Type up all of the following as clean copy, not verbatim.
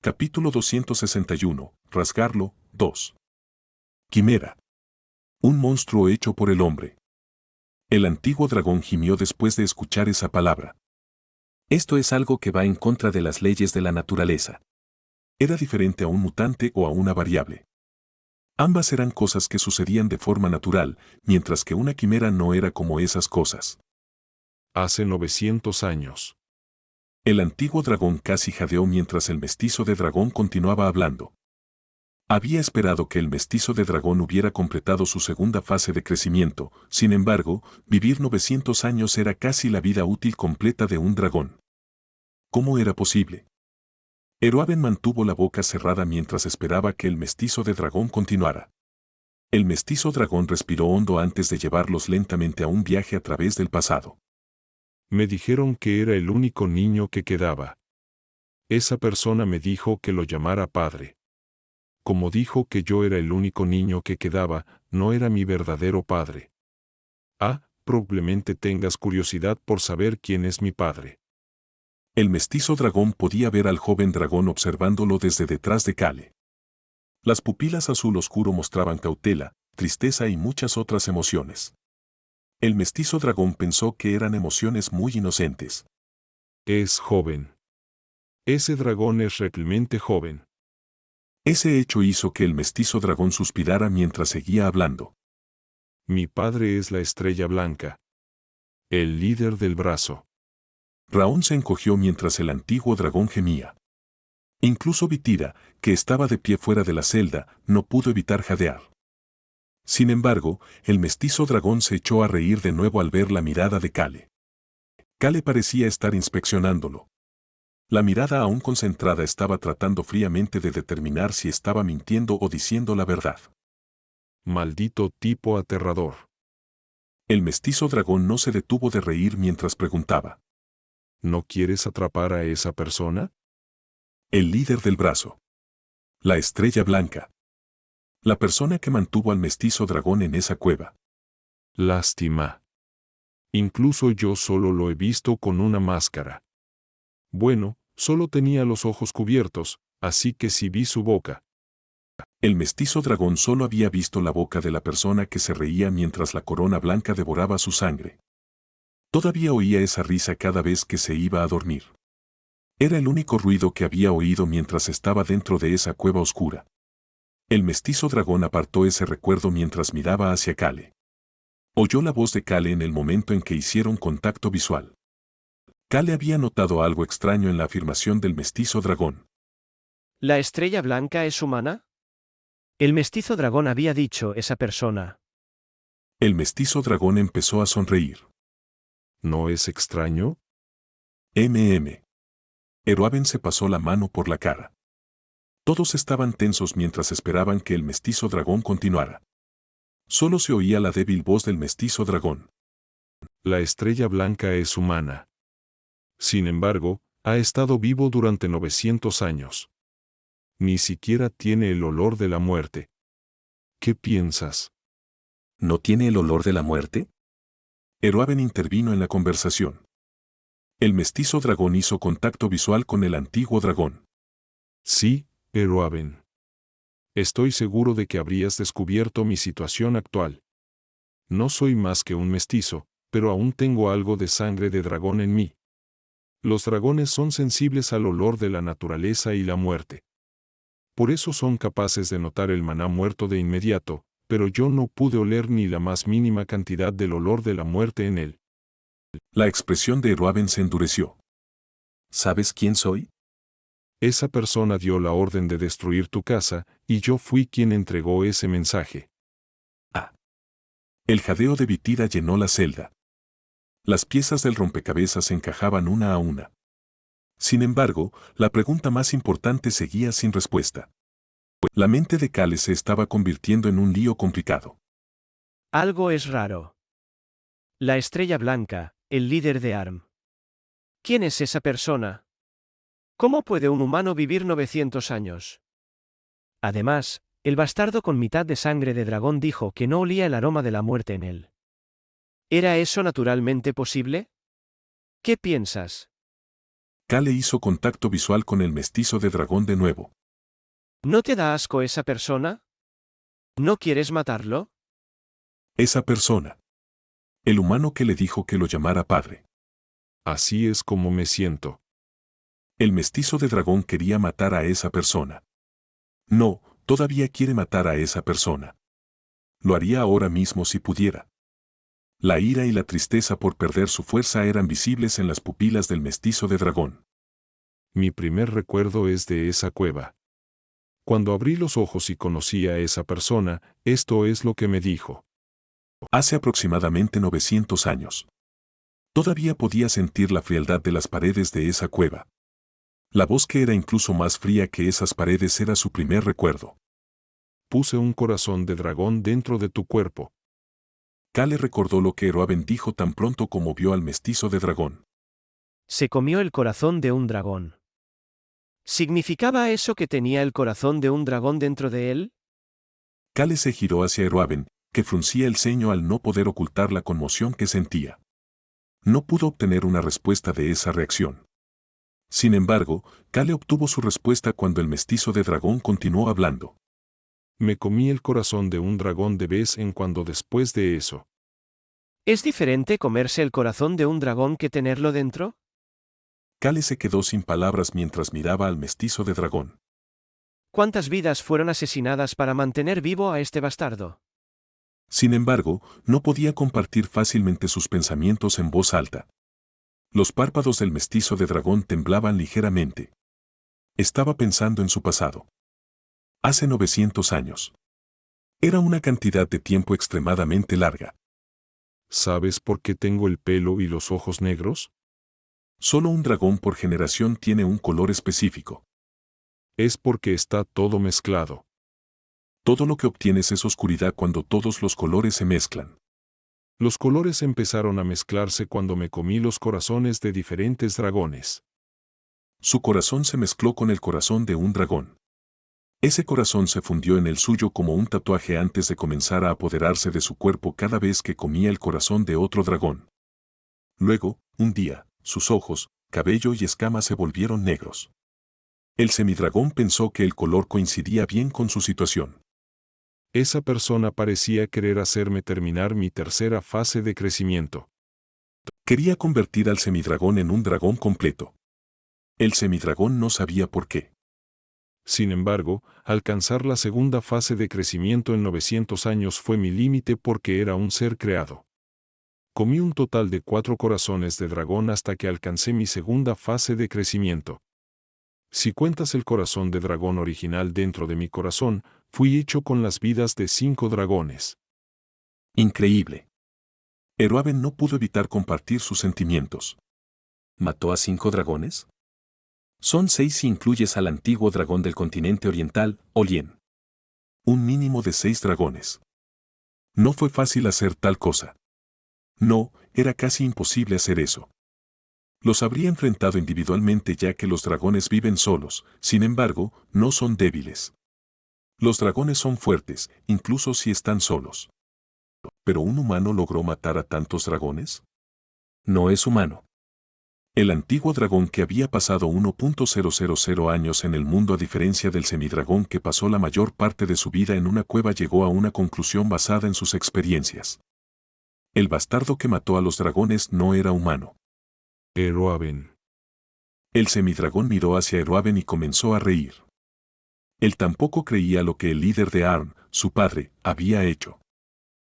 Capítulo 261. Rasgarlo. 2. Quimera. Un monstruo hecho por el hombre. El antiguo dragón gimió después de escuchar esa palabra. Esto es algo que va en contra de las leyes de la naturaleza. Era diferente a un mutante o a una variable. Ambas eran cosas que sucedían de forma natural, mientras que una quimera no era como esas cosas. Hace 900 años. El antiguo dragón casi jadeó mientras el mestizo de dragón continuaba hablando. Había esperado que el mestizo de dragón hubiera completado su segunda fase de crecimiento, sin embargo, vivir 900 años era casi la vida útil completa de un dragón. ¿Cómo era posible? Eroaben mantuvo la boca cerrada mientras esperaba que el mestizo de dragón continuara. El mestizo dragón respiró hondo antes de llevarlos lentamente a un viaje a través del pasado. Me dijeron que era el único niño que quedaba. Esa persona me dijo que lo llamara padre. Como dijo que yo era el único niño que quedaba, no era mi verdadero padre. Probablemente tengas curiosidad por saber quién es mi padre. El mestizo dragón podía ver al joven dragón observándolo desde detrás de Kale. Las pupilas azul oscuro mostraban cautela, tristeza y muchas otras emociones. El mestizo dragón pensó que eran emociones muy inocentes. Es joven. Ese dragón es realmente joven. Ese hecho hizo que el mestizo dragón suspirara mientras seguía hablando. Mi padre es la estrella blanca. El líder del brazo. Raón se encogió mientras el antiguo dragón gemía. Incluso Vitira, que estaba de pie fuera de la celda, no pudo evitar jadear. Sin embargo, el mestizo dragón se echó a reír de nuevo al ver la mirada de Kale. Kale parecía estar inspeccionándolo. La mirada aún concentrada estaba tratando fríamente de determinar si estaba mintiendo o diciendo la verdad. Maldito tipo aterrador. El mestizo dragón no se detuvo de reír mientras preguntaba. ¿No quieres atrapar a esa persona? El líder del brazo. La estrella blanca. La persona que mantuvo al mestizo dragón en esa cueva. Lástima. Incluso yo solo lo he visto con una máscara. Bueno, solo tenía los ojos cubiertos, así que sí vi su boca. El mestizo dragón solo había visto la boca de la persona que se reía mientras la corona blanca devoraba su sangre. Todavía oía esa risa cada vez que se iba a dormir. Era el único ruido que había oído mientras estaba dentro de esa cueva oscura. El mestizo dragón apartó ese recuerdo mientras miraba hacia Kale. Oyó la voz de Kale en el momento en que hicieron contacto visual. Kale había notado algo extraño en la afirmación del mestizo dragón. ¿La estrella blanca es humana? El mestizo dragón había dicho esa persona. El mestizo dragón empezó a sonreír. ¿No es extraño? Eroaben se pasó la mano por la cara. Todos estaban tensos mientras esperaban que el mestizo dragón continuara. Solo se oía la débil voz del mestizo dragón. La estrella blanca es humana. Sin embargo, ha estado vivo durante 900 años. Ni siquiera tiene el olor de la muerte. ¿Qué piensas? ¿No tiene el olor de la muerte? Eroaben intervino en la conversación. El mestizo dragón hizo contacto visual con el antiguo dragón. Sí, Eroaben. Estoy seguro de que habrías descubierto mi situación actual. No soy más que un mestizo, pero aún tengo algo de sangre de dragón en mí. Los dragones son sensibles al olor de la naturaleza y la muerte. Por eso son capaces de notar el maná muerto de inmediato, pero yo no pude oler ni la más mínima cantidad del olor de la muerte en él. La expresión de Eroaben se endureció. ¿Sabes quién soy? Esa persona dio la orden de destruir tu casa, y yo fui quien entregó ese mensaje. El jadeo de Vitira llenó la celda. Las piezas del rompecabezas encajaban una a una. Sin embargo, la pregunta más importante seguía sin respuesta. La mente de Kale se estaba convirtiendo en un lío complicado. Algo es raro. La estrella blanca, el líder de ARM. ¿Quién es esa persona? ¿Cómo puede un humano vivir 900 años? Además, el bastardo con mitad de sangre de dragón dijo que no olía el aroma de la muerte en él. ¿Era eso naturalmente posible? ¿Qué piensas? Kale hizo contacto visual con el mestizo de dragón de nuevo. ¿No te da asco esa persona? ¿No quieres matarlo? Esa persona. El humano que le dijo que lo llamara padre. Así es como me siento. El mestizo de dragón quería matar a esa persona. No, todavía quiere matar a esa persona. Lo haría ahora mismo si pudiera. La ira y la tristeza por perder su fuerza eran visibles en las pupilas del mestizo de dragón. Mi primer recuerdo es de esa cueva. Cuando abrí los ojos y conocí a esa persona, esto es lo que me dijo. Hace aproximadamente 900 años. Todavía podía sentir la frialdad de las paredes de esa cueva. La voz que era incluso más fría que esas paredes era su primer recuerdo. Puse un corazón de dragón dentro de tu cuerpo. Kale recordó lo que Eroaben dijo tan pronto como vio al mestizo de dragón. Se comió el corazón de un dragón. ¿Significaba eso que tenía el corazón de un dragón dentro de él? Kale se giró hacia Eroaben, que fruncía el ceño al no poder ocultar la conmoción que sentía. No pudo obtener una respuesta de esa reacción. Sin embargo, Kale obtuvo su respuesta cuando el mestizo de dragón continuó hablando. Me comí el corazón de un dragón de vez en cuando después de eso. ¿Es diferente comerse el corazón de un dragón que tenerlo dentro? Kale se quedó sin palabras mientras miraba al mestizo de dragón. ¿Cuántas vidas fueron asesinadas para mantener vivo a este bastardo? Sin embargo, no podía compartir fácilmente sus pensamientos en voz alta. Los párpados del mestizo de dragón temblaban ligeramente. Estaba pensando en su pasado. Hace 900 años. Era una cantidad de tiempo extremadamente larga. ¿Sabes por qué tengo el pelo y los ojos negros? Solo un dragón por generación tiene un color específico. Es porque está todo mezclado. Todo lo que obtienes es oscuridad cuando todos los colores se mezclan. Los colores empezaron a mezclarse cuando me comí los corazones de diferentes dragones. Su corazón se mezcló con el corazón de un dragón. Ese corazón se fundió en el suyo como un tatuaje antes de comenzar a apoderarse de su cuerpo cada vez que comía el corazón de otro dragón. Luego, un día, sus ojos, cabello y escamas se volvieron negros. El semidragón pensó que el color coincidía bien con su situación. Esa persona parecía querer hacerme terminar mi tercera fase de crecimiento. Quería convertir al semidragón en un dragón completo. El semidragón no sabía por qué. Sin embargo, alcanzar la segunda fase de crecimiento en 900 años fue mi límite porque era un ser creado. Comí un total de 4 corazones de dragón hasta que alcancé mi segunda fase de crecimiento. Si cuentas el corazón de dragón original dentro de mi corazón, fui hecho con las vidas de 5 dragones. Increíble. Eroaben no pudo evitar compartir sus sentimientos. ¿Mató a 5 dragones? Son 6 si incluyes al antiguo dragón del continente oriental, Olien. Un mínimo de 6 dragones. No fue fácil hacer tal cosa. No, era casi imposible hacer eso. Los habría enfrentado individualmente ya que los dragones viven solos, sin embargo, no son débiles. Los dragones son fuertes, incluso si están solos. ¿Pero un humano logró matar a tantos dragones? No es humano. El antiguo dragón que había pasado 1.000 años en el mundo a diferencia del semidragón que pasó la mayor parte de su vida en una cueva llegó a una conclusión basada en sus experiencias. El bastardo que mató a los dragones no era humano. Eroaben. El semidragón miró hacia Eroaben y comenzó a reír. Él tampoco creía lo que el líder de Arm, su padre, había hecho.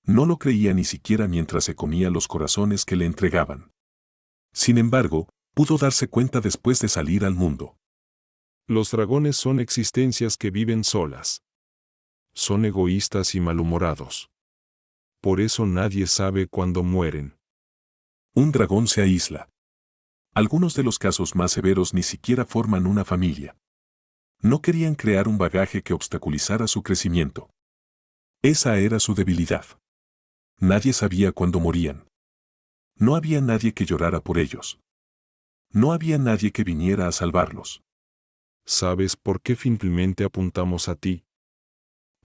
No lo creía ni siquiera mientras se comía los corazones que le entregaban. Sin embargo, pudo darse cuenta después de salir al mundo. Los dragones son existencias que viven solas. Son egoístas y malhumorados. Por eso nadie sabe cuándo mueren. Un dragón se aísla. Algunos de los casos más severos ni siquiera forman una familia. No querían crear un bagaje que obstaculizara su crecimiento. Esa era su debilidad. Nadie sabía cuándo morían. No había nadie que llorara por ellos. No había nadie que viniera a salvarlos. ¿Sabes por qué finalmente apuntamos a ti?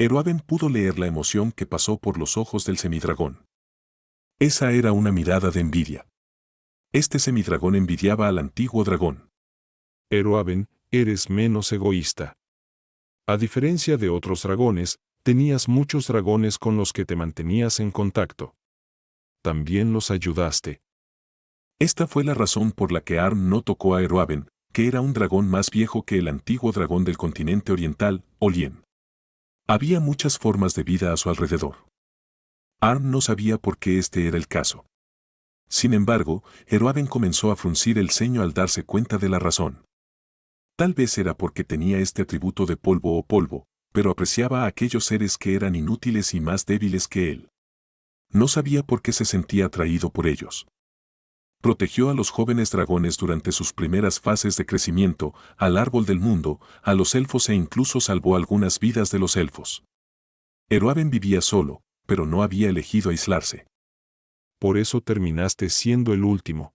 Eroaben pudo leer la emoción que pasó por los ojos del semidragón. Esa era una mirada de envidia. Este semidragón envidiaba al antiguo dragón. Eroaben, eres menos egoísta. A diferencia de otros dragones, tenías muchos dragones con los que te mantenías en contacto. También los ayudaste. Esta fue la razón por la que Arm no tocó a Eroaben, que era un dragón más viejo que el antiguo dragón del continente oriental, Olien. Había muchas formas de vida a su alrededor. Arm no sabía por qué este era el caso. Sin embargo, Eroaben comenzó a fruncir el ceño al darse cuenta de la razón. Tal vez era porque tenía este atributo de polvo, pero apreciaba a aquellos seres que eran inútiles y más débiles que él. No sabía por qué se sentía atraído por ellos. Protegió a los jóvenes dragones durante sus primeras fases de crecimiento, al árbol del mundo, a los elfos e incluso salvó algunas vidas de los elfos. Eroaben vivía solo, pero no había elegido aislarse. Por eso terminaste siendo el último.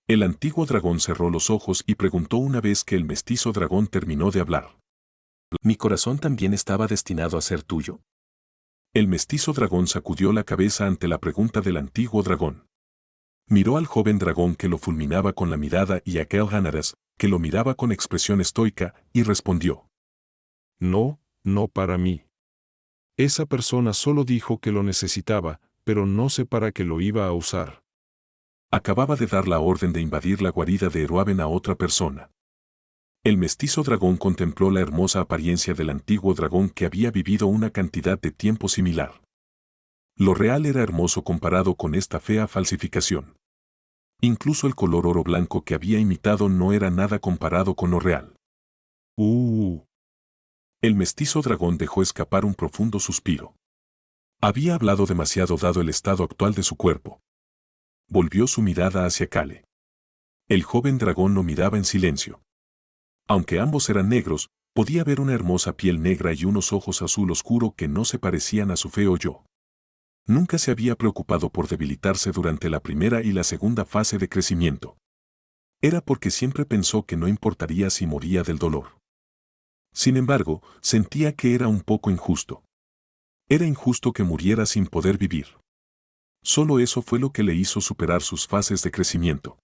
El antiguo dragón cerró los ojos y preguntó una vez que el mestizo dragón terminó de hablar. ¿Mi corazón también estaba destinado a ser tuyo? El mestizo dragón sacudió la cabeza ante la pregunta del antiguo dragón. Miró al joven dragón que lo fulminaba con la mirada y a Kel'Hanaras, que lo miraba con expresión estoica, y respondió. No, no para mí. Esa persona solo dijo que lo necesitaba, pero no sé para qué lo iba a usar. Acababa de dar la orden de invadir la guarida de Eroaben a otra persona. El mestizo dragón contempló la hermosa apariencia del antiguo dragón que había vivido una cantidad de tiempo similar. Lo real era hermoso comparado con esta fea falsificación. Incluso el color oro blanco que había imitado no era nada comparado con lo real. El mestizo dragón dejó escapar un profundo suspiro. Había hablado demasiado dado el estado actual de su cuerpo. Volvió su mirada hacia Kale. El joven dragón lo miraba en silencio. Aunque ambos eran negros, podía ver una hermosa piel negra y unos ojos azul oscuro que no se parecían a su feo yo. Nunca se había preocupado por debilitarse durante la primera y la segunda fase de crecimiento. Era porque siempre pensó que no importaría si moría del dolor. Sin embargo, sentía que era un poco injusto. Era injusto que muriera sin poder vivir. Solo eso fue lo que le hizo superar sus fases de crecimiento.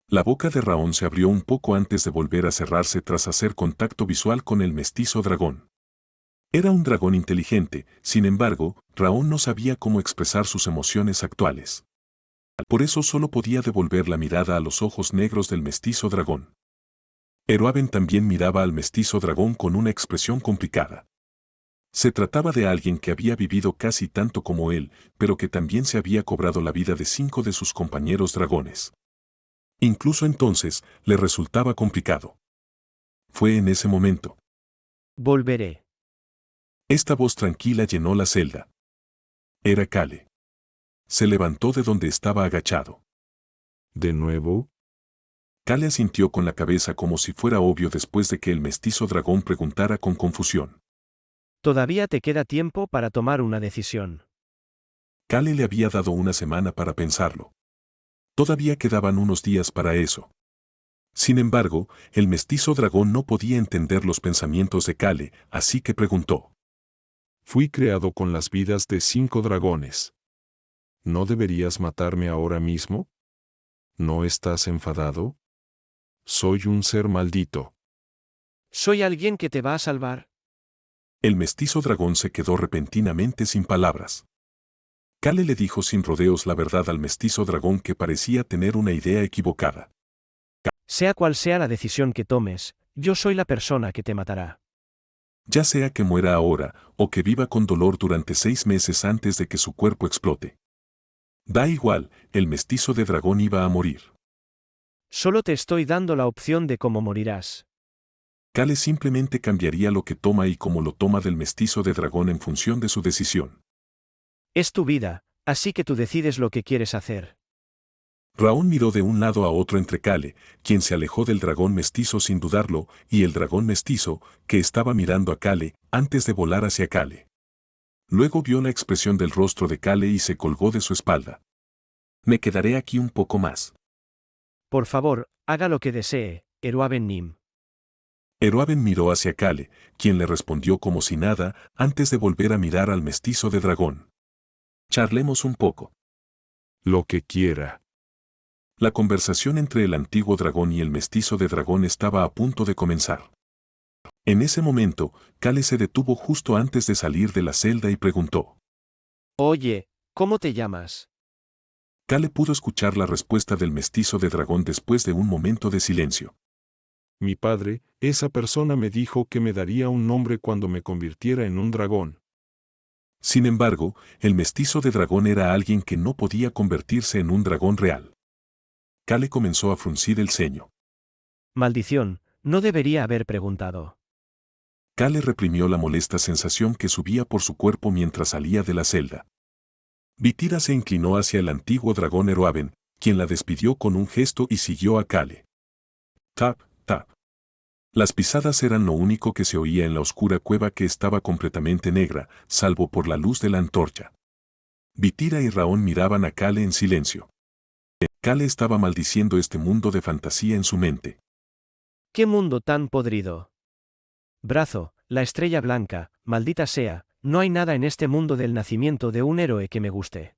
La boca de Raón se abrió un poco antes de volver a cerrarse tras hacer contacto visual con el mestizo dragón. Era un dragón inteligente, sin embargo, Raón no sabía cómo expresar sus emociones actuales. Por eso solo podía devolver la mirada a los ojos negros del mestizo dragón. Eroaben también miraba al mestizo dragón con una expresión complicada. Se trataba de alguien que había vivido casi tanto como él, pero que también se había cobrado la vida de 5 de sus compañeros dragones. Incluso entonces, le resultaba complicado. Fue en ese momento. Volveré. Esta voz tranquila llenó la celda. Era Kale. Se levantó de donde estaba agachado. ¿De nuevo? Kale asintió con la cabeza como si fuera obvio después de que el mestizo dragón preguntara con confusión. Todavía te queda tiempo para tomar una decisión. Kale le había dado una semana para pensarlo. Todavía quedaban unos días para eso. Sin embargo, el mestizo dragón no podía entender los pensamientos de Kale, así que preguntó. Fui creado con las vidas de 5 dragones. ¿No deberías matarme ahora mismo? ¿No estás enfadado? Soy un ser maldito. ¿Soy alguien que te va a salvar? El mestizo dragón se quedó repentinamente sin palabras. Kale le dijo sin rodeos la verdad al mestizo dragón que parecía tener una idea equivocada. Sea cual sea la decisión que tomes, yo soy la persona que te matará. Ya sea que muera ahora, o que viva con dolor durante 6 meses antes de que su cuerpo explote. Da igual, el mestizo de dragón iba a morir. Solo te estoy dando la opción de cómo morirás. Kale simplemente cambiaría lo que toma y cómo lo toma del mestizo de dragón en función de su decisión. Es tu vida, así que tú decides lo que quieres hacer. Raón miró de un lado a otro entre Kale, quien se alejó del dragón mestizo sin dudarlo, y el dragón mestizo, que estaba mirando a Kale, antes de volar hacia Kale. Luego vio la expresión del rostro de Kale y se colgó de su espalda. Me quedaré aquí un poco más. Por favor, haga lo que desee, Eroaben Nim. Eroaben miró hacia Kale, quien le respondió como si nada, antes de volver a mirar al mestizo de dragón. Charlemos un poco. Lo que quiera. La conversación entre el antiguo dragón y el mestizo de dragón estaba a punto de comenzar. En ese momento, Kale se detuvo justo antes de salir de la celda y preguntó. Oye, ¿cómo te llamas? Kale pudo escuchar la respuesta del mestizo de dragón después de un momento de silencio. Mi padre, esa persona me dijo que me daría un nombre cuando me convirtiera en un dragón. Sin embargo, el mestizo de dragón era alguien que no podía convertirse en un dragón real. Kale comenzó a fruncir el ceño. Maldición, no debería haber preguntado. Kale reprimió la molesta sensación que subía por su cuerpo mientras salía de la celda. Vitira se inclinó hacia el antiguo dragón Eroaven, quien la despidió con un gesto y siguió a Kale. Tap, tap. Las pisadas eran lo único que se oía en la oscura cueva que estaba completamente negra, salvo por la luz de la antorcha. Vitira y Raón miraban a Kale en silencio. Kale estaba maldiciendo este mundo de fantasía en su mente. ¿Qué mundo tan podrido? Brazo, la estrella blanca, maldita sea, no hay nada en este mundo del nacimiento de un héroe que me guste.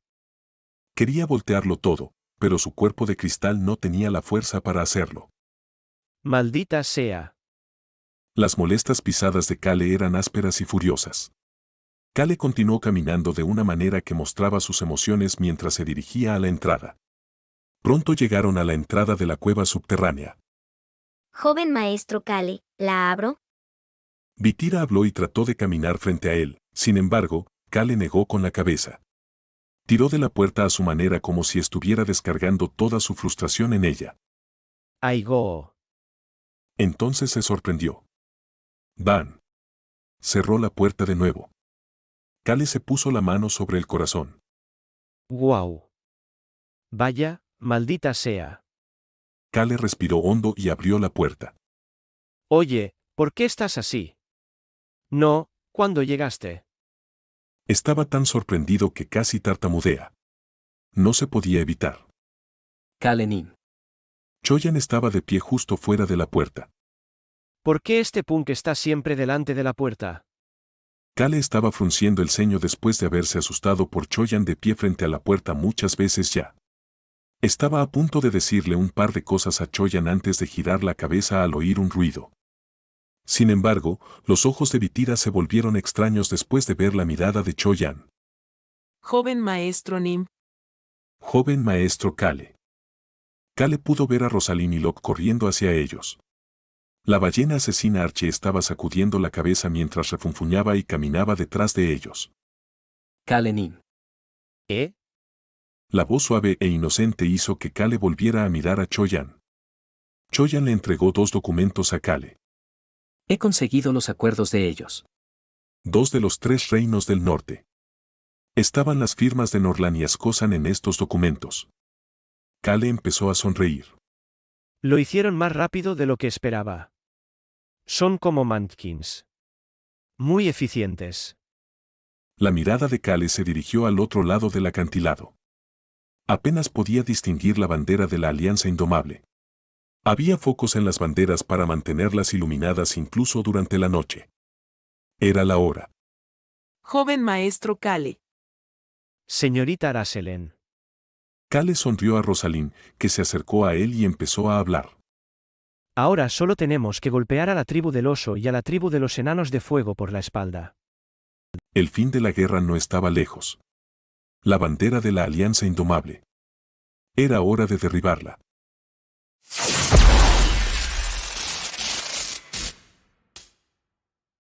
Quería voltearlo todo, pero su cuerpo de cristal no tenía la fuerza para hacerlo. Maldita sea. Las molestas pisadas de Kale eran ásperas y furiosas. Kale continuó caminando de una manera que mostraba sus emociones mientras se dirigía a la entrada. Pronto llegaron a la entrada de la cueva subterránea. Joven maestro Kale, ¿la abro? Vitira habló y trató de caminar frente a él, sin embargo, Kale negó con la cabeza. Tiró de la puerta a su manera como si estuviera descargando toda su frustración en ella. Aigo. Entonces se sorprendió. Van. Cerró la puerta de nuevo. Kale se puso la mano sobre el corazón. Guau. Vaya, maldita sea. Kale respiró hondo y abrió la puerta. Oye, ¿por qué estás así? No, ¿cuándo llegaste? Estaba tan sorprendido que casi tartamudea. No se podía evitar. Kale-nin. Choyan estaba de pie justo fuera de la puerta. ¿Por qué este punk está siempre delante de la puerta? Kale estaba frunciendo el ceño después de haberse asustado por Choyan de pie frente a la puerta muchas veces ya. Estaba a punto de decirle un par de cosas a Choyan antes de girar la cabeza al oír un ruido. Sin embargo, los ojos de Vitira se volvieron extraños después de ver la mirada de Choyan. Joven maestro Nim. Joven maestro Kale. Kale pudo ver a Rosalind y Locke corriendo hacia ellos. La ballena asesina Archie estaba sacudiendo la cabeza mientras refunfuñaba y caminaba detrás de ellos. Kale-nin. ¿Eh? La voz suave e inocente hizo que Kale volviera a mirar a Choyan. Choyan le entregó 2 documentos a Kale. He conseguido los acuerdos de ellos. 2 de los 3 reinos del norte. Estaban las firmas de Norlan y Ascosan en estos documentos. Kale empezó a sonreír. Lo hicieron más rápido de lo que esperaba. Son como Mantkins. Muy eficientes. La mirada de Kale se dirigió al otro lado del acantilado. Apenas podía distinguir la bandera de la Alianza Indomable. Había focos en las banderas para mantenerlas iluminadas incluso durante la noche. Era la hora. Joven maestro Kale. Señorita Araselen. Kale sonrió a Rosalind, que se acercó a él y empezó a hablar. Ahora solo tenemos que golpear a la tribu del oso y a la tribu de los enanos de fuego por la espalda. El fin de la guerra no estaba lejos. La bandera de la Alianza Indomable. Era hora de derribarla.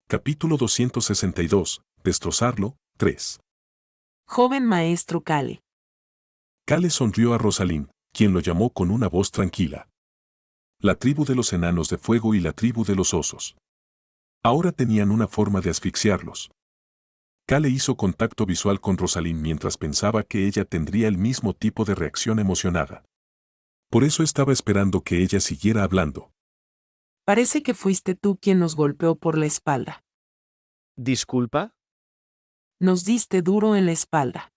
Capítulo 262. Destrozarlo. 3. Joven maestro Kale. Kale sonrió a Rosalind, quien lo llamó con una voz tranquila. La tribu de los enanos de fuego y la tribu de los osos. Ahora tenían una forma de asfixiarlos. Kale hizo contacto visual con Rosalind mientras pensaba que ella tendría el mismo tipo de reacción emocionada. Por eso estaba esperando que ella siguiera hablando. Parece que fuiste tú quien nos golpeó por la espalda. ¿Disculpa? Nos diste duro en la espalda.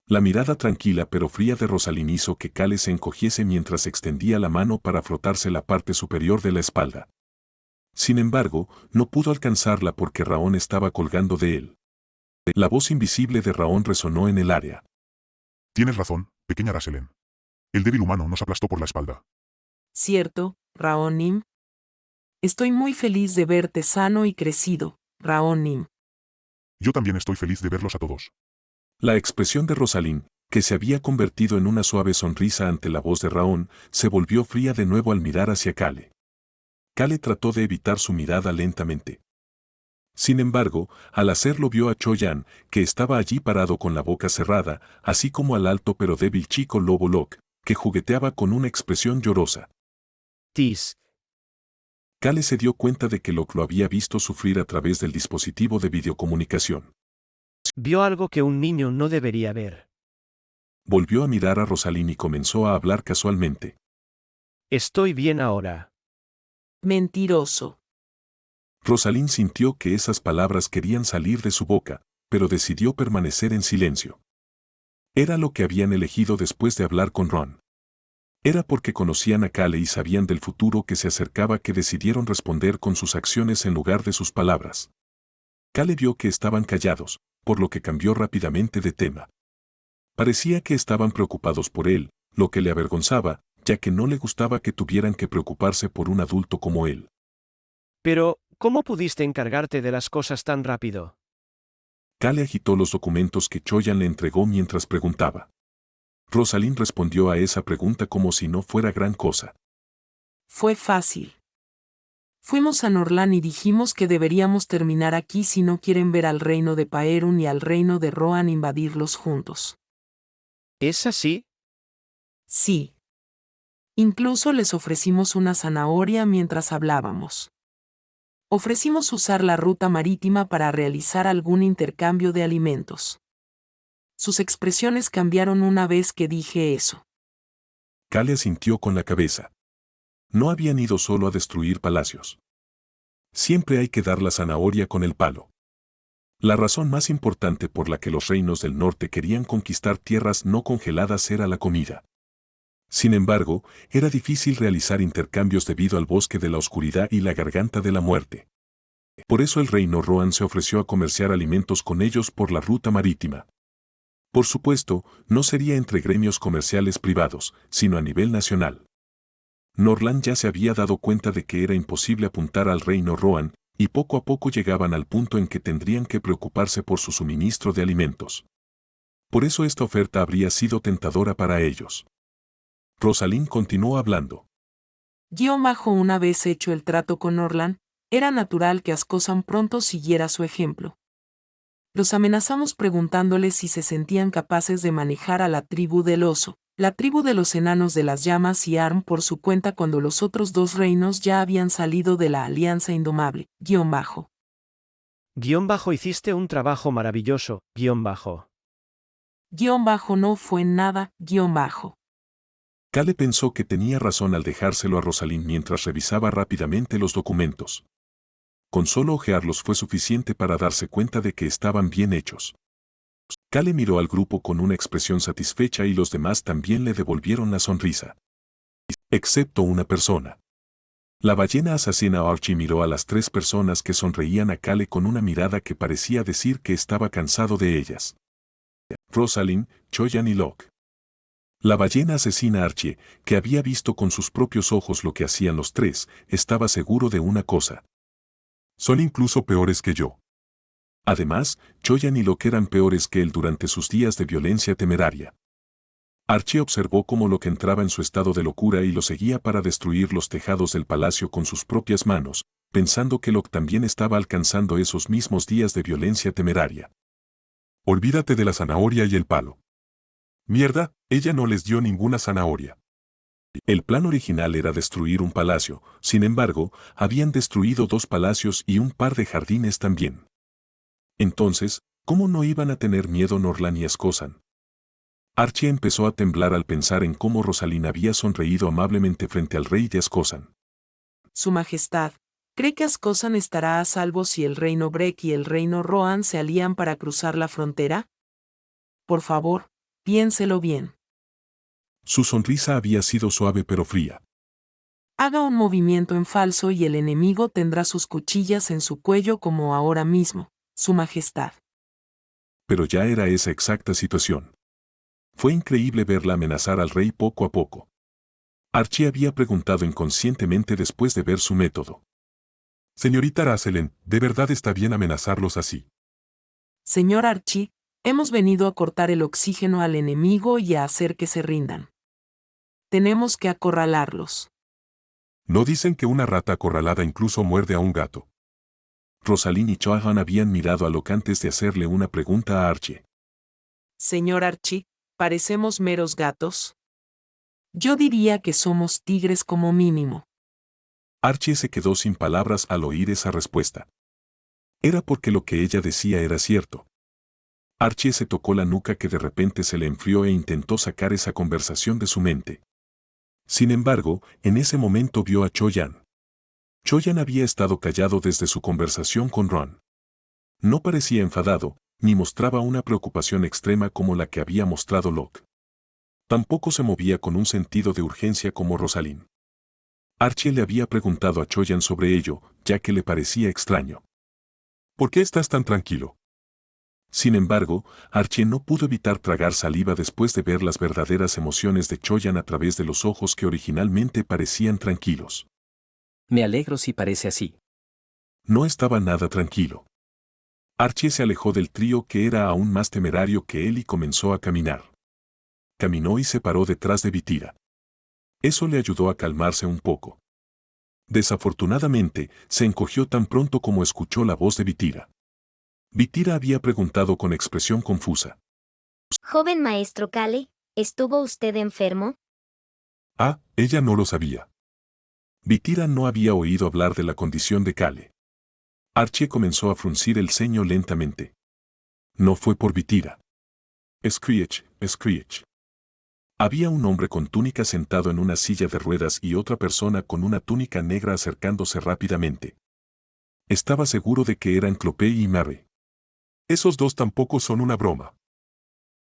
La mirada tranquila pero fría de Rosalind hizo que Kale se encogiese mientras extendía la mano para frotarse la parte superior de la espalda. Sin embargo, no pudo alcanzarla porque Raón estaba colgando de él. La voz invisible de Raón resonó en el área. Tienes razón, pequeña Araselen. El débil humano nos aplastó por la espalda. ¿Cierto, Raonim? Estoy muy feliz de verte sano y crecido, Raonim. Yo también estoy feliz de verlos a todos. La expresión de Rosalind, que se había convertido en una suave sonrisa ante la voz de Raón, se volvió fría de nuevo al mirar hacia Kale. Kale trató de evitar su mirada lentamente. Sin embargo, al hacerlo vio a Choyan, que estaba allí parado con la boca cerrada, así como al alto pero débil chico Lobo Locke, que jugueteaba con una expresión llorosa. Tis. Kale se dio cuenta de que Locke lo había visto sufrir a través del dispositivo de videocomunicación. Vio algo que un niño no debería ver. Volvió a mirar a Rosalind y comenzó a hablar casualmente. Estoy bien ahora. Mentiroso. Rosalind sintió que esas palabras querían salir de su boca, pero decidió permanecer en silencio. Era lo que habían elegido después de hablar con Ron. Era porque conocían a Kale y sabían del futuro que se acercaba que decidieron responder con sus acciones en lugar de sus palabras. Kale vio que estaban callados, por lo que cambió rápidamente de tema. Parecía que estaban preocupados por él, lo que le avergonzaba, ya que no le gustaba que tuvieran que preocuparse por un adulto como él. Pero, ¿cómo pudiste encargarte de las cosas tan rápido? Kale agitó los documentos que Choyan le entregó mientras preguntaba. Rosalind respondió a esa pregunta como si no fuera gran cosa. Fue fácil. Fuimos a Norlan y dijimos que deberíamos terminar aquí si no quieren ver al reino de Paerun y al reino de Rohan invadirlos juntos. ¿Es así? Sí. Incluso les ofrecimos una zanahoria mientras hablábamos. Ofrecimos usar la ruta marítima para realizar algún intercambio de alimentos. Sus expresiones cambiaron una vez que dije eso. Kale asintió con la cabeza. No habían ido solo a destruir palacios. Siempre hay que dar la zanahoria con el palo. La razón más importante por la que los reinos del norte querían conquistar tierras no congeladas era la comida. Sin embargo, era difícil realizar intercambios debido al bosque de la oscuridad y la garganta de la muerte. Por eso el reino Rohan se ofreció a comerciar alimentos con ellos por la ruta marítima. Por supuesto, no sería entre gremios comerciales privados, sino a nivel nacional. Norlan ya se había dado cuenta de que era imposible apuntar al reino Rohan, y poco a poco llegaban al punto en que tendrían que preocuparse por su suministro de alimentos. Por eso esta oferta habría sido tentadora para ellos. Rosalind continuó hablando. Una vez hecho el trato con Norlan, era natural que Ascosan pronto siguiera su ejemplo. Los amenazamos preguntándoles si se sentían capaces de manejar a la tribu del oso, la tribu de los enanos de las llamas y Arm por su cuenta cuando los otros dos reinos ya habían salido de la alianza indomable, Hiciste un trabajo maravilloso, No fue nada, Kale pensó que tenía razón al dejárselo a Rosalind mientras revisaba rápidamente los documentos. Con solo ojearlos fue suficiente para darse cuenta de que estaban bien hechos. Kale miró al grupo con una expresión satisfecha y los demás también le devolvieron la sonrisa. Excepto una persona. La ballena asesina Archie miró a las tres personas que sonreían a Kale con una mirada que parecía decir que estaba cansado de ellas. Rosalind, Choyan y Locke. La ballena asesina Archie, que había visto con sus propios ojos lo que hacían los tres, estaba seguro de una cosa. Son incluso peores que yo. Además, Choyan y Locke eran peores que él durante sus días de violencia temeraria. Archie observó cómo Locke entraba en su estado de locura y lo seguía para destruir los tejados del palacio con sus propias manos, pensando que Locke también estaba alcanzando esos mismos días de violencia temeraria. Olvídate de la zanahoria y el palo. Mierda, ella no les dio ninguna zanahoria. El plan original era destruir un palacio, sin embargo, habían destruido 2 palacios y un par de jardines también. Entonces, ¿cómo no iban a tener miedo Norlan y Ascosan? Archie empezó a temblar al pensar en cómo Rosalind había sonreído amablemente frente al rey de Ascosan. Su Majestad, ¿cree que Ascosan estará a salvo si el reino Breck y el reino Rohan se alían para cruzar la frontera? Por favor, piénselo bien. Su sonrisa había sido suave pero fría. Haga un movimiento en falso y el enemigo tendrá sus cuchillas en su cuello como ahora mismo, Su Majestad. Pero ya era esa exacta situación. Fue increíble verla amenazar al rey poco a poco. Archie había preguntado inconscientemente después de ver su método. Señorita Rasselen, ¿de verdad está bien amenazarlos así? Señor Archie, hemos venido a cortar el oxígeno al enemigo y a hacer que se rindan. Tenemos que acorralarlos. ¿No dicen que una rata acorralada incluso muerde a un gato? Rosalind y Chohan habían mirado a Locke antes de hacerle una pregunta a Archie. Señor Archie, ¿parecemos meros gatos? Yo diría que somos tigres como mínimo. Archie se quedó sin palabras al oír esa respuesta. Era porque lo que ella decía era cierto. Archie se tocó la nuca que de repente se le enfrió e intentó sacar esa conversación de su mente. Sin embargo, en ese momento vio a Choyan. Choyan había estado callado desde su conversación con Ron. No parecía enfadado, ni mostraba una preocupación extrema como la que había mostrado Locke. Tampoco se movía con un sentido de urgencia como Rosalind. Archie le había preguntado a Choyan sobre ello, ya que le parecía extraño. ¿Por qué estás tan tranquilo? Sin embargo, Archie no pudo evitar tragar saliva después de ver las verdaderas emociones de Choyan a través de los ojos que originalmente parecían tranquilos. Me alegro si parece así. No estaba nada tranquilo. Archie se alejó del trío que era aún más temerario que él y comenzó a caminar. Caminó y se paró detrás de Vitira. Eso le ayudó a calmarse un poco. Desafortunadamente, se encogió tan pronto como escuchó la voz de Vitira. Vitira había preguntado con expresión confusa. Joven maestro Cale, ¿estuvo usted enfermo? Ah, ella no lo sabía. Vitira no había oído hablar de la condición de Cale. Archie comenzó a fruncir el ceño lentamente. No fue por Vitira. Screech, Screech. Había un hombre con túnica sentado en una silla de ruedas y otra persona con una túnica negra acercándose rápidamente. Estaba seguro de que eran Clopé y Mary. Esos dos tampoco son una broma.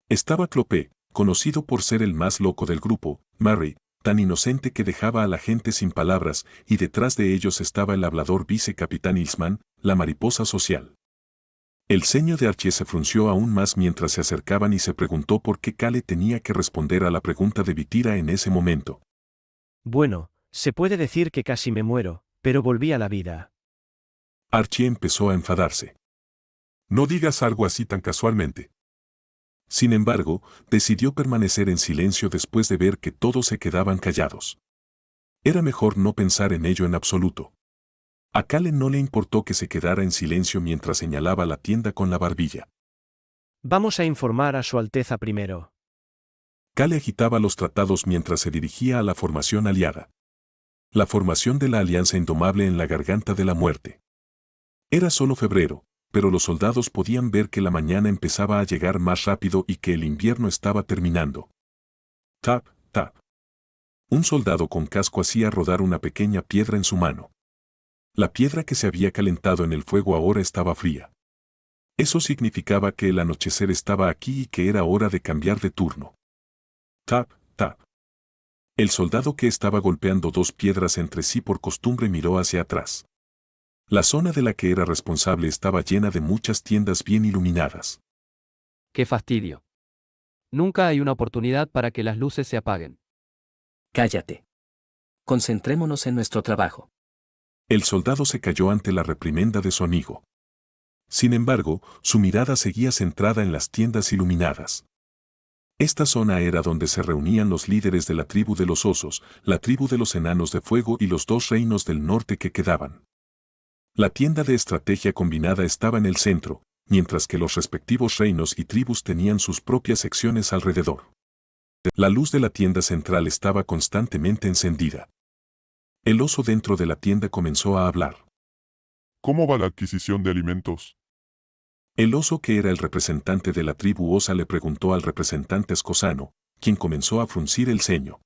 Estaba Clopé, conocido por ser el más loco del grupo, Mary, tan inocente que dejaba a la gente sin palabras, y detrás de ellos estaba el hablador vicecapitán Ilsman, la mariposa social. El ceño de Archie se frunció aún más mientras se acercaban y se preguntó por qué Cale tenía que responder a la pregunta de Vitira en ese momento. Bueno, se puede decir que casi me muero, pero volví a la vida. Archie empezó a enfadarse. No digas algo así tan casualmente. Sin embargo, decidió permanecer en silencio después de ver que todos se quedaban callados. Era mejor no pensar en ello en absoluto. A Cale no le importó que se quedara en silencio mientras señalaba la tienda con la barbilla. Vamos a informar a Su Alteza primero. Cale agitaba los tratados mientras se dirigía a la formación aliada. La formación de la Alianza Indomable en la Garganta de la Muerte. Era solo febrero, pero los soldados podían ver que la mañana empezaba a llegar más rápido y que el invierno estaba terminando. Tap, tap. Un soldado con casco hacía rodar una pequeña piedra en su mano. La piedra que se había calentado en el fuego ahora estaba fría. Eso significaba que el anochecer estaba aquí y que era hora de cambiar de turno. Tap, tap. El soldado que estaba golpeando dos piedras entre sí por costumbre miró hacia atrás. La zona de la que era responsable estaba llena de muchas tiendas bien iluminadas. ¡Qué fastidio! Nunca hay una oportunidad para que las luces se apaguen. Cállate. Concentrémonos en nuestro trabajo. El soldado se cayó ante la reprimenda de su amigo. Sin embargo, su mirada seguía centrada en las tiendas iluminadas. Esta zona era donde se reunían los líderes de la tribu de los osos, la tribu de los enanos de fuego y los dos reinos del norte que quedaban. La tienda de estrategia combinada estaba en el centro, mientras que los respectivos reinos y tribus tenían sus propias secciones alrededor. La luz de la tienda central estaba constantemente encendida. El oso dentro de la tienda comenzó a hablar. ¿Cómo va la adquisición de alimentos? El oso que era el representante de la tribu osa le preguntó al representante escosano, quien comenzó a fruncir el ceño.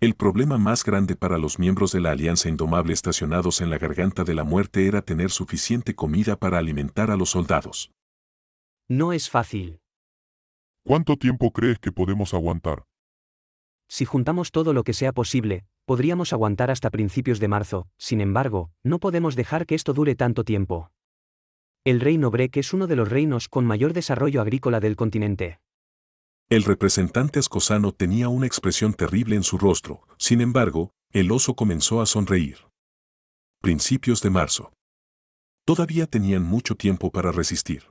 El problema más grande para los miembros de la Alianza Indomable estacionados en la Garganta de la Muerte era tener suficiente comida para alimentar a los soldados. No es fácil. ¿Cuánto tiempo crees que podemos aguantar? Si juntamos todo lo que sea posible, podríamos aguantar hasta principios de marzo. Sin embargo, no podemos dejar que esto dure tanto tiempo. El reino Breck es uno de los reinos con mayor desarrollo agrícola del continente. El representante ascosano tenía una expresión terrible en su rostro, sin embargo, el oso comenzó a sonreír. Principios de marzo. Todavía tenían mucho tiempo para resistir.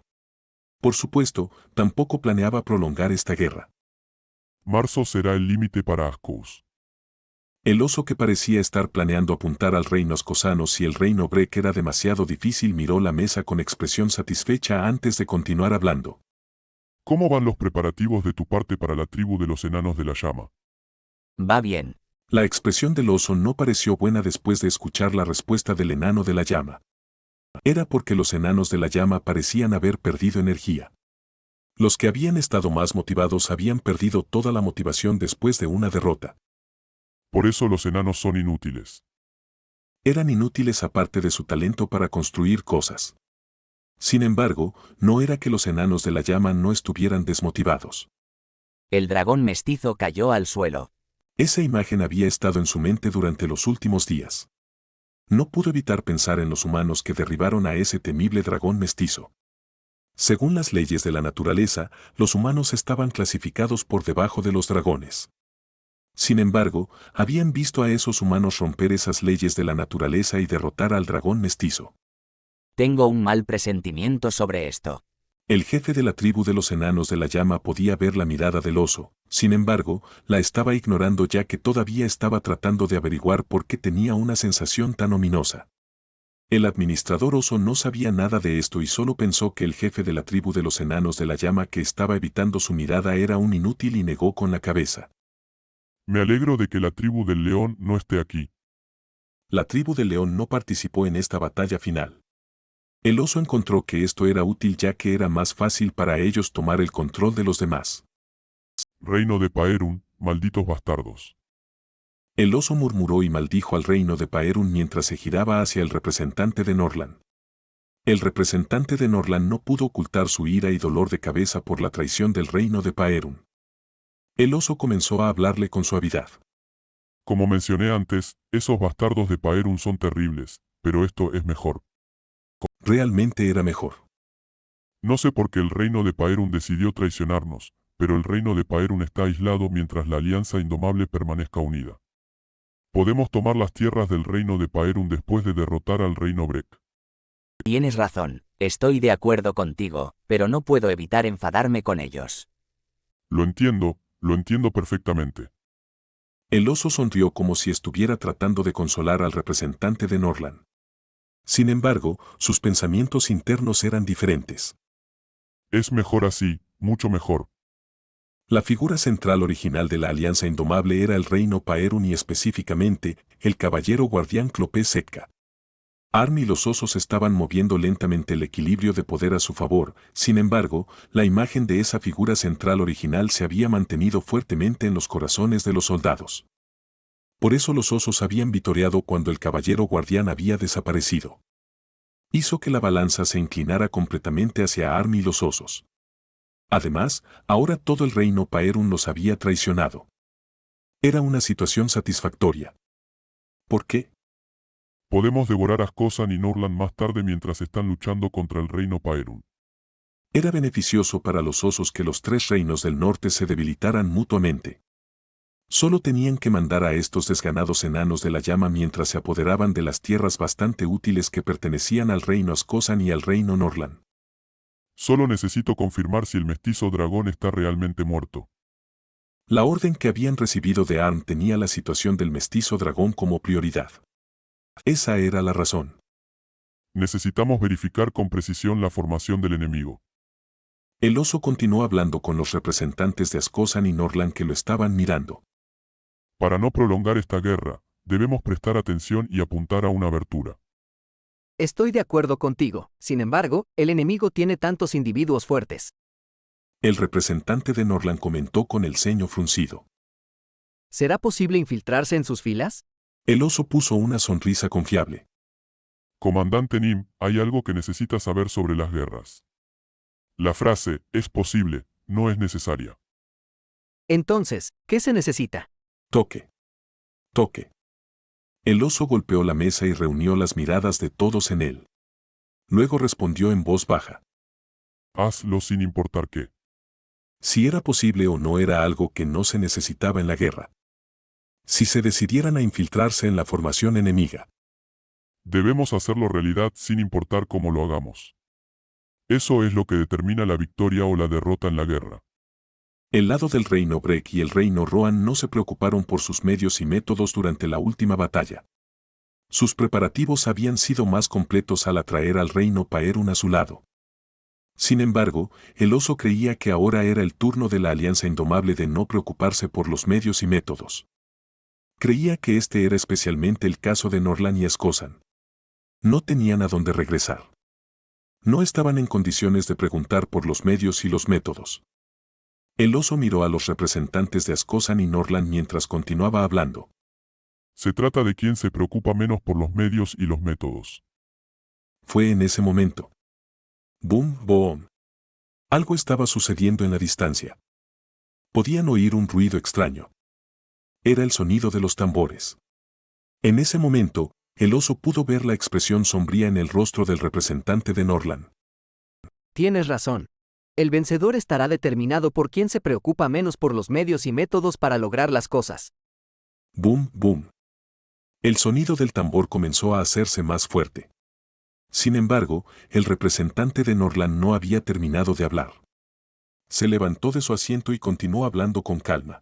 Por supuesto, tampoco planeaba prolongar esta guerra. Marzo será el límite para Ascos. El oso, que parecía estar planeando apuntar al reino ascosano si el reino Breck era demasiado difícil, miró la mesa con expresión satisfecha antes de continuar hablando. ¿Cómo van los preparativos de tu parte para la tribu de los enanos de la llama? Va bien. La expresión del oso no pareció buena después de escuchar la respuesta del enano de la llama. Era porque los enanos de la llama parecían haber perdido energía. Los que habían estado más motivados habían perdido toda la motivación después de una derrota. Por eso los enanos son inútiles. Eran inútiles aparte de su talento para construir cosas. Sin embargo, no era que los enanos de la llama no estuvieran desmotivados. El dragón mestizo cayó al suelo. Esa imagen había estado en su mente durante los últimos días. No pudo evitar pensar en los humanos que derribaron a ese temible dragón mestizo. Según las leyes de la naturaleza, los humanos estaban clasificados por debajo de los dragones. Sin embargo, habían visto a esos humanos romper esas leyes de la naturaleza y derrotar al dragón mestizo. Tengo un mal presentimiento sobre esto. El jefe de la tribu de los enanos de la llama podía ver la mirada del oso, sin embargo, la estaba ignorando ya que todavía estaba tratando de averiguar por qué tenía una sensación tan ominosa. El administrador oso no sabía nada de esto y solo pensó que el jefe de la tribu de los enanos de la llama que estaba evitando su mirada era un inútil y negó con la cabeza. Me alegro de que la tribu del león no esté aquí. La tribu del león no participó en esta batalla final. El oso encontró que esto era útil ya que era más fácil para ellos tomar el control de los demás. Reino de Paerun, malditos bastardos. El oso murmuró y maldijo al reino de Paerun mientras se giraba hacia el representante de Norland. El representante de Norland no pudo ocultar su ira y dolor de cabeza por la traición del reino de Paerun. El oso comenzó a hablarle con suavidad. Como mencioné antes, esos bastardos de Paerun son terribles, pero esto es mejor. Realmente era mejor. No sé por qué el reino de Paerun decidió traicionarnos, pero el reino de Paerun está aislado mientras la alianza indomable permanezca unida. Podemos tomar las tierras del reino de Paerun después de derrotar al reino Breck. Tienes razón, estoy de acuerdo contigo, pero no puedo evitar enfadarme con ellos. Lo entiendo perfectamente. El oso sonrió como si estuviera tratando de consolar al representante de Norland. Sin embargo, sus pensamientos internos eran diferentes. Es mejor así, mucho mejor. La figura central original de la Alianza Indomable era el reino Paerun y específicamente, el caballero guardián Clopé Setka. Arm y los osos estaban moviendo lentamente el equilibrio de poder a su favor, sin embargo, la imagen de esa figura central original se había mantenido fuertemente en los corazones de los soldados. Por eso los osos habían vitoreado cuando el caballero guardián había desaparecido. Hizo que la balanza se inclinara completamente hacia Arm y los osos. Además, ahora todo el reino Paerun los había traicionado. Era una situación satisfactoria. ¿Por qué? Podemos devorar Ascosan y Norland más tarde mientras están luchando contra el reino Paerun. Era beneficioso para los osos que los tres reinos del norte se debilitaran mutuamente. Solo tenían que mandar a estos desganados enanos de la llama mientras se apoderaban de las tierras bastante útiles que pertenecían al reino Ascosan y al reino Norland. Solo necesito confirmar si el mestizo dragón está realmente muerto. La orden que habían recibido de Arm tenía la situación del mestizo dragón como prioridad. Esa era la razón. Necesitamos verificar con precisión la formación del enemigo. El oso continuó hablando con los representantes de Ascosan y Norland que lo estaban mirando. Para no prolongar esta guerra, debemos prestar atención y apuntar a una abertura. Estoy de acuerdo contigo. Sin embargo, el enemigo tiene tantos individuos fuertes. El representante de Norland comentó con el ceño fruncido. ¿Será posible infiltrarse en sus filas? El oso puso una sonrisa confiable. Comandante Nim, hay algo que necesita saber sobre las guerras. La frase, es posible, no es necesaria. Entonces, ¿qué se necesita? Toque. Toque. El oso golpeó la mesa y reunió las miradas de todos en él. Luego respondió en voz baja. Hazlo sin importar qué. Si era posible o no era algo que no se necesitaba en la guerra. Si se decidieran a infiltrarse en la formación enemiga. Debemos hacerlo realidad sin importar cómo lo hagamos. Eso es lo que determina la victoria o la derrota en la guerra. El lado del reino Breck y el reino Rohan no se preocuparon por sus medios y métodos durante la última batalla. Sus preparativos habían sido más completos al atraer al reino Paerun a su lado. Sin embargo, el oso creía que ahora era el turno de la Alianza Indomable de no preocuparse por los medios y métodos. Creía que este era especialmente el caso de Norlan y Skosan. No tenían a dónde regresar. No estaban en condiciones de preguntar por los medios y los métodos. El oso miró a los representantes de Skosan y Norlan mientras continuaba hablando. Se trata de quien se preocupa menos por los medios y los métodos. Fue en ese momento. Boom, boom. Algo estaba sucediendo en la distancia. Podían oír un ruido extraño. Era el sonido de los tambores. En ese momento, el oso pudo ver la expresión sombría en el rostro del representante de Norlan. Tienes razón. El vencedor estará determinado por quien se preocupa menos por los medios y métodos para lograr las cosas. Boom, boom. El sonido del tambor comenzó a hacerse más fuerte. Sin embargo, el representante de Norlan no había terminado de hablar. Se levantó de su asiento y continuó hablando con calma.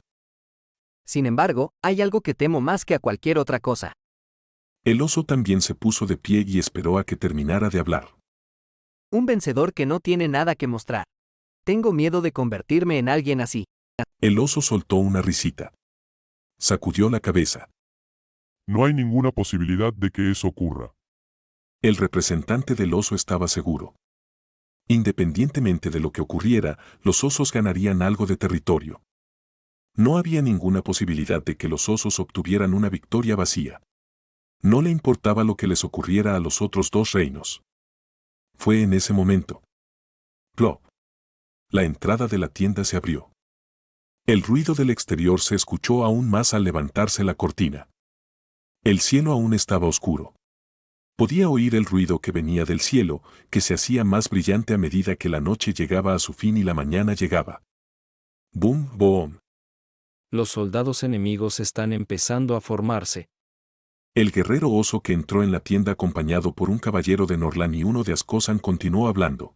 Sin embargo, hay algo que temo más que a cualquier otra cosa. El oso también se puso de pie y esperó a que terminara de hablar. Un vencedor que no tiene nada que mostrar. Tengo miedo de convertirme en alguien así. El oso soltó una risita. Sacudió la cabeza. No hay ninguna posibilidad de que eso ocurra. El representante del oso estaba seguro. Independientemente de lo que ocurriera, los osos ganarían algo de territorio. No había ninguna posibilidad de que los osos obtuvieran una victoria vacía. No le importaba lo que les ocurriera a los otros dos reinos. Fue en ese momento. Plop. La entrada de la tienda se abrió. El ruido del exterior se escuchó aún más al levantarse la cortina. El cielo aún estaba oscuro. Podía oír el ruido que venía del cielo, que se hacía más brillante a medida que la noche llegaba a su fin y la mañana llegaba. Boom, boom. Los soldados enemigos están empezando a formarse. El guerrero oso que entró en la tienda acompañado por un caballero de Norlan y uno de Skosan continuó hablando.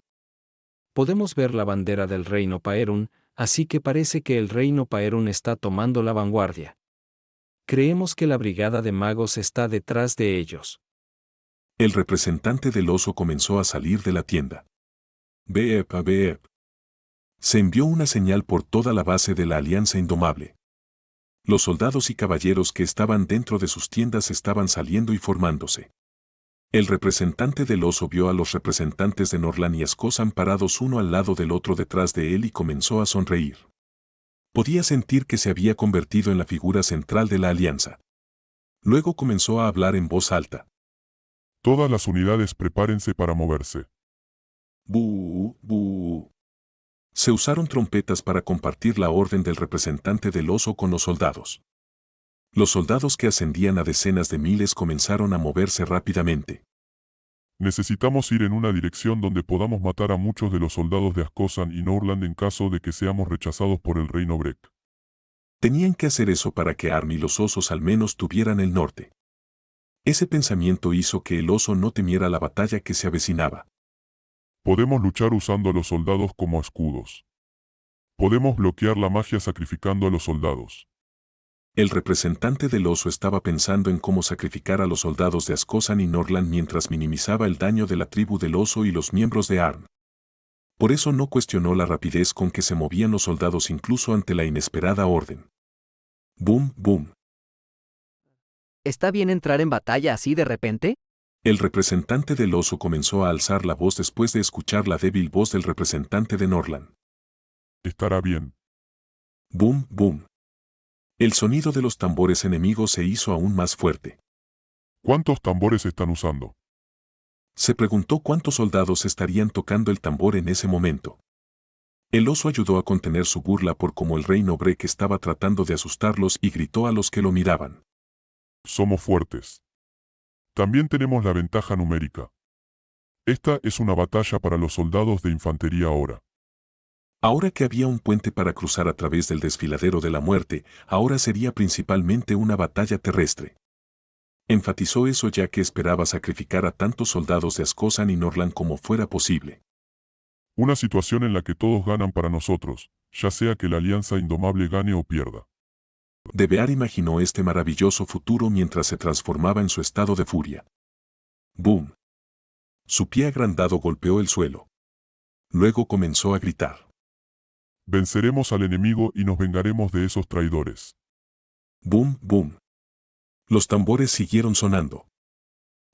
Podemos ver la bandera del reino Paerun, así que parece que el reino Paerun está tomando la vanguardia. Creemos que la brigada de magos está detrás de ellos. El representante del oso comenzó a salir de la tienda. Beep, beep. Se envió una señal por toda la base de la Alianza Indomable. Los soldados y caballeros que estaban dentro de sus tiendas estaban saliendo y formándose. El representante del oso vio a los representantes de Norlan y Skosan parados uno al lado del otro detrás de él y comenzó a sonreír. Podía sentir que se había convertido en la figura central de la alianza. Luego comenzó a hablar en voz alta. Todas las unidades prepárense para moverse. Bú, bú. Se usaron trompetas para compartir la orden del representante del oso con los soldados. Los soldados que ascendían a decenas de miles comenzaron a moverse rápidamente. Necesitamos ir en una dirección donde podamos matar a muchos de los soldados de Skosan y Norland en caso de que seamos rechazados por el reino Breck. Tenían que hacer eso para que Arm y los osos al menos tuvieran el norte. Ese pensamiento hizo que el oso no temiera la batalla que se avecinaba. Podemos luchar usando a los soldados como escudos. Podemos bloquear la magia sacrificando a los soldados. El representante del oso estaba pensando en cómo sacrificar a los soldados de Skosan y Norlan mientras minimizaba el daño de la tribu del oso y los miembros de Arm. Por eso no cuestionó la rapidez con que se movían los soldados incluso ante la inesperada orden. Boom, boom. ¿Está bien entrar en batalla así de repente? El representante del oso comenzó a alzar la voz después de escuchar la débil voz del representante de Norlan. Estará bien. Boom, boom. El sonido de los tambores enemigos se hizo aún más fuerte. ¿Cuántos tambores están usando? Se preguntó cuántos soldados estarían tocando el tambor en ese momento. El oso ayudó a contener su burla por cómo el reino Breck estaba tratando de asustarlos y gritó a los que lo miraban. Somos fuertes. También tenemos la ventaja numérica. Esta es una batalla para los soldados de infantería ahora. Ahora que había un puente para cruzar a través del desfiladero de la muerte, ahora sería principalmente una batalla terrestre. Enfatizó eso ya que esperaba sacrificar a tantos soldados de Ascosan y Norland como fuera posible. Una situación en la que todos ganan para nosotros, ya sea que la Alianza Indomable gane o pierda. De Bear imaginó este maravilloso futuro mientras se transformaba en su estado de furia. ¡Boom! Su pie agrandado golpeó el suelo. Luego comenzó a gritar. Venceremos al enemigo y nos vengaremos de esos traidores. ¡Boom, boom! Los tambores siguieron sonando.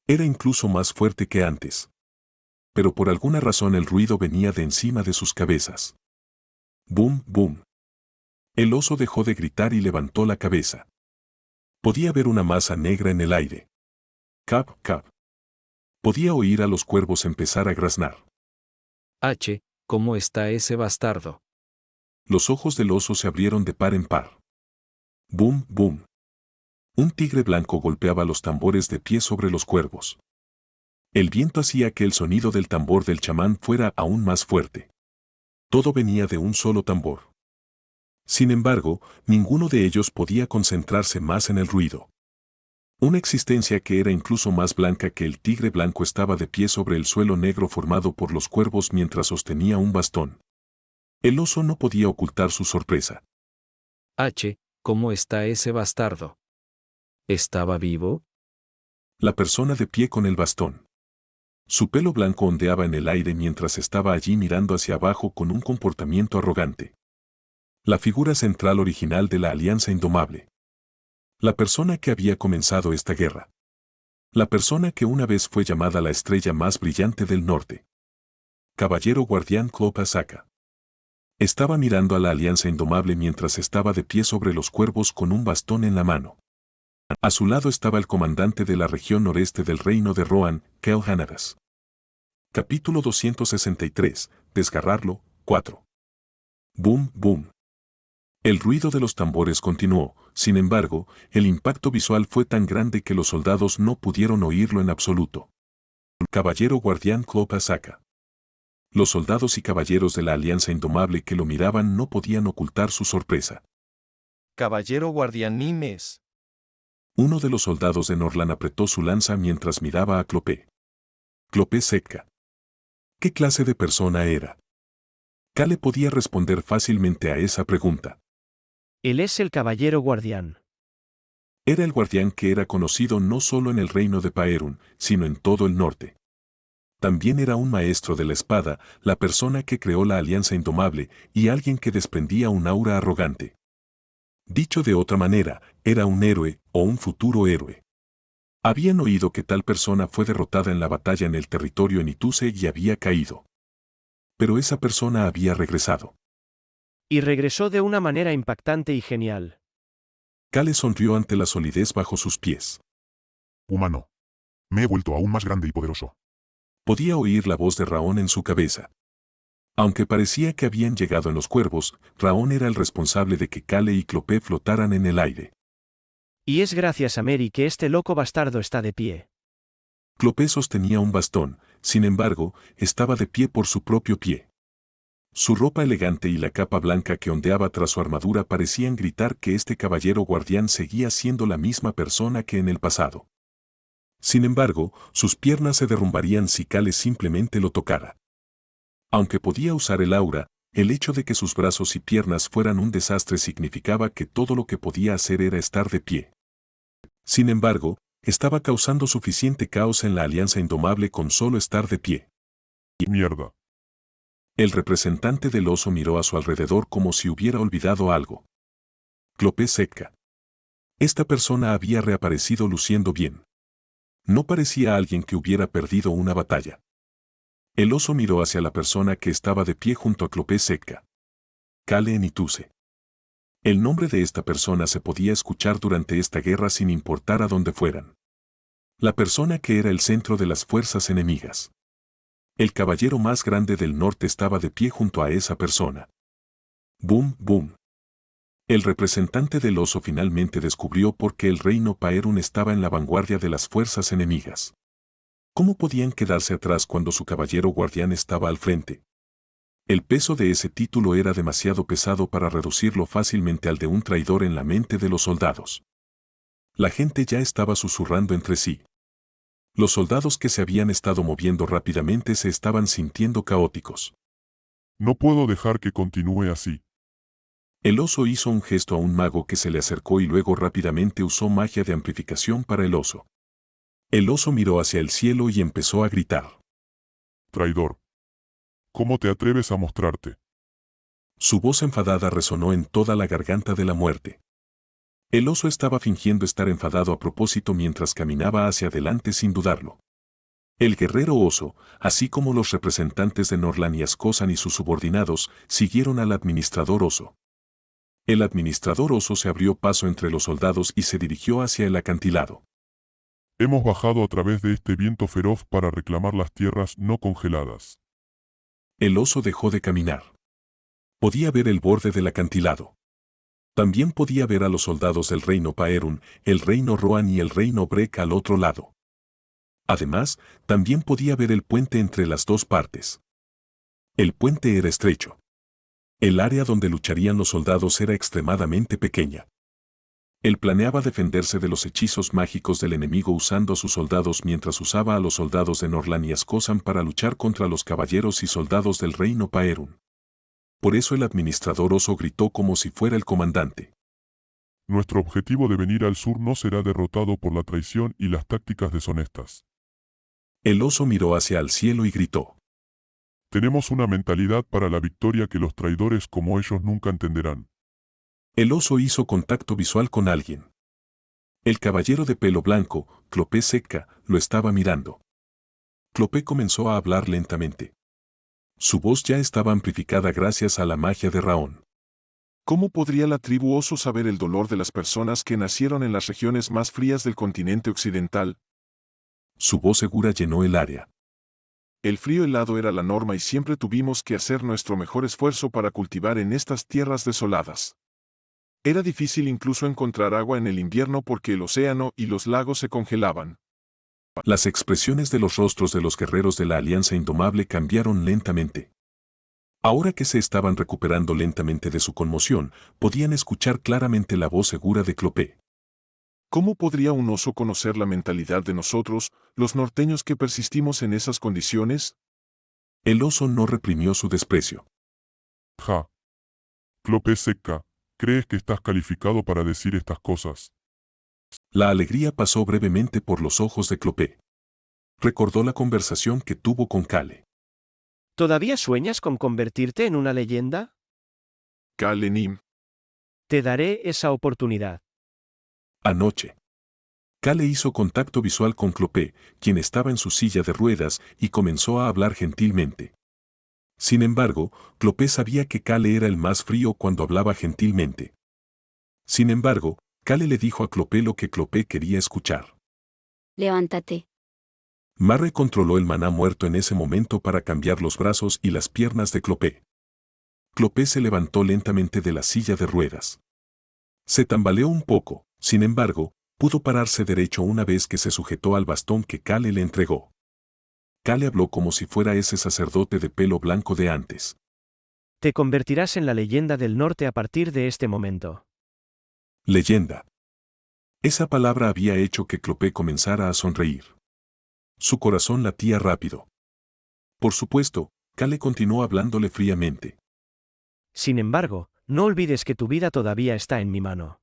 Era incluso más fuerte que antes. Pero por alguna razón el ruido venía de encima de sus cabezas. ¡Boom, boom! El oso dejó de gritar y levantó la cabeza. Podía ver una masa negra en el aire. Cap, cap. Podía oír a los cuervos empezar a graznar. ¿Cómo está ese bastardo? Los ojos del oso se abrieron de par en par. ¡Boom, boom! Un tigre blanco golpeaba los tambores de pie sobre los cuervos. El viento hacía que el sonido del tambor del chamán fuera aún más fuerte. Todo venía de un solo tambor. Sin embargo, ninguno de ellos podía concentrarse más en el ruido. Una existencia que era incluso más blanca que el tigre blanco estaba de pie sobre el suelo negro formado por los cuervos mientras sostenía un bastón. El oso no podía ocultar su sorpresa. ¿Cómo está ese bastardo? ¿Estaba vivo? La persona de pie con el bastón. Su pelo blanco ondeaba en el aire mientras estaba allí mirando hacia abajo con un comportamiento arrogante. La figura central original de la Alianza Indomable. La persona que había comenzado esta guerra. La persona que una vez fue llamada la estrella más brillante del norte. Caballero Guardián Clop Azaka. Estaba mirando a la Alianza Indomable mientras estaba de pie sobre los cuervos con un bastón en la mano. A su lado estaba el comandante de la región noreste del reino de Rohan, Kel Hanadas. Capítulo 263, Desgarrarlo, 4. Boom, boom. El ruido de los tambores continuó, sin embargo, el impacto visual fue tan grande que los soldados no pudieron oírlo en absoluto. Caballero Guardián Clop Azaka. Los soldados y caballeros de la Alianza Indomable que lo miraban no podían ocultar su sorpresa. Caballero Guardián Nimes. Uno de los soldados de Norland apretó su lanza mientras miraba a Clopé. Clopé seca. ¿Qué clase de persona era? Kale podía responder fácilmente a esa pregunta. Él es el Caballero Guardián. Era el guardián que era conocido no solo en el reino de Paerun, sino en todo el norte. También era un maestro de la espada, la persona que creó la Alianza Indomable y alguien que desprendía un aura arrogante. Dicho de otra manera, era un héroe o un futuro héroe. Habían oído que tal persona fue derrotada en la batalla en el territorio Enituse y había caído. Pero esa persona había regresado. Y regresó de una manera impactante y genial. Kale sonrió ante la solidez bajo sus pies. Humano. Me he vuelto aún más grande y poderoso. Podía oír la voz de Raón en su cabeza. Aunque parecía que habían llegado en los cuervos, Raón era el responsable de que Kale y Clopé flotaran en el aire. Y es gracias a Mary que este loco bastardo está de pie. Clopé sostenía un bastón, sin embargo, estaba de pie por su propio pie. Su ropa elegante y la capa blanca que ondeaba tras su armadura parecían gritar que este caballero guardián seguía siendo la misma persona que en el pasado. Sin embargo, sus piernas se derrumbarían si Kale simplemente lo tocara. Aunque podía usar el aura, el hecho de que sus brazos y piernas fueran un desastre significaba que todo lo que podía hacer era estar de pie. Sin embargo, estaba causando suficiente caos en la Alianza Indomable con solo estar de pie. Mierda. El representante del oso miró a su alrededor como si hubiera olvidado algo. Clopé seca. Esta persona había reaparecido luciendo bien. No parecía alguien que hubiera perdido una batalla. El oso miró hacia la persona que estaba de pie junto a Clopé seca. Kale Enituse. El nombre de esta persona se podía escuchar durante esta guerra sin importar a dónde fueran. La persona que era el centro de las fuerzas enemigas. El caballero más grande del norte estaba de pie junto a esa persona. Boom, boom. El representante del oso finalmente descubrió por qué el reino Paerun estaba en la vanguardia de las fuerzas enemigas. ¿Cómo podían quedarse atrás cuando su caballero guardián estaba al frente? El peso de ese título era demasiado pesado para reducirlo fácilmente al de un traidor en la mente de los soldados. La gente ya estaba susurrando entre sí. Los soldados que se habían estado moviendo rápidamente se estaban sintiendo caóticos. No puedo dejar que continúe así. El oso hizo un gesto a un mago que se le acercó y luego rápidamente usó magia de amplificación para el oso. El oso miró hacia el cielo y empezó a gritar. Traidor. ¿Cómo te atreves a mostrarte? Su voz enfadada resonó en toda la garganta de la muerte. El oso estaba fingiendo estar enfadado a propósito mientras caminaba hacia adelante sin dudarlo. El guerrero oso, así como los representantes de Norlan y Ascosan y sus subordinados, siguieron al administrador oso. El administrador oso se abrió paso entre los soldados y se dirigió hacia el acantilado. Hemos bajado a través de este viento feroz para reclamar las tierras no congeladas. El oso dejó de caminar. Podía ver el borde del acantilado. También podía ver a los soldados del reino Paerun, el reino Rohan y el reino Brek al otro lado. Además, también podía ver el puente entre las dos partes. El puente era estrecho. El área donde lucharían los soldados era extremadamente pequeña. Él planeaba defenderse de los hechizos mágicos del enemigo usando a sus soldados mientras usaba a los soldados de Norlan y Ascosan para luchar contra los caballeros y soldados del reino Paerun. Por eso el administrador oso gritó como si fuera el comandante. Nuestro objetivo de venir al sur no será derrotado por la traición y las tácticas deshonestas. El oso miró hacia el cielo y gritó. Tenemos una mentalidad para la victoria que los traidores como ellos nunca entenderán. El oso hizo contacto visual con alguien. El caballero de pelo blanco, Clopé Seca, lo estaba mirando. Clopé comenzó a hablar lentamente. Su voz ya estaba amplificada gracias a la magia de Raón. ¿Cómo podría la tribu oso saber el dolor de las personas que nacieron en las regiones más frías del continente occidental? Su voz segura llenó el área. El frío helado era la norma y siempre tuvimos que hacer nuestro mejor esfuerzo para cultivar en estas tierras desoladas. Era difícil incluso encontrar agua en el invierno porque el océano y los lagos se congelaban. Las expresiones de los rostros de los guerreros de la Alianza Indomable cambiaron lentamente. Ahora que se estaban recuperando lentamente de su conmoción, podían escuchar claramente la voz segura de Clopé. ¿Cómo podría un oso conocer la mentalidad de nosotros, los norteños que persistimos en esas condiciones? El oso no reprimió su desprecio. Ja. Clopé Seca, ¿crees que estás calificado para decir estas cosas? La alegría pasó brevemente por los ojos de Clopé. Recordó la conversación que tuvo con Kale. ¿Todavía sueñas con convertirte en una leyenda? Kale Nim. Te daré esa oportunidad. Anoche. Kale hizo contacto visual con Clopé, quien estaba en su silla de ruedas, y comenzó a hablar gentilmente. Sin embargo, Clopé sabía que Kale era el más frío cuando hablaba gentilmente. Sin embargo, Kale le dijo a Clopé lo que Clopé quería escuchar. Levántate. Marre controló el maná muerto en ese momento para cambiar los brazos y las piernas de Clopé. Clopé se levantó lentamente de la silla de ruedas. Se tambaleó un poco, sin embargo, pudo pararse derecho una vez que se sujetó al bastón que Kale le entregó. Kale habló como si fuera ese sacerdote de pelo blanco de antes. Te convertirás en la leyenda del norte a partir de este momento. Leyenda. Esa palabra había hecho que Clopé comenzara a sonreír. Su corazón latía rápido. Por supuesto, Kale continuó hablándole fríamente. Sin embargo, no olvides que tu vida todavía está en mi mano.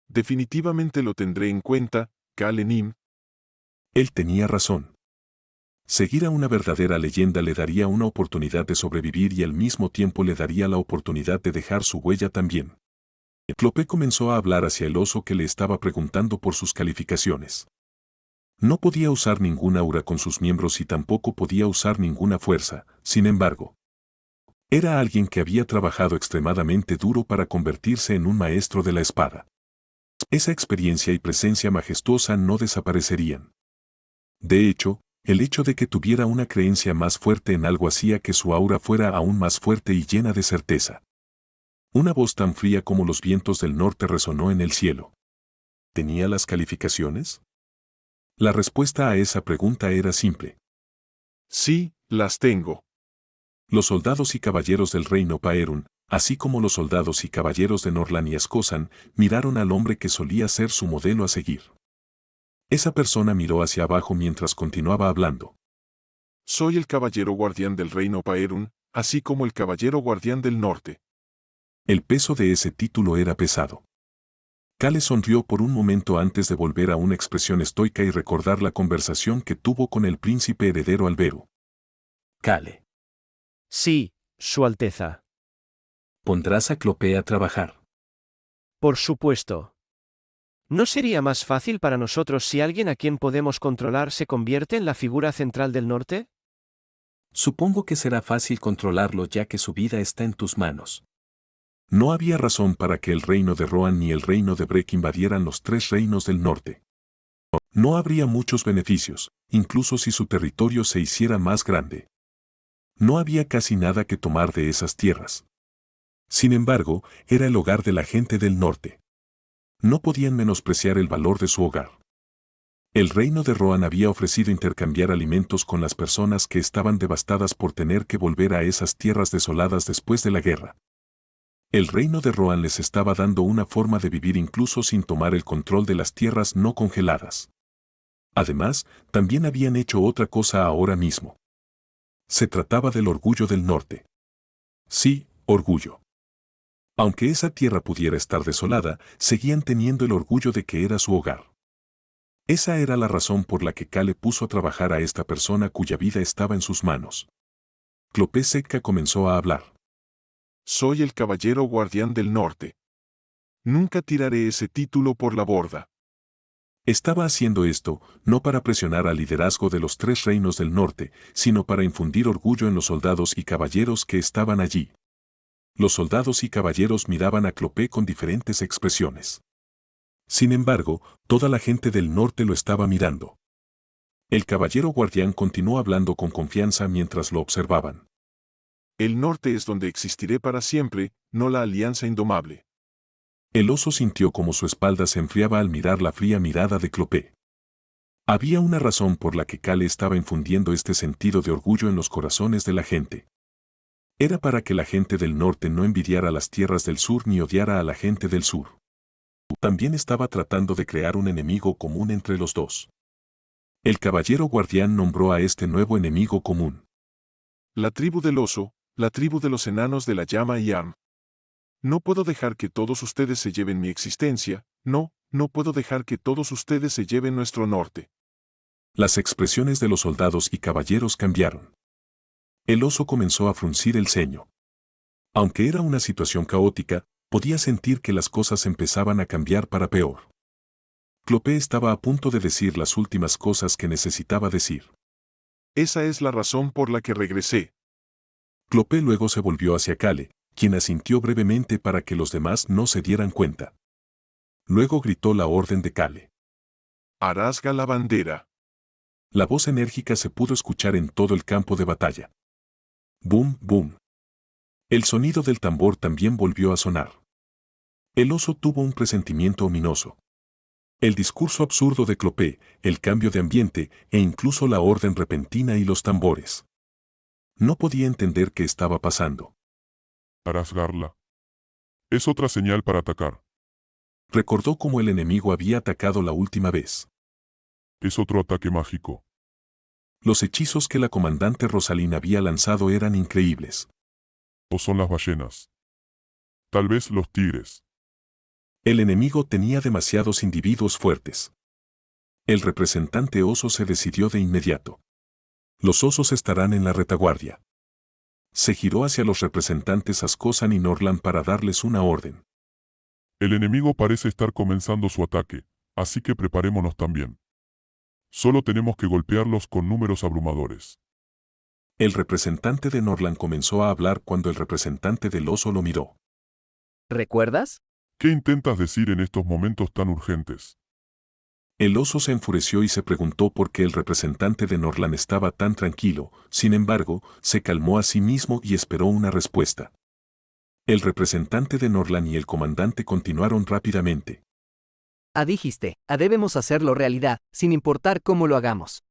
Definitivamente lo tendré en cuenta, Kale Nim. Él tenía razón. Seguir a una verdadera leyenda le daría una oportunidad de sobrevivir y al mismo tiempo le daría la oportunidad de dejar su huella también. Clopé comenzó a hablar hacia el oso que le estaba preguntando por sus calificaciones. No podía usar ninguna aura con sus miembros y tampoco podía usar ninguna fuerza, sin embargo. Era alguien que había trabajado extremadamente duro para convertirse en un maestro de la espada. Esa experiencia y presencia majestuosa no desaparecerían. De hecho, el hecho de que tuviera una creencia más fuerte en algo hacía que su aura fuera aún más fuerte y llena de certeza. Una voz tan fría como los vientos del norte resonó en el cielo. ¿Tenía las calificaciones? La respuesta a esa pregunta era simple. Sí, las tengo. Los soldados y caballeros del reino Paerun, así como los soldados y caballeros de Norlan y Ascosan, miraron al hombre que solía ser su modelo a seguir. Esa persona miró hacia abajo mientras continuaba hablando. Soy el caballero guardián del reino Paerun, así como el caballero guardián del norte. El peso de ese título era pesado. Kale sonrió por un momento antes de volver a una expresión estoica y recordar la conversación que tuvo con el príncipe heredero Alberu. Kale. Sí, Su Alteza. ¿Pondrás a Clopé a trabajar? Por supuesto. ¿No sería más fácil para nosotros si alguien a quien podemos controlar se convierte en la figura central del norte? Supongo que será fácil controlarlo ya que su vida está en tus manos. No había razón para que el reino de Rohan ni el reino de Breck invadieran los 3 reinos del norte. No habría muchos beneficios, incluso si su territorio se hiciera más grande. No había casi nada que tomar de esas tierras. Sin embargo, era el hogar de la gente del norte. No podían menospreciar el valor de su hogar. El reino de Rohan había ofrecido intercambiar alimentos con las personas que estaban devastadas por tener que volver a esas tierras desoladas después de la guerra. El reino de Rohan les estaba dando una forma de vivir incluso sin tomar el control de las tierras no congeladas. Además, también habían hecho otra cosa ahora mismo. Se trataba del orgullo del norte. Sí, orgullo. Aunque esa tierra pudiera estar desolada, seguían teniendo el orgullo de que era su hogar. Esa era la razón por la que Kale puso a trabajar a esta persona cuya vida estaba en sus manos. Clopé Seca comenzó a hablar. Soy el caballero guardián del norte. Nunca tiraré ese título por la borda. Estaba haciendo esto, no para presionar al liderazgo de los 3 reinos del norte, sino para infundir orgullo en los soldados y caballeros que estaban allí. Los soldados y caballeros miraban a Clopé con diferentes expresiones. Sin embargo, toda la gente del norte lo estaba mirando. El caballero guardián continuó hablando con confianza mientras lo observaban. El norte es donde existiré para siempre, no la alianza indomable. El oso sintió como su espalda se enfriaba al mirar la fría mirada de Clopé. Había una razón por la que Kale estaba infundiendo este sentido de orgullo en los corazones de la gente. Era para que la gente del norte no envidiara las tierras del sur ni odiara a la gente del sur. También estaba tratando de crear un enemigo común entre los dos. El caballero guardián nombró a este nuevo enemigo común. La tribu del oso, la tribu de los enanos de la llama y Arm. No puedo dejar que todos ustedes se lleven mi existencia, no puedo dejar que todos ustedes se lleven nuestro norte. Las expresiones de los soldados y caballeros cambiaron. El oso comenzó a fruncir el ceño. Aunque era una situación caótica, podía sentir que las cosas empezaban a cambiar para peor. Clopé estaba a punto de decir las últimas cosas que necesitaba decir. Esa es la razón por la que regresé. Clopé luego se volvió hacia Kale, quien asintió brevemente para que los demás no se dieran cuenta. Luego gritó la orden de Kale. Arrasga la bandera. La voz enérgica se pudo escuchar en todo el campo de batalla. Boom, boom. El sonido del tambor también volvió a sonar. El oso tuvo un presentimiento ominoso. El discurso absurdo de Clopé, el cambio de ambiente e incluso la orden repentina y los tambores. No podía entender qué estaba pasando. Arrasgarla. Es otra señal para atacar. Recordó cómo el enemigo había atacado la última vez. Es otro ataque mágico. Los hechizos que la comandante Rosalín había lanzado eran increíbles. ¿O son las ballenas? Tal vez los tigres. El enemigo tenía demasiados individuos fuertes. El representante oso se decidió de inmediato. Los osos estarán en la retaguardia. Se giró hacia los representantes Ascosan y Norlan para darles una orden. El enemigo parece estar comenzando su ataque, así que preparémonos también. Solo tenemos que golpearlos con números abrumadores. El representante de Norlan comenzó a hablar cuando el representante del oso lo miró. ¿Recuerdas? ¿Qué intentas decir en estos momentos tan urgentes? El oso se enfureció y se preguntó por qué el representante de Norlan estaba tan tranquilo, sin embargo, se calmó a sí mismo y esperó una respuesta. El representante de Norlan y el comandante continuaron rápidamente. Dijiste, debemos hacerlo realidad, sin importar cómo lo hagamos.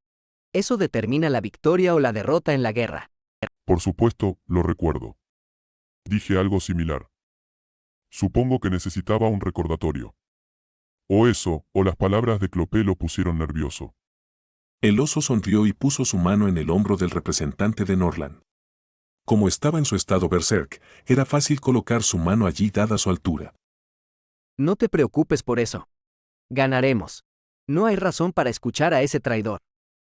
Eso determina la victoria o la derrota en la guerra. Por supuesto, lo recuerdo. Dije algo similar. Supongo que necesitaba un recordatorio. O eso, o las palabras de Clopé lo pusieron nervioso. El oso sonrió y puso su mano en el hombro del representante de Norland. Como estaba en su estado berserk, era fácil colocar su mano allí dada su altura. No te preocupes por eso. Ganaremos. No hay razón para escuchar a ese traidor.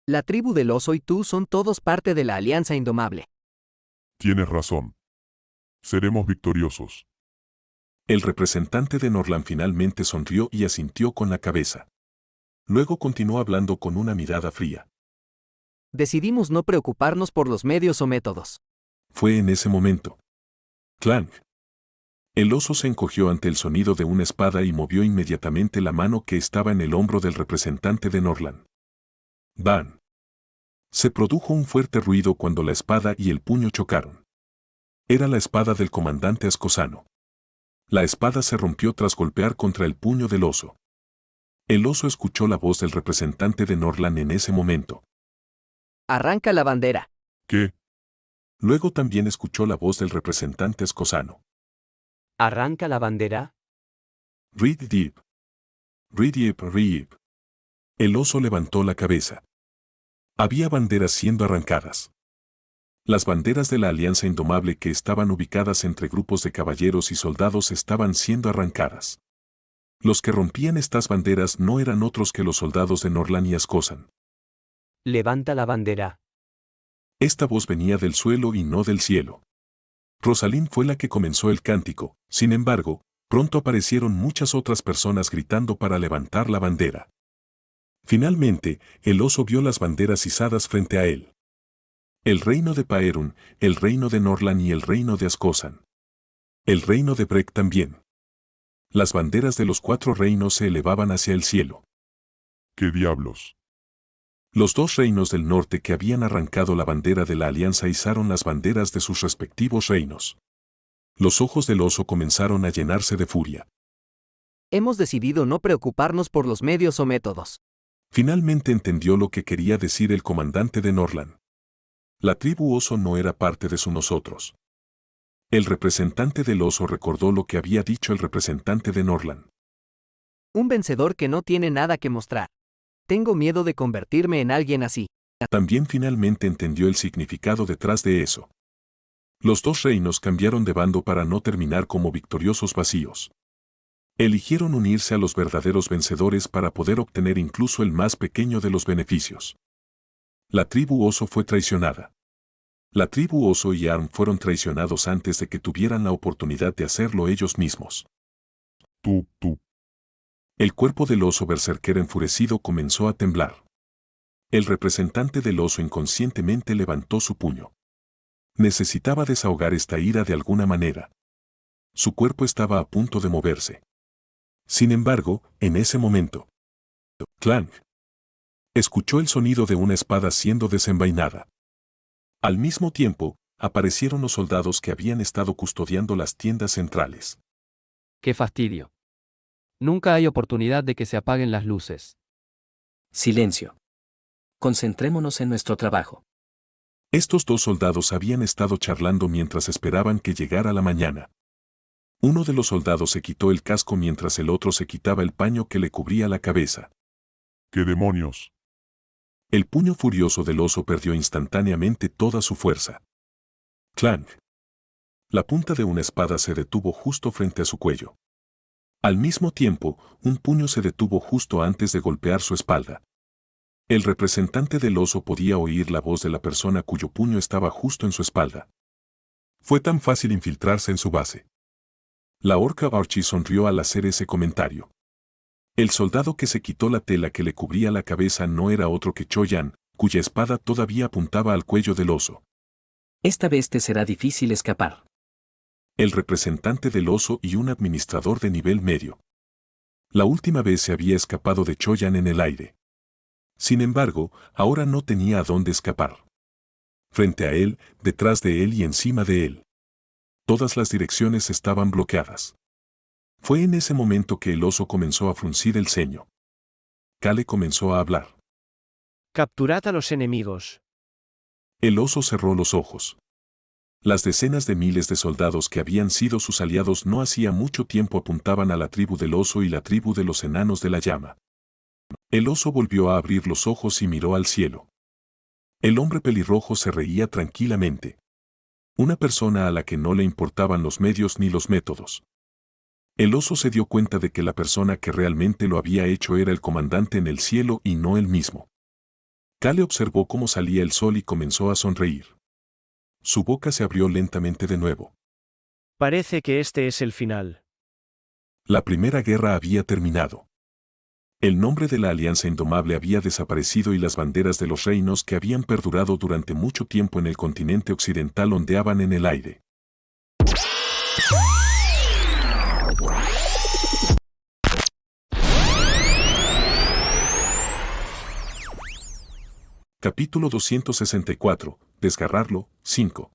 La tribu del oso y tú son todos parte de la Alianza Indomable. Tienes razón. Seremos victoriosos. El representante de Norland finalmente sonrió y asintió con la cabeza. Luego continuó hablando con una mirada fría. Decidimos no preocuparnos por los medios o métodos. Fue en ese momento. ¡Clang! El oso se encogió ante el sonido de una espada y movió inmediatamente la mano que estaba en el hombro del representante de Norland. ¡Ban! Se produjo un fuerte ruido cuando la espada y el puño chocaron. Era la espada del comandante Ascosano. La espada se rompió tras golpear contra el puño del oso. El oso escuchó la voz del representante de Norland en ese momento. Arranca la bandera. ¿Qué? Luego también escuchó la voz del representante Ascosano. ¿Arranca la bandera? Read deep. Read deep, read. El oso levantó la cabeza. Había banderas siendo arrancadas. Las banderas de la Alianza Indomable que estaban ubicadas entre grupos de caballeros y soldados estaban siendo arrancadas. Los que rompían estas banderas no eran otros que los soldados de Norland y Ascosan. Levanta la bandera. Esta voz venía del suelo y no del cielo. Rosalind fue la que comenzó el cántico, sin embargo, pronto aparecieron muchas otras personas gritando para levantar la bandera. Finalmente, el oso vio las banderas izadas frente a él. El reino de Paerun, el reino de Norland y el reino de Ascosan. El reino de Breck también. Las banderas de los 4 reinos se elevaban hacia el cielo. ¿Qué diablos? Los 2 reinos del norte que habían arrancado la bandera de la alianza izaron las banderas de sus respectivos reinos. Los ojos del oso comenzaron a llenarse de furia. Hemos decidido no preocuparnos por los medios o métodos. Finalmente entendió lo que quería decir el comandante de Norland. La tribu oso no era parte de su nosotros. El representante del oso recordó lo que había dicho el representante de Norland. Un vencedor que no tiene nada que mostrar. Tengo miedo de convertirme en alguien así. También finalmente entendió el significado detrás de eso. Los 2 reinos cambiaron de bando para no terminar como victoriosos vacíos. Eligieron unirse a los verdaderos vencedores para poder obtener incluso el más pequeño de los beneficios. La tribu oso fue traicionada. La tribu oso y Arm fueron traicionados antes de que tuvieran la oportunidad de hacerlo ellos mismos. Tú. El cuerpo del oso berserker enfurecido comenzó a temblar. El representante del oso inconscientemente levantó su puño. Necesitaba desahogar esta ira de alguna manera. Su cuerpo estaba a punto de moverse. Sin embargo, en ese momento, ¡clang! Escuchó el sonido de una espada siendo desenvainada. Al mismo tiempo, aparecieron los soldados que habían estado custodiando las tiendas centrales. ¡Qué fastidio! Nunca hay oportunidad de que se apaguen las luces. Silencio. Concentrémonos en nuestro trabajo. Estos 2 soldados habían estado charlando mientras esperaban que llegara la mañana. Uno de los soldados se quitó el casco mientras el otro se quitaba el paño que le cubría la cabeza. ¿Qué demonios? El puño furioso del oso perdió instantáneamente toda su fuerza. ¡Clang! La punta de una espada se detuvo justo frente a su cuello. Al mismo tiempo, un puño se detuvo justo antes de golpear su espalda. El representante del oso podía oír la voz de la persona cuyo puño estaba justo en su espalda. Fue tan fácil infiltrarse en su base. La orca Archie sonrió al hacer ese comentario. El soldado que se quitó la tela que le cubría la cabeza no era otro que Choyan, cuya espada todavía apuntaba al cuello del oso. Esta vez te será difícil escapar. El representante del oso y un administrador de nivel medio. La última vez se había escapado de Choyan en el aire. Sin embargo, ahora no tenía a dónde escapar. Frente a él, detrás de él y encima de él. Todas las direcciones estaban bloqueadas. Fue en ese momento que el oso comenzó a fruncir el ceño. Kale comenzó a hablar. Capturad a los enemigos. El oso cerró los ojos. Las decenas de miles de soldados que habían sido sus aliados no hacía mucho tiempo apuntaban a la tribu del oso y la tribu de los enanos de la llama. El oso volvió a abrir los ojos y miró al cielo. El hombre pelirrojo se reía tranquilamente. Una persona a la que no le importaban los medios ni los métodos. El oso se dio cuenta de que la persona que realmente lo había hecho era el comandante en el cielo y no él mismo. Kale observó cómo salía el sol y comenzó a sonreír. Su boca se abrió lentamente de nuevo. Parece que este es el final. La primera guerra había terminado. El nombre de la Alianza Indomable había desaparecido y las banderas de los reinos que habían perdurado durante mucho tiempo en el continente occidental ondeaban en el aire. Capítulo 264. Desgarrarlo. 5.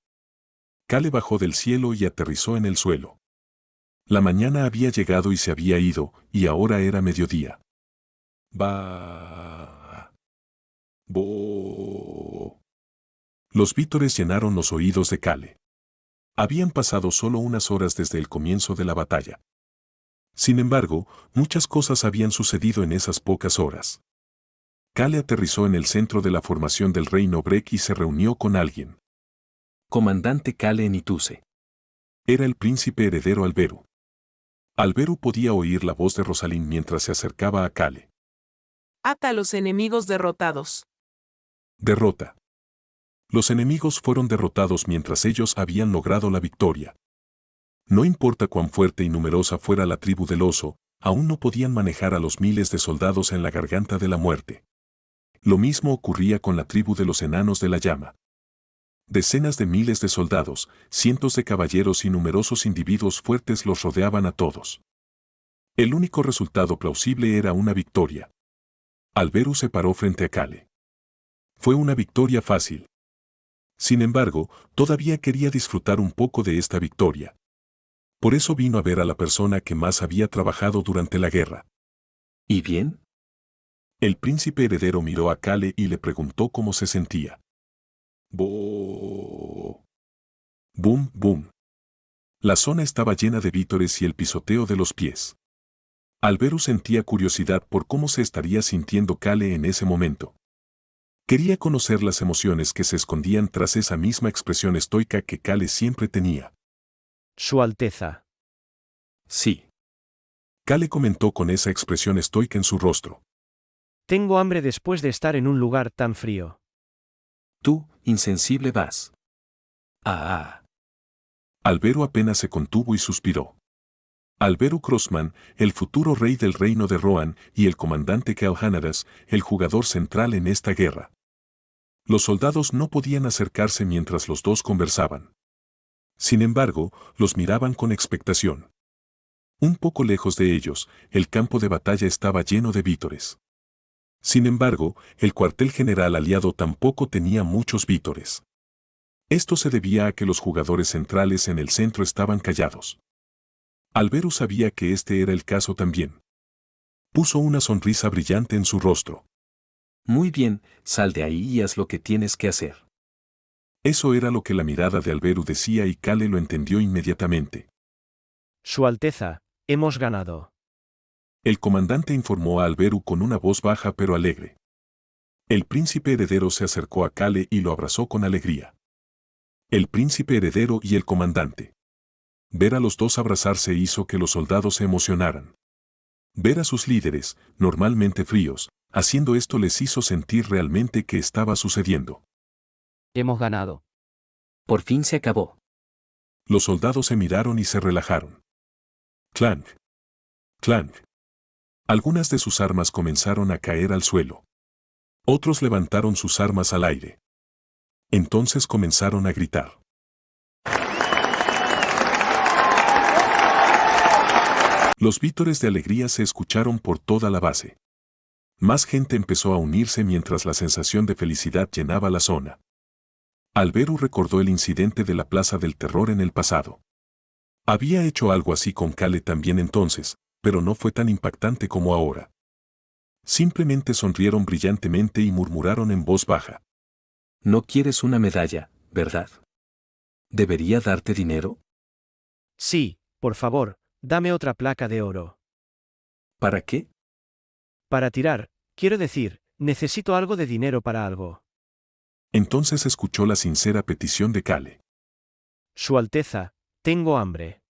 Kale bajó del cielo y aterrizó en el suelo. La mañana había llegado y se había ido, y ahora era mediodía. Ba. Bo. Los vítores llenaron los oídos de Kale. Habían pasado solo unas horas desde el comienzo de la batalla. Sin embargo, muchas cosas habían sucedido en esas pocas horas. Kale aterrizó en el centro de la formación del reino Breck y se reunió con alguien. Comandante Kale Nituse. Era el príncipe heredero Alberu. Alberu podía oír la voz de Rosalind mientras se acercaba a Kale. Ata a los enemigos derrotados. Derrota. Los enemigos fueron derrotados mientras ellos habían logrado la victoria. No importa cuán fuerte y numerosa fuera la tribu del oso, aún no podían manejar a los miles de soldados en la garganta de la muerte. Lo mismo ocurría con la tribu de los enanos de la llama. Decenas de miles de soldados, cientos de caballeros y numerosos individuos fuertes los rodeaban a todos. El único resultado plausible era una victoria. Alberu se paró frente a Kale. Fue una victoria fácil. Sin embargo, todavía quería disfrutar un poco de esta victoria. Por eso vino a ver a la persona que más había trabajado durante la guerra. ¿Y bien? El príncipe heredero miró a Kale y le preguntó cómo se sentía. Bo. Boom, boom. La zona estaba llena de vítores y el pisoteo de los pies. Alberu sentía curiosidad por cómo se estaría sintiendo Kale en ese momento. Quería conocer las emociones que se escondían tras esa misma expresión estoica que Kale siempre tenía. Su Alteza. Sí. Kale comentó con esa expresión estoica en su rostro. Tengo hambre después de estar en un lugar tan frío. Tú, insensible, vas. Ah. Alberu apenas se contuvo y suspiró. Alberu Crossman, el futuro rey del reino de Rohan, y el comandante Kelhanadas, el jugador central en esta guerra. Los soldados no podían acercarse mientras los dos conversaban. Sin embargo, los miraban con expectación. Un poco lejos de ellos, el campo de batalla estaba lleno de vítores. Sin embargo, el cuartel general aliado tampoco tenía muchos vítores. Esto se debía a que los jugadores centrales en el centro estaban callados. Alberu sabía que este era el caso también. Puso una sonrisa brillante en su rostro. Muy bien, sal de ahí y haz lo que tienes que hacer. Eso era lo que la mirada de Alberu decía y Kale lo entendió inmediatamente. Su Alteza, hemos ganado. El comandante informó a Alberu con una voz baja pero alegre. El príncipe heredero se acercó a Kale y lo abrazó con alegría. El príncipe heredero y el comandante. Ver a los dos abrazarse hizo que los soldados se emocionaran. Ver a sus líderes, normalmente fríos, haciendo esto les hizo sentir realmente que estaba sucediendo. Hemos ganado. Por fin se acabó. Los soldados se miraron y se relajaron. Clank. Clank. Algunas de sus armas comenzaron a caer al suelo. Otros levantaron sus armas al aire. Entonces comenzaron a gritar. Los vítores de alegría se escucharon por toda la base. Más gente empezó a unirse mientras la sensación de felicidad llenaba la zona. Alberu recordó el incidente de la Plaza del Terror en el pasado. Había hecho algo así con Kale también entonces, pero no fue tan impactante como ahora. Simplemente sonrieron brillantemente y murmuraron en voz baja. No quieres una medalla, ¿verdad? ¿Debería darte dinero? Sí, por favor, dame otra placa de oro. ¿Para qué? Para tirar, quiero decir, necesito algo de dinero para algo. Entonces escuchó la sincera petición de Kale. Su Alteza, tengo hambre.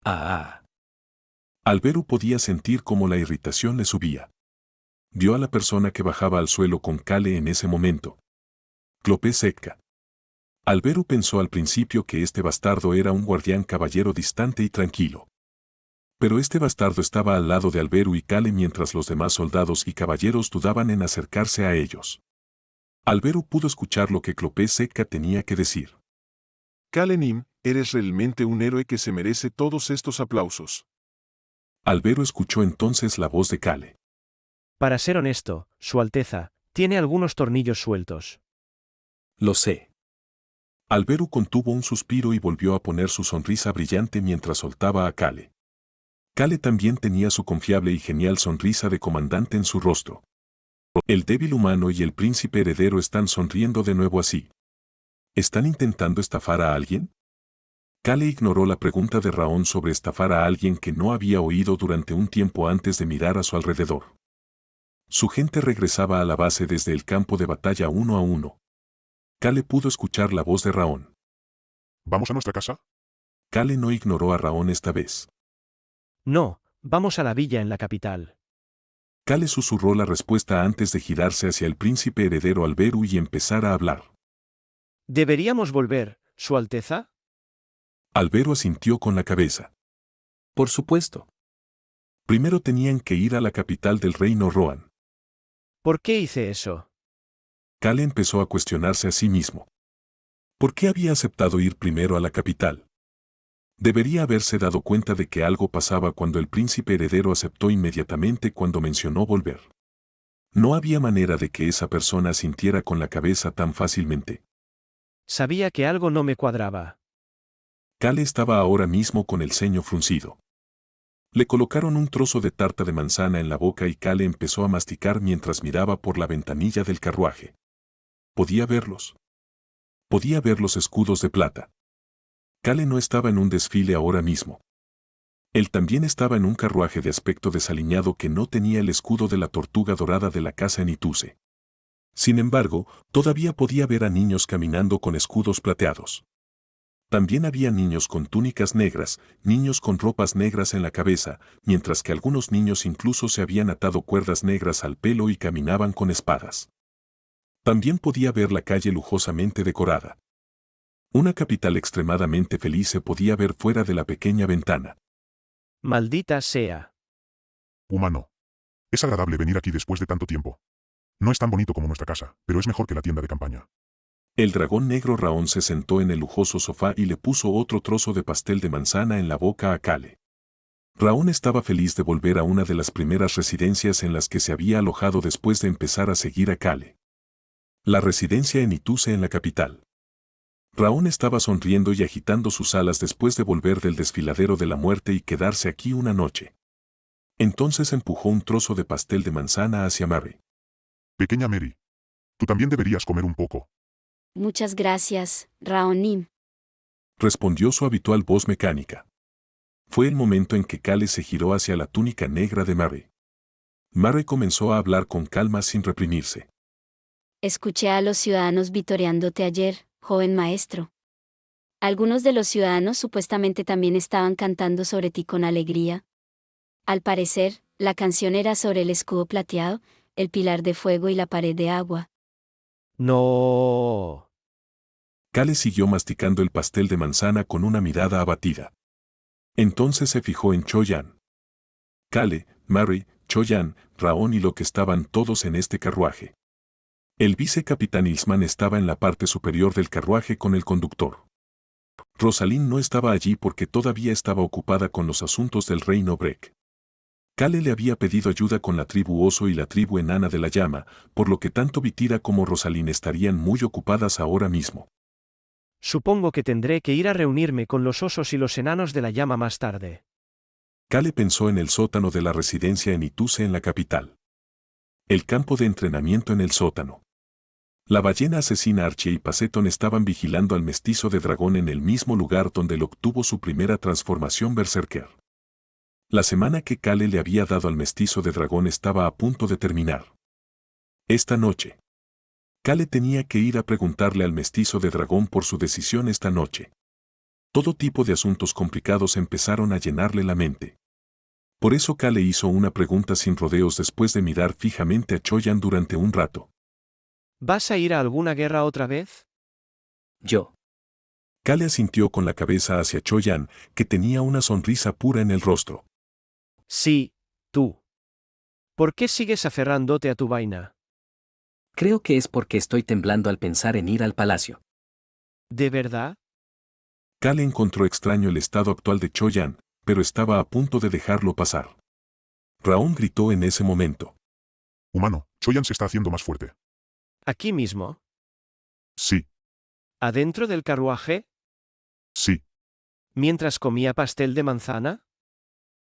Ah. Alberu podía sentir cómo la irritación le subía. Vio a la persona que bajaba al suelo con Kale en ese momento. Clopé Seca. Alberu pensó al principio que este bastardo era un guardián caballero distante y tranquilo. Pero este bastardo estaba al lado de Alberu y Kale mientras los demás soldados y caballeros dudaban en acercarse a ellos. Alberu pudo escuchar lo que Clopé Seca tenía que decir. Kale Nim, eres realmente un héroe que se merece todos estos aplausos. Alberu escuchó entonces la voz de Kale. Para ser honesto, Su Alteza, tiene algunos tornillos sueltos. Lo sé. Alberu contuvo un suspiro y volvió a poner su sonrisa brillante mientras soltaba a Kale. Kale también tenía su confiable y genial sonrisa de comandante en su rostro. El débil humano y el príncipe heredero están sonriendo de nuevo así. ¿Están intentando estafar a alguien? Kale ignoró la pregunta de Raón sobre estafar a alguien que no había oído durante un tiempo antes de mirar a su alrededor. Su gente regresaba a la base desde el campo de batalla uno a uno. Kale pudo escuchar la voz de Raón. ¿Vamos a nuestra casa? Kale no ignoró a Raón esta vez. No, vamos a la villa en la capital. Kale susurró la respuesta antes de girarse hacia el príncipe heredero Alberu y empezar a hablar. ¿Deberíamos volver, Su Alteza? Alberu asintió con la cabeza. Por supuesto. Primero tenían que ir a la capital del reino Rohan. ¿Por qué hice eso? Kale empezó a cuestionarse a sí mismo. ¿Por qué había aceptado ir primero a la capital? Debería haberse dado cuenta de que algo pasaba cuando el príncipe heredero aceptó inmediatamente cuando mencionó volver. No había manera de que esa persona sintiera con la cabeza tan fácilmente. Sabía que algo no me cuadraba. Kale estaba ahora mismo con el ceño fruncido. Le colocaron un trozo de tarta de manzana en la boca y Kale empezó a masticar mientras miraba por la ventanilla del carruaje. Podía verlos. Podía ver los escudos de plata. Kale no estaba en un desfile ahora mismo. Él también estaba en un carruaje de aspecto desaliñado que no tenía el escudo de la tortuga dorada de la casa en Ituse. Sin embargo, todavía podía ver a niños caminando con escudos plateados. También había niños con túnicas negras, niños con ropas negras en la cabeza, mientras que algunos niños incluso se habían atado cuerdas negras al pelo y caminaban con espadas. También podía ver la calle lujosamente decorada. Una capital extremadamente feliz se podía ver fuera de la pequeña ventana. Maldita sea. Humano. Es agradable venir aquí después de tanto tiempo. No es tan bonito como nuestra casa, pero es mejor que la tienda de campaña. El dragón negro Raón se sentó en el lujoso sofá y le puso otro trozo de pastel de manzana en la boca a Kale. Raón estaba feliz de volver a una de las primeras residencias en las que se había alojado después de empezar a seguir a Kale. La residencia en Ituse en la capital. Raón estaba sonriendo y agitando sus alas después de volver del desfiladero de la muerte y quedarse aquí una noche. Entonces empujó un trozo de pastel de manzana hacia Mary. Pequeña Mary. Tú también deberías comer un poco. Muchas gracias, Raonim. Respondió su habitual voz mecánica. Fue el momento en que Kale se giró hacia la túnica negra de Mary. Mary comenzó a hablar con calma sin reprimirse. Escuché a los ciudadanos vitoreándote ayer, joven maestro. Algunos de los ciudadanos supuestamente también estaban cantando sobre ti con alegría. Al parecer, la canción era sobre el escudo plateado, el pilar de fuego y la pared de agua. No. Kale siguió masticando el pastel de manzana con una mirada abatida. Entonces se fijó en Choyan. Kale, Mary, Choyan, Raón y lo que estaban todos en este carruaje. El vicecapitán Ilsman estaba en la parte superior del carruaje con el conductor. Rosalind no estaba allí porque todavía estaba ocupada con los asuntos del reino Breck. Kale le había pedido ayuda con la tribu Oso y la tribu Enana de la Llama, por lo que tanto Vitira como Rosalind estarían muy ocupadas ahora mismo. Supongo que tendré que ir a reunirme con los osos y los enanos de la llama más tarde. Kale pensó en el sótano de la residencia en Ituse en la capital. El campo de entrenamiento en el sótano. La ballena asesina Archie y Paceton estaban vigilando al mestizo de dragón en el mismo lugar donde él obtuvo su primera transformación berserker. La semana que Kale le había dado al mestizo de dragón estaba a punto de terminar. Esta noche. Kale tenía que ir a preguntarle al mestizo de dragón por su decisión esta noche. Todo tipo de asuntos complicados empezaron a llenarle la mente. Por eso Kale hizo una pregunta sin rodeos después de mirar fijamente a Choyan durante un rato. ¿Vas a ir a alguna guerra otra vez? Yo. Kale asintió con la cabeza hacia Choyan, que tenía una sonrisa pura en el rostro. Sí, tú. ¿Por qué sigues aferrándote a tu vaina? Creo que es porque estoy temblando al pensar en ir al palacio. ¿De verdad? Kale encontró extraño el estado actual de Choyan, pero estaba a punto de dejarlo pasar. Raón gritó en ese momento. Humano, Choyan se está haciendo más fuerte. ¿Aquí mismo? Sí, ¿Adentro del carruaje? sí, ¿Mientras comía pastel de manzana?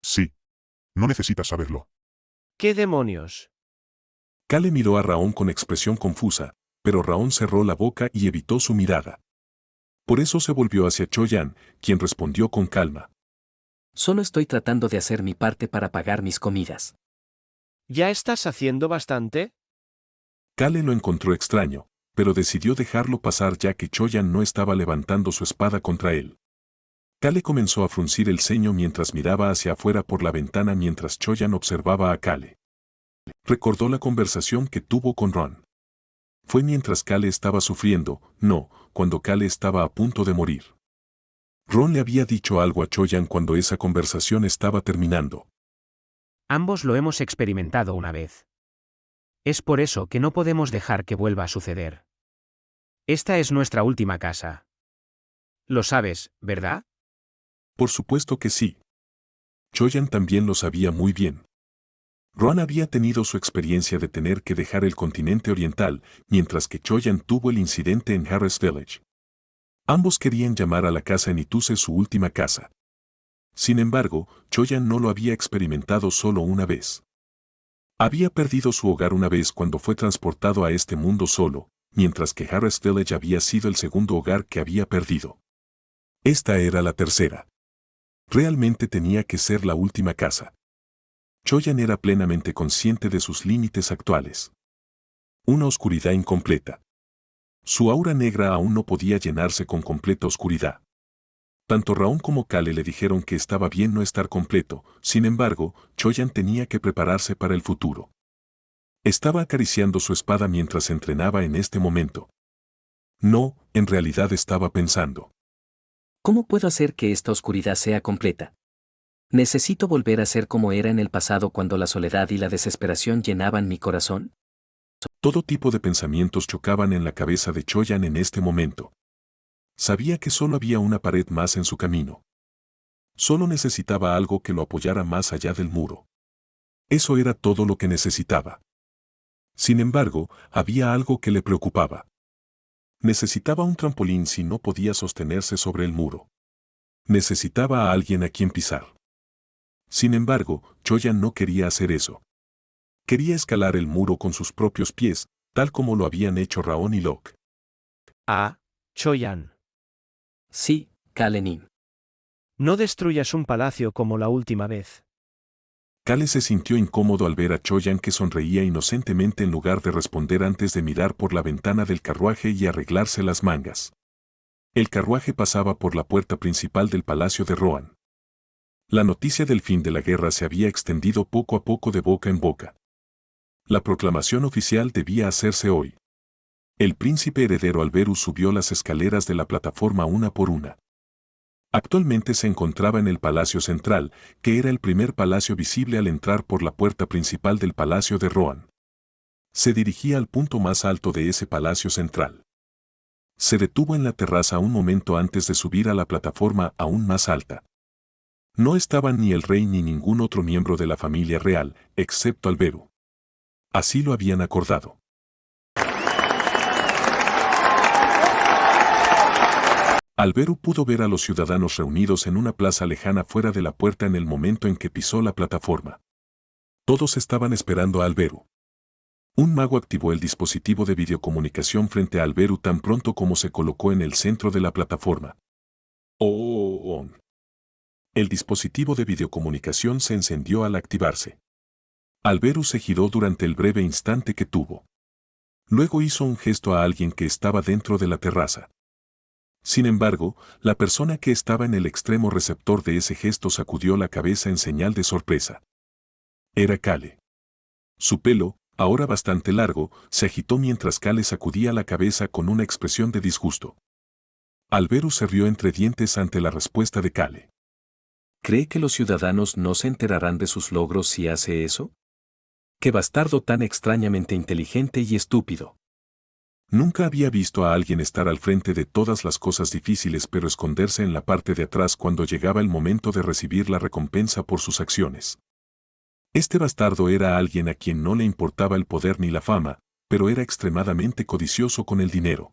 sí. No necesitas saberlo. ¿Qué demonios? Kale miró a Raón con expresión confusa, pero Raón cerró la boca y evitó su mirada. Por eso se volvió hacia Choyan, quien respondió con calma. Solo estoy tratando de hacer mi parte para pagar mis comidas. ¿Ya estás haciendo bastante? Kale lo encontró extraño, pero decidió dejarlo pasar ya que Choyan no estaba levantando su espada contra él. Kale comenzó a fruncir el ceño mientras miraba hacia afuera por la ventana mientras Choyan observaba a Kale. Recordó la conversación que tuvo con Ron. Fue mientras Kale estaba sufriendo, no, cuando Kale estaba a punto de morir. Ron le había dicho algo a Choyan cuando esa conversación estaba terminando. Ambos lo hemos experimentado una vez. Es por eso que no podemos dejar que vuelva a suceder. Esta es nuestra última casa. Lo sabes, ¿verdad? Por supuesto que sí. Choyan también lo sabía muy bien. Ron había tenido su experiencia de tener que dejar el continente oriental, mientras que Choyan tuvo el incidente en Harris Village. Ambos querían llamar a la casa en Ituse su última casa. Sin embargo, Choyan no lo había experimentado solo una vez. Había perdido su hogar una vez cuando fue transportado a este mundo solo, mientras que Harris Village había sido el segundo hogar que había perdido. Esta era la tercera. Realmente tenía que ser la última casa. Choyan era plenamente consciente de sus límites actuales. Una oscuridad incompleta. Su aura negra aún no podía llenarse con completa oscuridad. Tanto Raón como Kale le dijeron que estaba bien no estar completo, sin embargo, Choyan tenía que prepararse para el futuro. Estaba acariciando su espada mientras entrenaba en este momento. No, en realidad estaba pensando. ¿Cómo puedo hacer que esta oscuridad sea completa? ¿Necesito volver a ser como era en el pasado cuando la soledad y la desesperación llenaban mi corazón? Todo tipo de pensamientos chocaban en la cabeza de Choyan en este momento. Sabía que solo había una pared más en su camino. Solo necesitaba algo que lo apoyara más allá del muro. Eso era todo lo que necesitaba. Sin embargo, había algo que le preocupaba. Necesitaba un trampolín si no podía sostenerse sobre el muro. Necesitaba a alguien a quien pisar. Sin embargo, Choyan no quería hacer eso. Quería escalar el muro con sus propios pies, tal como lo habían hecho Raón y Locke. Ah, Choyan. Sí, Kale Nin. No destruyas un palacio como la última vez. Kale se sintió incómodo al ver a Choyan que sonreía inocentemente en lugar de responder antes de mirar por la ventana del carruaje y arreglarse las mangas. El carruaje pasaba por la puerta principal del palacio de Rohan. La noticia del fin de la guerra se había extendido poco a poco de boca en boca. La proclamación oficial debía hacerse hoy. El príncipe heredero Alberus subió las escaleras de la plataforma una por una. Actualmente se encontraba en el Palacio Central, que era el primer palacio visible al entrar por la puerta principal del Palacio de Rohan. Se dirigía al punto más alto de ese Palacio Central. Se detuvo en la terraza un momento antes de subir a la plataforma aún más alta. No estaban ni el rey ni ningún otro miembro de la familia real, excepto Alberu. Así lo habían acordado. Alberu pudo ver a los ciudadanos reunidos en una plaza lejana fuera de la puerta en el momento en que pisó la plataforma. Todos estaban esperando a Alberu. Un mago activó el dispositivo de videocomunicación frente a Alberu tan pronto como se colocó en el centro de la plataforma. ¡Oh! El dispositivo de videocomunicación se encendió al activarse. Alberu se giró durante el breve instante que tuvo. Luego hizo un gesto a alguien que estaba dentro de la terraza. Sin embargo, la persona que estaba en el extremo receptor de ese gesto sacudió la cabeza en señal de sorpresa. Era Kale. Su pelo, ahora bastante largo, se agitó mientras Kale sacudía la cabeza con una expresión de disgusto. Alberu se rió entre dientes ante la respuesta de Kale. ¿Cree que los ciudadanos no se enterarán de sus logros si hace eso? ¡Qué bastardo tan extrañamente inteligente y estúpido! Nunca había visto a alguien estar al frente de todas las cosas difíciles pero esconderse en la parte de atrás cuando llegaba el momento de recibir la recompensa por sus acciones. Este bastardo era alguien a quien no le importaba el poder ni la fama, pero era extremadamente codicioso con el dinero.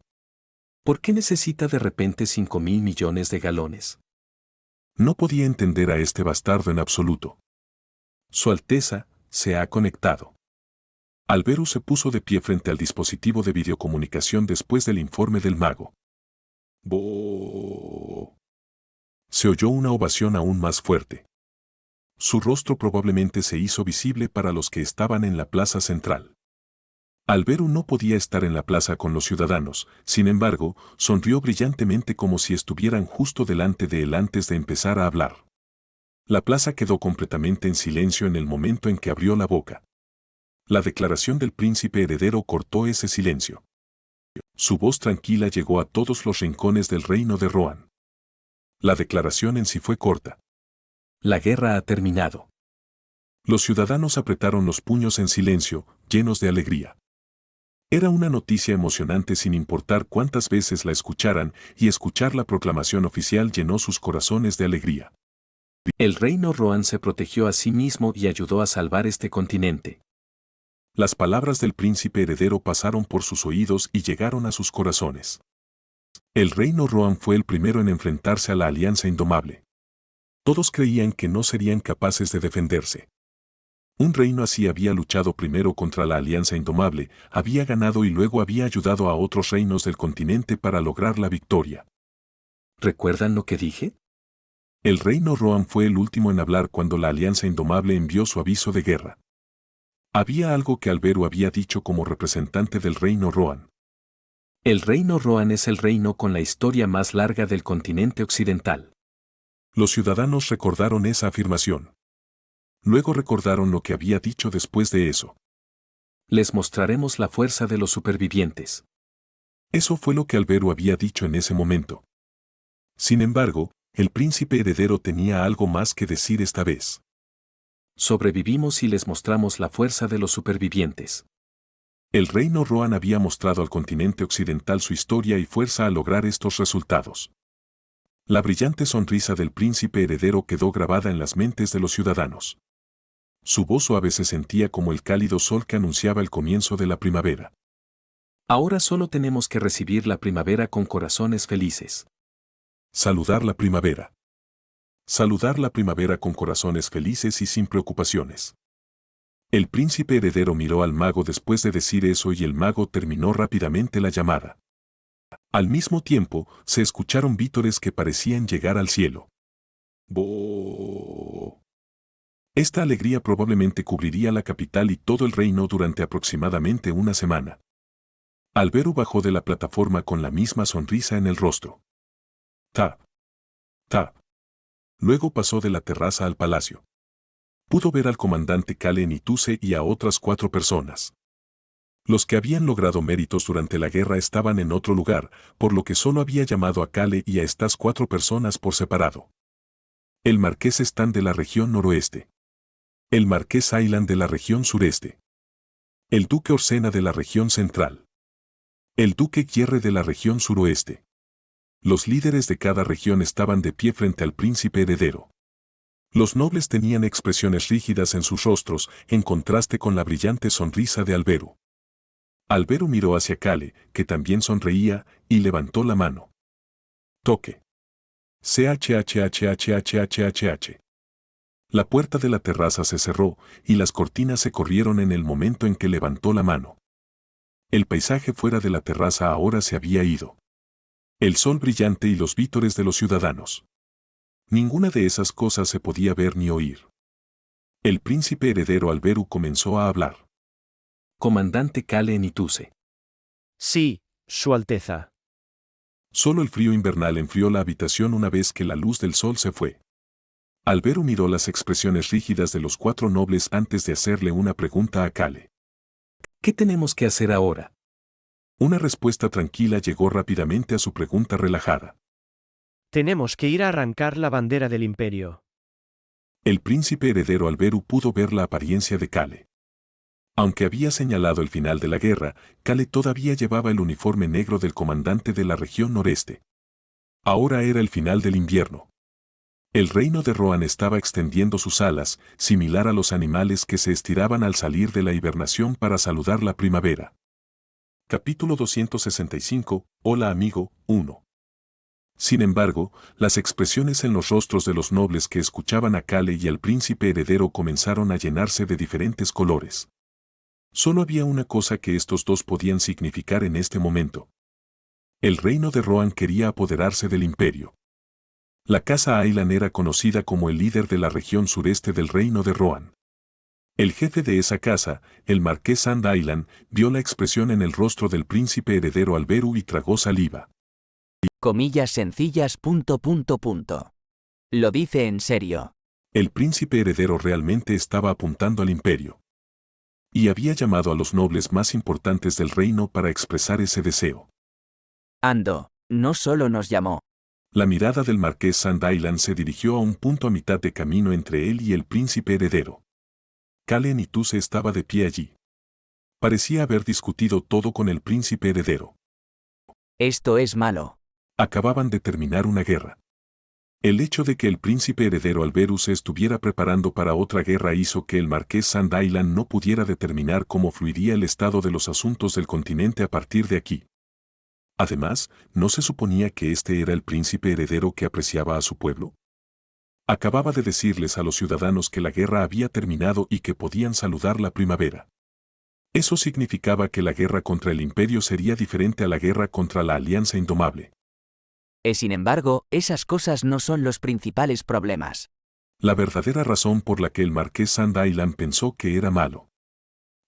¿Por qué necesita de repente 5.000 millones de galones? No podía entender a este bastardo en absoluto. Su Alteza se ha conectado. Alberu se puso de pie frente al dispositivo de videocomunicación después del informe del mago. ¡Boo! Se oyó una ovación aún más fuerte. Su rostro probablemente se hizo visible para los que estaban en la plaza central. Alberu no podía estar en la plaza con los ciudadanos, sin embargo, sonrió brillantemente como si estuvieran justo delante de él antes de empezar a hablar. La plaza quedó completamente en silencio en el momento en que abrió la boca. La declaración del príncipe heredero cortó ese silencio. Su voz tranquila llegó a todos los rincones del reino de Rohan. La declaración en sí fue corta. La guerra ha terminado. Los ciudadanos apretaron los puños en silencio, llenos de alegría. Era una noticia emocionante sin importar cuántas veces la escucharan, y escuchar la proclamación oficial llenó sus corazones de alegría. El reino Rohan se protegió a sí mismo y ayudó a salvar este continente. Las palabras del príncipe heredero pasaron por sus oídos y llegaron a sus corazones. El reino Rohan fue el primero en enfrentarse a la Alianza Indomable. Todos creían que no serían capaces de defenderse. Un reino así había luchado primero contra la Alianza Indomable, había ganado y luego había ayudado a otros reinos del continente para lograr la victoria. ¿Recuerdan lo que dije? El reino Rohan fue el último en hablar cuando la Alianza Indomable envió su aviso de guerra. Había algo que Alberu había dicho como representante del reino Rohan. El reino Rohan es el reino con la historia más larga del continente occidental. Los ciudadanos recordaron esa afirmación. Luego recordaron lo que había dicho después de eso. Les mostraremos la fuerza de los supervivientes. Eso fue lo que Alberu había dicho en ese momento. Sin embargo, el príncipe heredero tenía algo más que decir esta vez. Sobrevivimos y les mostramos la fuerza de los supervivientes. El reino Rohan había mostrado al continente occidental su historia y fuerza al lograr estos resultados. La brillante sonrisa del príncipe heredero quedó grabada en las mentes de los ciudadanos. Su voz suave se sentía como el cálido sol que anunciaba el comienzo de la primavera. Ahora solo tenemos que recibir la primavera con corazones felices. Saludar la primavera. Saludar la primavera con corazones felices y sin preocupaciones. El príncipe heredero miró al mago después de decir eso y el mago terminó rápidamente la llamada. Al mismo tiempo, se escucharon vítores que parecían llegar al cielo. ¡Boo! Esta alegría probablemente cubriría la capital y todo el reino durante aproximadamente una semana. Alberu bajó de la plataforma con la misma sonrisa en el rostro. Tap. Tap. Luego pasó de la terraza al palacio. Pudo ver al comandante Kale Nituse y a otras 4 personas. Los que habían logrado méritos durante la guerra estaban en otro lugar, por lo que solo había llamado a Kale y a estas 4 personas por separado. El marqués Stan de la región noroeste. El marqués Aylan de la región sureste. El duque Orsena de la región central. El duque Gierre de la región suroeste. Los líderes de cada región estaban de pie frente al príncipe heredero. Los nobles tenían expresiones rígidas en sus rostros, en contraste con la brillante sonrisa de Alberu. Alberu miró hacia Kale, que también sonreía, y levantó la mano. Toque. CHHHHHHH. La puerta de la terraza se cerró y las cortinas se corrieron en el momento en que levantó la mano. El paisaje fuera de la terraza ahora se había ido. El sol brillante y los vítores de los ciudadanos. Ninguna de esas cosas se podía ver ni oír. El príncipe heredero Alberu comenzó a hablar. Comandante Kale Nituse. Sí, Su Alteza. Solo el frío invernal enfrió la habitación una vez que la luz del sol se fue. Alberu miró las expresiones rígidas de los 4 nobles antes de hacerle una pregunta a Kale. ¿Qué tenemos que hacer ahora? Una respuesta tranquila llegó rápidamente a su pregunta relajada. Tenemos que ir a arrancar la bandera del imperio. El príncipe heredero Alberu pudo ver la apariencia de Kale. Aunque había señalado el final de la guerra, Kale todavía llevaba el uniforme negro del comandante de la región noreste. Ahora era el final del invierno. El reino de Rohan estaba extendiendo sus alas, similar a los animales que se estiraban al salir de la hibernación para saludar la primavera. Capítulo 265, Hola amigo, 1. Sin embargo, las expresiones en los rostros de los nobles que escuchaban a Kale y al príncipe heredero comenzaron a llenarse de diferentes colores. Solo había una cosa que estos dos podían significar en este momento. El reino de Rohan quería apoderarse del imperio. La casa Aylan era conocida como el líder de la región sureste del reino de Rohan. El jefe de esa casa, el marqués Sand Aylan, vio la expresión en el rostro del príncipe heredero Alberu y tragó saliva. Comillas sencillas. Lo dice en serio. El príncipe heredero realmente estaba apuntando al imperio. Y había llamado a los nobles más importantes del reino para expresar ese deseo. Ando, no solo nos llamó. La mirada del marqués Sand Aylan se dirigió a un punto a mitad de camino entre él y el príncipe heredero. Kale Nituse estaba de pie allí. Parecía haber discutido todo con el príncipe heredero. Esto es malo. Acababan de terminar una guerra. El hecho de que el príncipe heredero Alberu se estuviera preparando para otra guerra hizo que el marqués Sand Aylan no pudiera determinar cómo fluiría el estado de los asuntos del continente a partir de aquí. Además, ¿no se suponía que este era el príncipe heredero que apreciaba a su pueblo? Acababa de decirles a los ciudadanos que la guerra había terminado y que podían saludar la primavera. Eso significaba que la guerra contra el imperio sería diferente a la guerra contra la Alianza Indomable. Sin embargo, esas cosas no son los principales problemas. La verdadera razón por la que el marqués Sand Aylan pensó que era malo.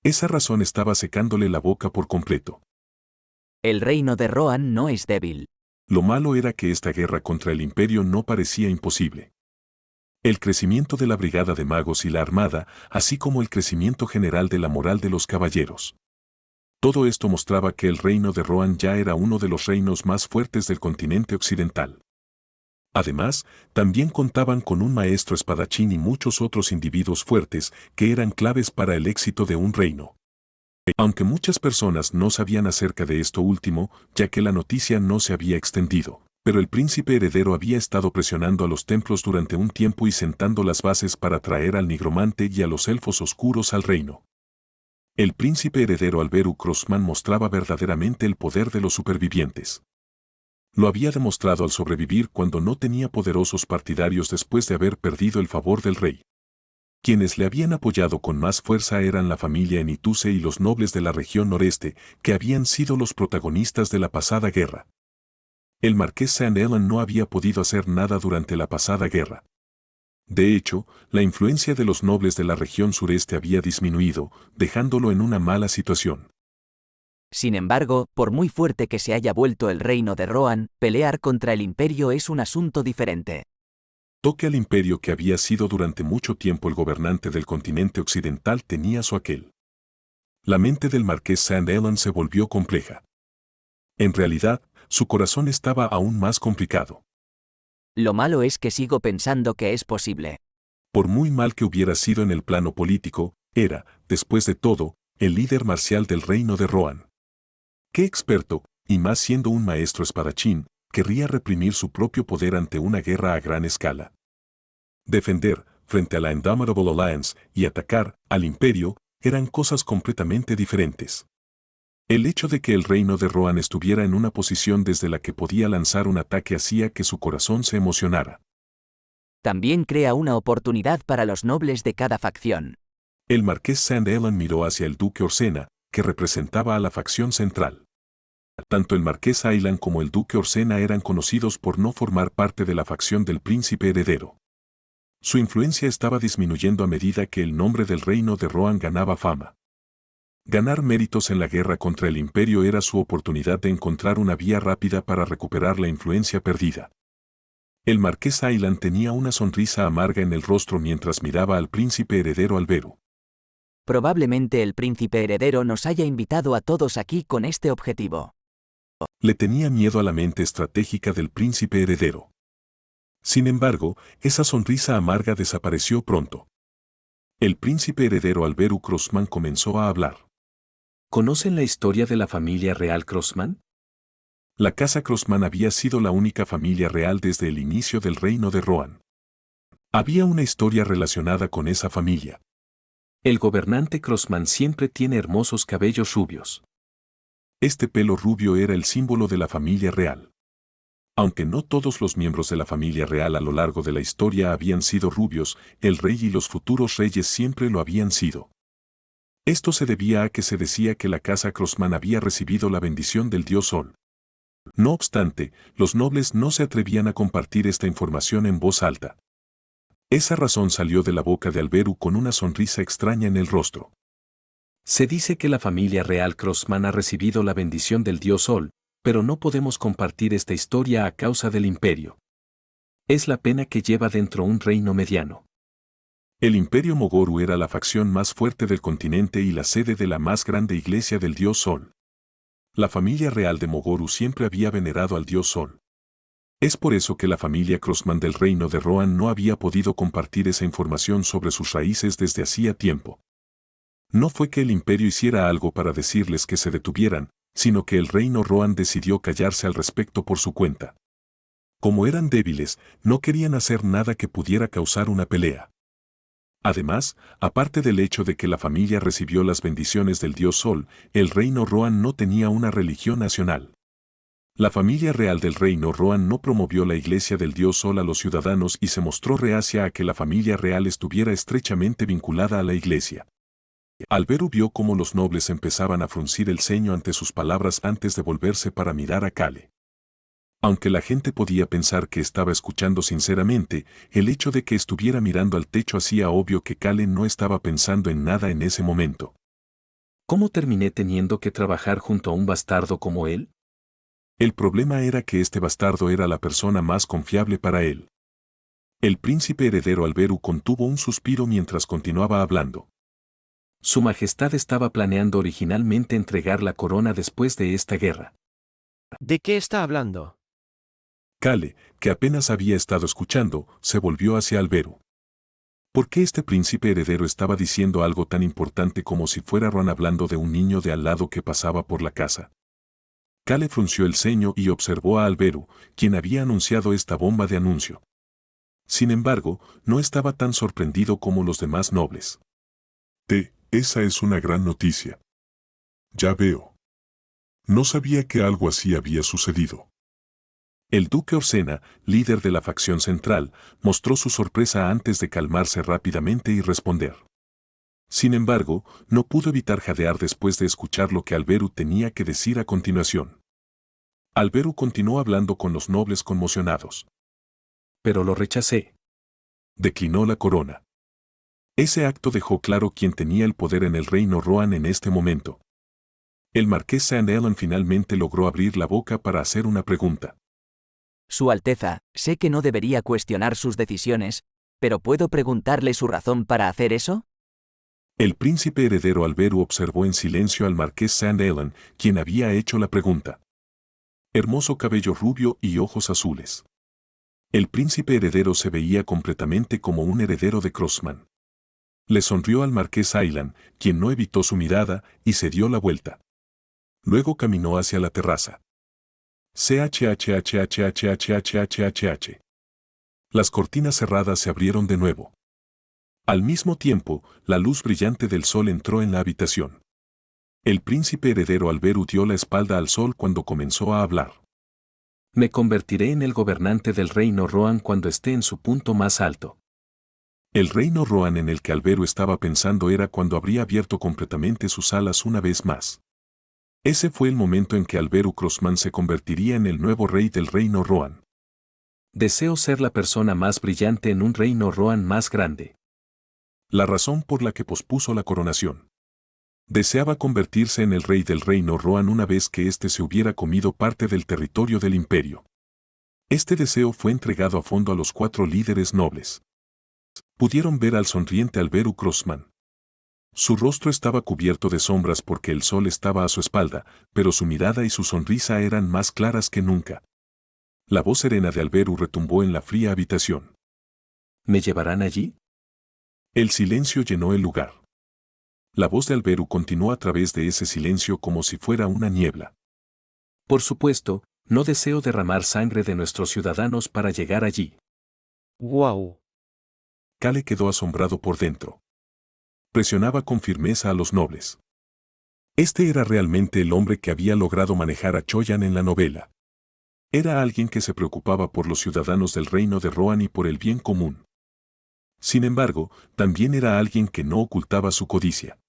Esa razón estaba secándole la boca por completo. El reino de Rohan no es débil. Lo malo era que esta guerra contra el imperio no parecía imposible. El crecimiento de la brigada de magos y la armada, así como el crecimiento general de la moral de los caballeros. Todo esto mostraba que el reino de Rohan ya era uno de los reinos más fuertes del continente occidental. Además, también contaban con un maestro espadachín y muchos otros individuos fuertes que eran claves para el éxito de un reino. Aunque muchas personas no sabían acerca de esto último, ya que la noticia no se había extendido, pero el príncipe heredero había estado presionando a los templos durante un tiempo y sentando las bases para traer al nigromante y a los elfos oscuros al reino. El príncipe heredero Alberu Crossman mostraba verdaderamente el poder de los supervivientes. Lo había demostrado al sobrevivir cuando no tenía poderosos partidarios después de haber perdido el favor del rey. Quienes le habían apoyado con más fuerza eran la familia Nituse y los nobles de la región noreste, que habían sido los protagonistas de la pasada guerra. El marqués Sand Aylan no había podido hacer nada durante la pasada guerra. De hecho, la influencia de los nobles de la región sureste había disminuido, dejándolo en una mala situación. Sin embargo, por muy fuerte que se haya vuelto el reino de Rohan, pelear contra el imperio es un asunto diferente. Toque al imperio que había sido durante mucho tiempo el gobernante del continente occidental tenía su aquel. La mente del marqués Sand Aylan se volvió compleja. En realidad, su corazón estaba aún más complicado. Lo malo es que sigo pensando que es posible. Por muy mal que hubiera sido en el plano político, era, después de todo, el líder marcial del reino de Rohan. Qué experto, y más siendo un maestro espadachín, querría reprimir su propio poder ante una guerra a gran escala. Defender, frente a la Indomitable Alliance, y atacar, al imperio, eran cosas completamente diferentes. El hecho de que el reino de Rohan estuviera en una posición desde la que podía lanzar un ataque hacía que su corazón se emocionara. También crea una oportunidad para los nobles de cada facción. El marqués St. Helens miró hacia el duque Orsena, que representaba a la facción central. Tanto el marqués Aylan como el duque Orsena eran conocidos por no formar parte de la facción del príncipe heredero. Su influencia estaba disminuyendo a medida que el nombre del reino de Rohan ganaba fama. Ganar méritos en la guerra contra el imperio era su oportunidad de encontrar una vía rápida para recuperar la influencia perdida. El marqués Aylan tenía una sonrisa amarga en el rostro mientras miraba al príncipe heredero Alberu. Probablemente el príncipe heredero nos haya invitado a todos aquí con este objetivo. Le tenía miedo a la mente estratégica del príncipe heredero. Sin embargo, esa sonrisa amarga desapareció pronto. El príncipe heredero Alberu Crossman comenzó a hablar. ¿Conocen la historia de la familia real Crossman? La casa Crossman había sido la única familia real desde el inicio del reino de Rohan. Había una historia relacionada con esa familia. El gobernante Crossman siempre tiene hermosos cabellos rubios. Este pelo rubio era el símbolo de la familia real. Aunque no todos los miembros de la familia real a lo largo de la historia habían sido rubios, el rey y los futuros reyes siempre lo habían sido. Esto se debía a que se decía que la casa Crossman había recibido la bendición del dios Sol. No obstante, los nobles no se atrevían a compartir esta información en voz alta. Esa razón salió de la boca de Alberu con una sonrisa extraña en el rostro. Se dice que la familia real Crossman ha recibido la bendición del dios Sol, pero no podemos compartir esta historia a causa del imperio. Es la pena que lleva dentro un reino mediano. El imperio Mogoru era la facción más fuerte del continente y la sede de la más grande iglesia del dios Sol. La familia real de Mogoru siempre había venerado al dios Sol. Es por eso que la familia Crossman del reino de Rohan no había podido compartir esa información sobre sus raíces desde hacía tiempo. No fue que el imperio hiciera algo para decirles que se detuvieran, sino que el reino Rohan decidió callarse al respecto por su cuenta. Como eran débiles, no querían hacer nada que pudiera causar una pelea. Además, aparte del hecho de que la familia recibió las bendiciones del dios Sol, el reino Rohan no tenía una religión nacional. La familia real del reino Rohan no promovió la iglesia del dios Sol a los ciudadanos y se mostró reacia a que la familia real estuviera estrechamente vinculada a la iglesia. Alberu vio cómo los nobles empezaban a fruncir el ceño ante sus palabras antes de volverse para mirar a Kale. Aunque la gente podía pensar que estaba escuchando sinceramente, el hecho de que estuviera mirando al techo hacía obvio que Kale no estaba pensando en nada en ese momento. ¿Cómo terminé teniendo que trabajar junto a un bastardo como él? El problema era que este bastardo era la persona más confiable para él. El príncipe heredero Alberu contuvo un suspiro mientras continuaba hablando. Su Majestad estaba planeando originalmente entregar la corona después de esta guerra. ¿De qué está hablando? Kale, que apenas había estado escuchando, se volvió hacia Alberu. ¿Por qué este príncipe heredero estaba diciendo algo tan importante como si fuera Rohan hablando de un niño de al lado que pasaba por la casa? Kale frunció el ceño y observó a Alberu, quien había anunciado esta bomba de anuncio. Sin embargo, no estaba tan sorprendido como los demás nobles. Esa es una gran noticia. Ya veo. No sabía que algo así había sucedido. El duque Orsena, líder de la facción central, mostró su sorpresa antes de calmarse rápidamente y responder. Sin embargo, no pudo evitar jadear después de escuchar lo que Alberu tenía que decir a continuación. Alberu continuó hablando con los nobles conmocionados. Pero lo rechacé. Declinó la corona. Ese acto dejó claro quién tenía el poder en el reino Rohan en este momento. El marqués St. Helens finalmente logró abrir la boca para hacer una pregunta. Su Alteza, sé que no debería cuestionar sus decisiones, pero ¿puedo preguntarle su razón para hacer eso? El príncipe heredero Alberu observó en silencio al marqués St. Helens, quien había hecho la pregunta. Hermoso cabello rubio y ojos azules. El príncipe heredero se veía completamente como un heredero de Crossman. Le sonrió al marqués Aylan, quien no evitó su mirada, y se dio la vuelta. Luego caminó hacia la terraza. CHHHHHHHHH. Las cortinas cerradas se abrieron de nuevo. Al mismo tiempo, la luz brillante del sol entró en la habitación. El príncipe heredero Alberu dio la espalda al sol cuando comenzó a hablar. Me convertiré en el gobernante del reino Rohan cuando esté en su punto más alto. El reino Rohan en el que Alberu estaba pensando era cuando habría abierto completamente sus alas una vez más. Ese fue el momento en que Alberu Crossman se convertiría en el nuevo rey del reino Rohan. Deseo ser la persona más brillante en un reino Rohan más grande. La razón por la que pospuso la coronación. Deseaba convertirse en el rey del reino Rohan una vez que éste se hubiera comido parte del territorio del imperio. Este deseo fue entregado a fondo a los 4 líderes nobles. Pudieron ver al sonriente Alberu Crossman. Su rostro estaba cubierto de sombras porque el sol estaba a su espalda, pero su mirada y su sonrisa eran más claras que nunca. La voz serena de Alberu retumbó en la fría habitación. ¿Me llevarán allí? El silencio llenó el lugar. La voz de Alberu continuó a través de ese silencio como si fuera una niebla. Por supuesto, no deseo derramar sangre de nuestros ciudadanos para llegar allí. ¡Guau! Kale quedó asombrado por dentro. Presionaba con firmeza a los nobles. Este era realmente el hombre que había logrado manejar a Choyan en la novela. Era alguien que se preocupaba por los ciudadanos del reino de Rohan y por el bien común. Sin embargo, también era alguien que no ocultaba su codicia.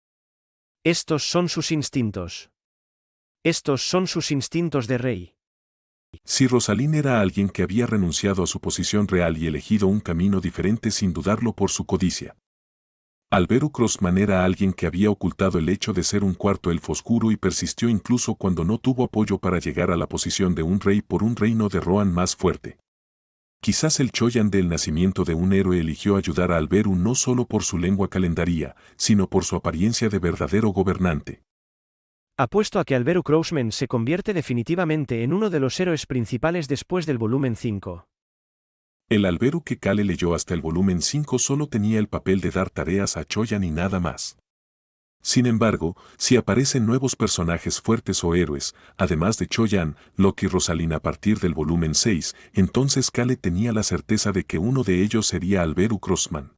Estos son sus instintos. Estos son sus instintos de rey. Si Rosalind era alguien que había renunciado a su posición real y elegido un camino diferente sin dudarlo por su codicia. Alberu Crossman era alguien que había ocultado el hecho de ser un cuarto elfo oscuro y persistió incluso cuando no tuvo apoyo para llegar a la posición de un rey por un reino de Rohan más fuerte. Quizás el Choyan del nacimiento de un héroe eligió ayudar a Alberu no solo por su lengua calendaria, sino por su apariencia de verdadero gobernante. Apuesto a que Alberu Crossman se convierte definitivamente en uno de los héroes principales después del volumen 5. El Alberu que Kale leyó hasta el volumen 5 solo tenía el papel de dar tareas a Choyan y nada más. Sin embargo, si aparecen nuevos personajes fuertes o héroes, además de Choyan, Loki y Rosalind a partir del volumen 6, entonces Kale tenía la certeza de que uno de ellos sería Alberu Crossman.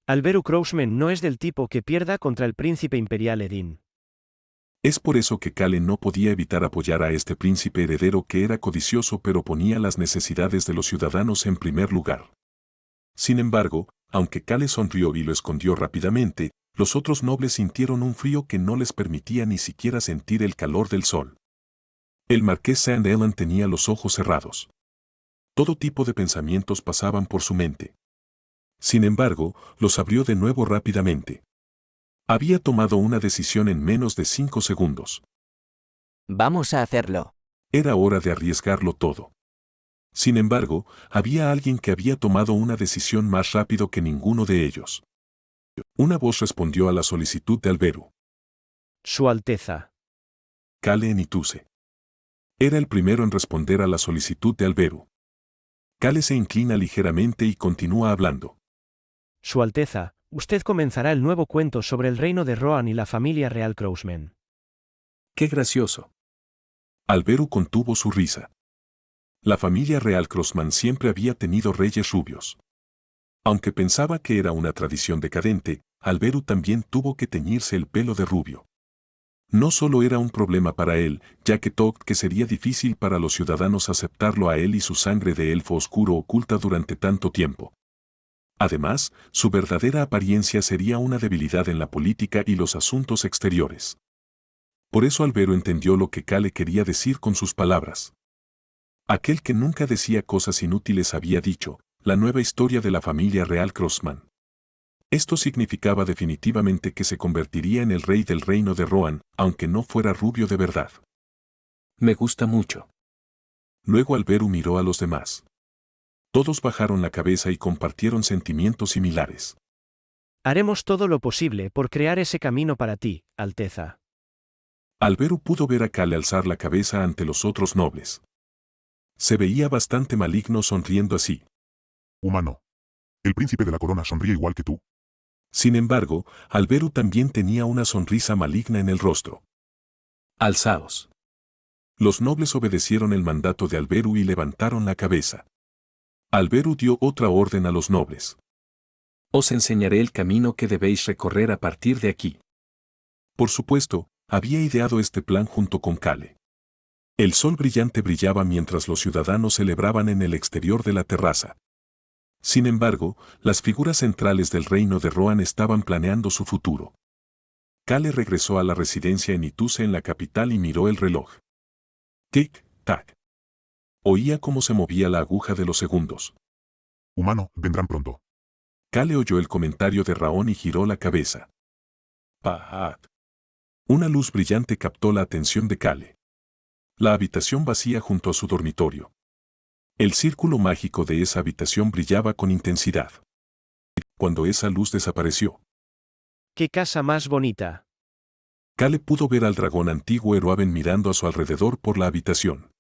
Alberu Crossman no es del tipo que pierda contra el príncipe imperial Edin. Es por eso que Kale no podía evitar apoyar a este príncipe heredero que era codicioso pero ponía las necesidades de los ciudadanos en primer lugar. Sin embargo, aunque Kale sonrió y lo escondió rápidamente, los otros nobles sintieron un frío que no les permitía ni siquiera sentir el calor del sol. El marqués Sand Ellen tenía los ojos cerrados. Todo tipo de pensamientos pasaban por su mente. Sin embargo, los abrió de nuevo rápidamente. Había tomado una decisión en menos de 5 segundos. Vamos a hacerlo. Era hora de arriesgarlo todo. Sin embargo, había alguien que había tomado una decisión más rápido que ninguno de ellos. Una voz respondió a la solicitud de Alberu. Su Alteza. Kale Nituse. Era el primero en responder a la solicitud de Alberu. Kale se inclina ligeramente y continúa hablando. Su Alteza, usted comenzará el nuevo cuento sobre el reino de Rohan y la familia real Crossman. ¡Qué gracioso! Alberu contuvo su risa. La familia real Crossman siempre había tenido reyes rubios. Aunque pensaba que era una tradición decadente, Alberu también tuvo que teñirse el pelo de rubio. No solo era un problema para él, ya que sería difícil para los ciudadanos aceptarlo a él y su sangre de elfo oscuro oculta durante tanto tiempo. Además, su verdadera apariencia sería una debilidad en la política y los asuntos exteriores. Por eso Alberu entendió lo que Kale quería decir con sus palabras. Aquel que nunca decía cosas inútiles había dicho, la nueva historia de la familia real Crossman. Esto significaba definitivamente que se convertiría en el rey del reino de Rohan, aunque no fuera rubio de verdad. Me gusta mucho. Luego Alberu miró a los demás. Todos bajaron la cabeza y compartieron sentimientos similares. Haremos todo lo posible por crear ese camino para ti, Alteza. Alberu pudo ver a Kale alzar la cabeza ante los otros nobles. Se veía bastante maligno sonriendo así. Humano. El príncipe de la corona sonríe igual que tú. Sin embargo, Alberu también tenía una sonrisa maligna en el rostro. Alzaos. Los nobles obedecieron el mandato de Alberu y levantaron la cabeza. Alberu dio otra orden a los nobles. Os enseñaré el camino que debéis recorrer a partir de aquí. Por supuesto, había ideado este plan junto con Kale. El sol brillante brillaba mientras los ciudadanos celebraban en el exterior de la terraza. Sin embargo, las figuras centrales del reino de Rohan estaban planeando su futuro. Kale regresó a la residencia en Ituse en la capital y miró el reloj. Tic-tac. Oía cómo se movía la aguja de los segundos. Humano, vendrán pronto. Kale oyó el comentario de Raon y giró la cabeza. ¡Pah! Una luz brillante captó la atención de Kale. La habitación vacía junto a su dormitorio. El círculo mágico de esa habitación brillaba con intensidad. Cuando esa luz desapareció, ¡Qué casa más bonita! Kale pudo ver al dragón antiguo Eroaben mirando a su alrededor por la habitación.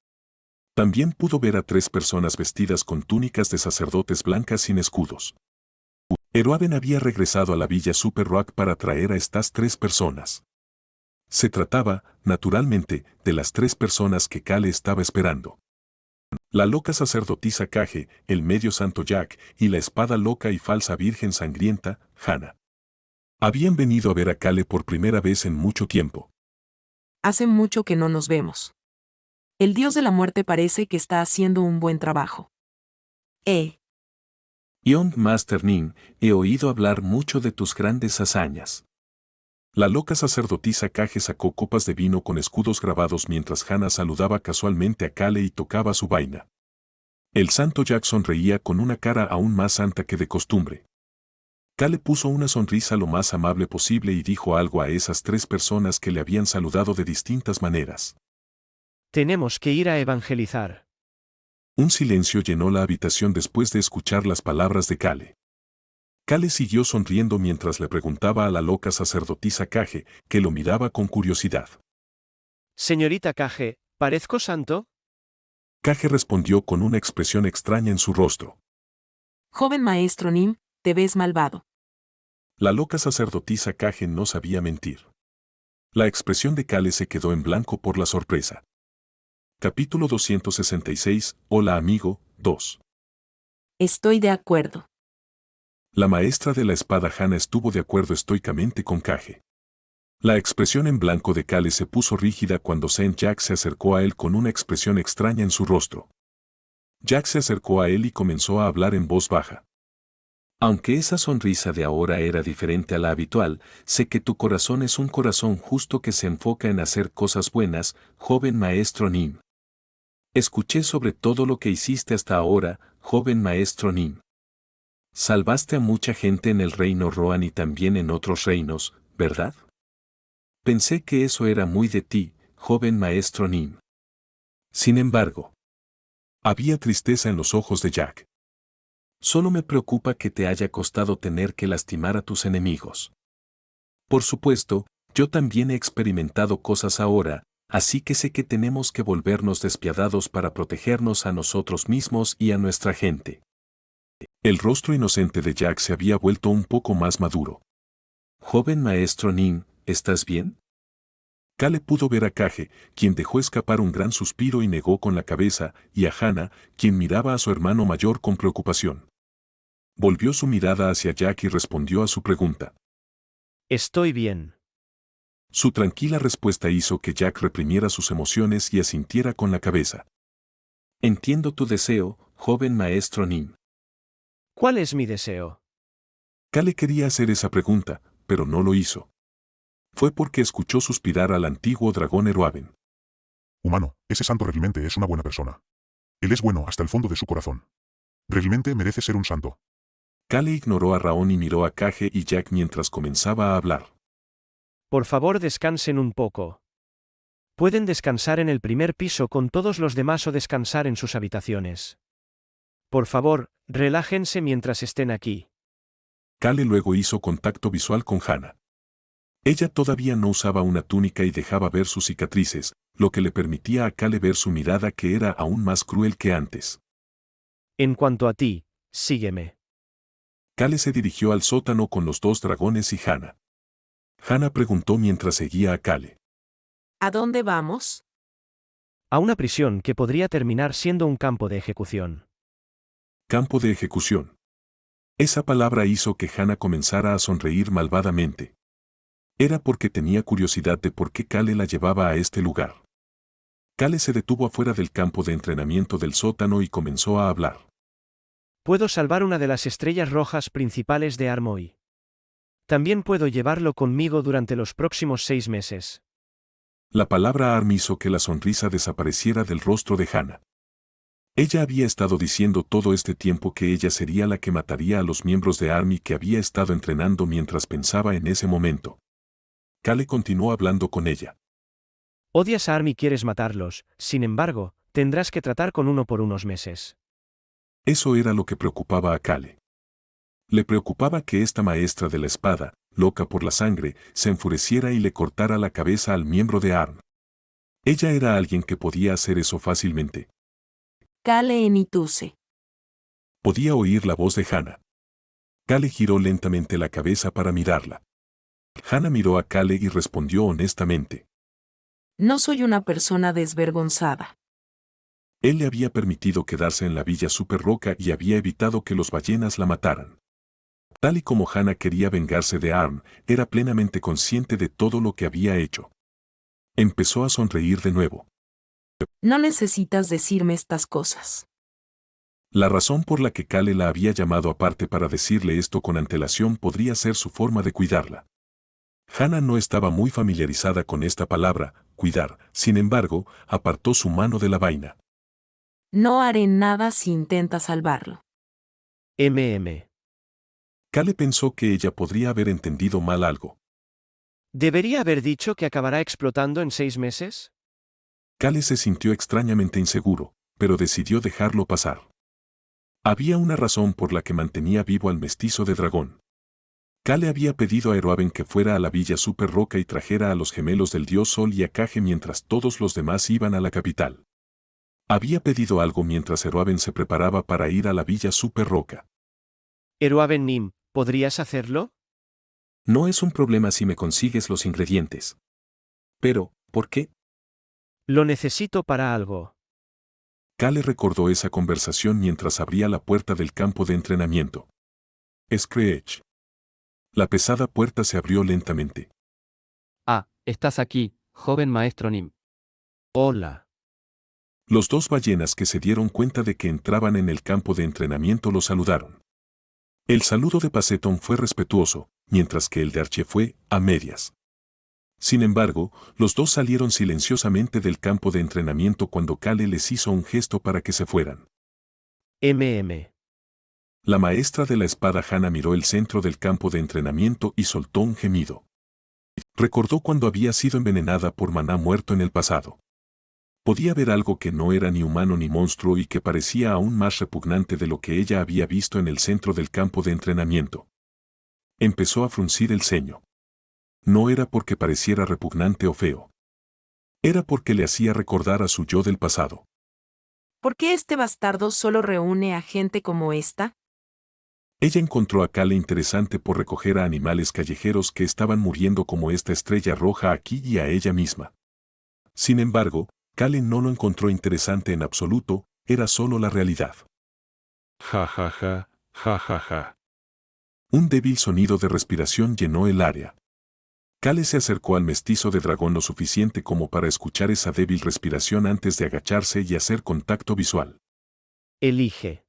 También pudo ver a 3 personas vestidas con túnicas de sacerdotes blancas sin escudos. Eroaben había regresado a la villa Super Rock para traer a estas 3 personas. Se trataba, naturalmente, de las 3 personas que Kale estaba esperando. La loca sacerdotisa Kage, el medio santo Jack, y la espada loca y falsa virgen sangrienta, Hannah. Habían venido a ver a Kale por primera vez en mucho tiempo. Hace mucho que no nos vemos. El dios de la muerte parece que está haciendo un buen trabajo. Young Master Nin, he oído hablar mucho de tus grandes hazañas. La loca sacerdotisa Kage sacó copas de vino con escudos grabados mientras Hannah saludaba casualmente a Kale y tocaba su vaina. El santo Jack sonreía con una cara aún más santa que de costumbre. Kale puso una sonrisa lo más amable posible y dijo algo a esas 3 personas que le habían saludado de distintas maneras. Tenemos que ir a evangelizar. Un silencio llenó la habitación después de escuchar las palabras de Kale. Kale siguió sonriendo mientras le preguntaba a la loca sacerdotisa Kage, que lo miraba con curiosidad. Señorita Kage, ¿parezco santo? Kage respondió con una expresión extraña en su rostro. Joven maestro Nim, te ves malvado. La loca sacerdotisa Kage no sabía mentir. La expresión de Kale se quedó en blanco por la sorpresa. Capítulo 266, Hola amigo, 2. Estoy de acuerdo. La maestra de la espada Hannah estuvo de acuerdo estoicamente con Kage. La expresión en blanco de Kale se puso rígida cuando Saint Jack se acercó a él con una expresión extraña en su rostro. Jack se acercó a él y comenzó a hablar en voz baja. Aunque esa sonrisa de ahora era diferente a la habitual, sé que tu corazón es un corazón justo que se enfoca en hacer cosas buenas, joven maestro Nin. Escuché sobre todo lo que hiciste hasta ahora, joven maestro Nin. Salvaste a mucha gente en el reino Rohan y también en otros reinos, ¿verdad? Pensé que eso era muy de ti, joven maestro Nin. Sin embargo, había tristeza en los ojos de Jack. Solo me preocupa que te haya costado tener que lastimar a tus enemigos. Por supuesto, yo también he experimentado cosas ahora, así que sé que tenemos que volvernos despiadados para protegernos a nosotros mismos y a nuestra gente. El rostro inocente de Jack se había vuelto un poco más maduro. Joven maestro Nin, ¿estás bien? Kale pudo ver a Kage, quien dejó escapar un gran suspiro y negó con la cabeza, y a Hannah, quien miraba a su hermano mayor con preocupación. Volvió su mirada hacia Jack y respondió a su pregunta. Estoy bien. Su tranquila respuesta hizo que Jack reprimiera sus emociones y asintiera con la cabeza. Entiendo tu deseo, joven maestro Nin. ¿Cuál es mi deseo? Kale quería hacer esa pregunta, pero no lo hizo. Fue porque escuchó suspirar al antiguo dragón Eroaben. Humano, ese santo realmente es una buena persona. Él es bueno hasta el fondo de su corazón. Realmente merece ser un santo. Kale ignoró a Raon y miró a Kage y Jack mientras comenzaba a hablar. Por favor, descansen un poco. Pueden descansar en el primer piso con todos los demás o descansar en sus habitaciones. Por favor, relájense mientras estén aquí. Kale luego hizo contacto visual con Hannah. Ella todavía no usaba una túnica y dejaba ver sus cicatrices, lo que le permitía a Kale ver su mirada que era aún más cruel que antes. En cuanto a ti, sígueme. Kale se dirigió al sótano con los 2 dragones y Hannah. Hannah preguntó mientras seguía a Kale. ¿A dónde vamos? A una prisión que podría terminar siendo un campo de ejecución. Campo de ejecución. Esa palabra hizo que Hannah comenzara a sonreír malvadamente. Era porque tenía curiosidad de por qué Kale la llevaba a este lugar. Kale se detuvo afuera del campo de entrenamiento del sótano y comenzó a hablar. Puedo salvar una de las estrellas rojas principales de Arm hoy. También puedo llevarlo conmigo durante los próximos 6 meses. La palabra Arm hizo que la sonrisa desapareciera del rostro de Hannah. Ella había estado diciendo todo este tiempo que ella sería la que mataría a los miembros de Arm y que había estado entrenando mientras pensaba en ese momento. Kale continuó hablando con ella. Odias a Arm y quieres matarlos, sin embargo, tendrás que tratar con uno por unos meses. Eso era lo que preocupaba a Kale. Le preocupaba que esta maestra de la espada, loca por la sangre, se enfureciera y le cortara la cabeza al miembro de Arm. Ella era alguien que podía hacer eso fácilmente. Kale enituse. Podía oír la voz de Hannah. Kale giró lentamente la cabeza para mirarla. Hannah miró a Kale y respondió honestamente. No soy una persona desvergonzada. Él le había permitido quedarse en la Villa Super Roca y había evitado que los ballenas la mataran. Tal y como Hannah quería vengarse de Arm, era plenamente consciente de todo lo que había hecho. Empezó a sonreír de nuevo. No necesitas decirme estas cosas. La razón por la que Kale la había llamado aparte para decirle esto con antelación podría ser su forma de cuidarla. Hannah no estaba muy familiarizada con esta palabra, cuidar, sin embargo, apartó su mano de la vaina. No haré nada si intenta salvarlo. Kale pensó que ella podría haber entendido mal algo. ¿Debería haber dicho que acabará explotando en 6 meses? Kale se sintió extrañamente inseguro, pero decidió dejarlo pasar. Había una razón por la que mantenía vivo al mestizo de dragón. Kale había pedido a Eroaben que fuera a la Villa Super Roca y trajera a los gemelos del dios Sol y a Kage mientras todos los demás iban a la capital. Había pedido algo mientras Eroaben se preparaba para ir a la Villa Super Roca. Eroaben Nim, ¿podrías hacerlo? No es un problema si me consigues los ingredientes. Pero, ¿por qué? Lo necesito para algo. Kale recordó esa conversación mientras abría la puerta del campo de entrenamiento. Screech. La pesada puerta se abrió lentamente. Ah, estás aquí, joven maestro Nim. Hola. Los 2 ballenas que se dieron cuenta de que entraban en el campo de entrenamiento lo saludaron. El saludo de Paceton fue respetuoso, mientras que el de Archie fue, a medias. Sin embargo, los 2 salieron silenciosamente del campo de entrenamiento cuando Kale les hizo un gesto para que se fueran. La maestra de la espada Hannah miró el centro del campo de entrenamiento y soltó un gemido. Recordó cuando había sido envenenada por maná muerto en el pasado. Podía ver algo que no era ni humano ni monstruo y que parecía aún más repugnante de lo que ella había visto en el centro del campo de entrenamiento. Empezó a fruncir el ceño. No era porque pareciera repugnante o feo. Era porque le hacía recordar a su yo del pasado. ¿Por qué este bastardo solo reúne a gente como esta? Ella encontró a Kale interesante por recoger a animales callejeros que estaban muriendo como esta estrella roja aquí y a ella misma. Sin embargo, Kale no lo encontró interesante en absoluto, era solo la realidad. Ja ja ja, ja ja ja. Un débil sonido de respiración llenó el área. Kale se acercó al mestizo de dragón lo suficiente como para escuchar esa débil respiración antes de agacharse y hacer contacto visual. Elige.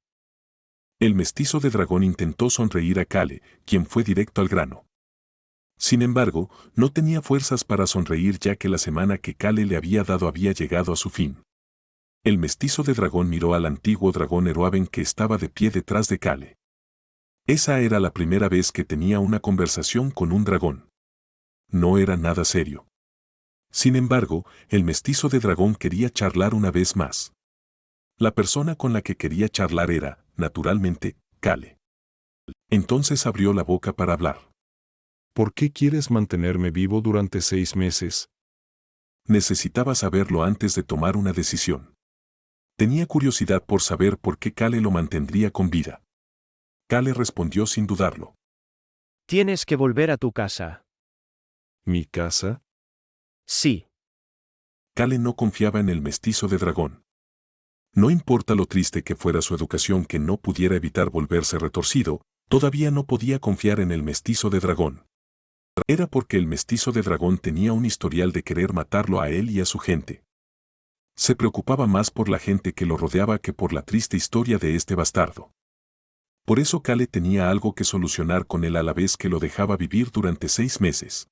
El mestizo de dragón intentó sonreír a Kale, quien fue directo al grano. Sin embargo, no tenía fuerzas para sonreír ya que la semana que Kale le había dado había llegado a su fin. El mestizo de dragón miró al antiguo dragón Eroaben que estaba de pie detrás de Kale. Esa era la primera vez que tenía una conversación con un dragón. No era nada serio. Sin embargo, el mestizo de dragón quería charlar una vez más. La persona con la que quería charlar era, naturalmente, Kale. Entonces abrió la boca para hablar. ¿Por qué quieres mantenerme vivo durante 6 meses? Necesitaba saberlo antes de tomar una decisión. Tenía curiosidad por saber por qué Kale lo mantendría con vida. Kale respondió sin dudarlo. Tienes que volver a tu casa. ¿Mi casa? Sí. Kale no confiaba en el mestizo de dragón. No importa lo triste que fuera su educación que no pudiera evitar volverse retorcido, todavía no podía confiar en el mestizo de dragón. Era porque el mestizo de dragón tenía un historial de querer matarlo a él y a su gente. Se preocupaba más por la gente que lo rodeaba que por la triste historia de este bastardo. Por eso Kale tenía algo que solucionar con él a la vez que lo dejaba vivir durante 6 meses.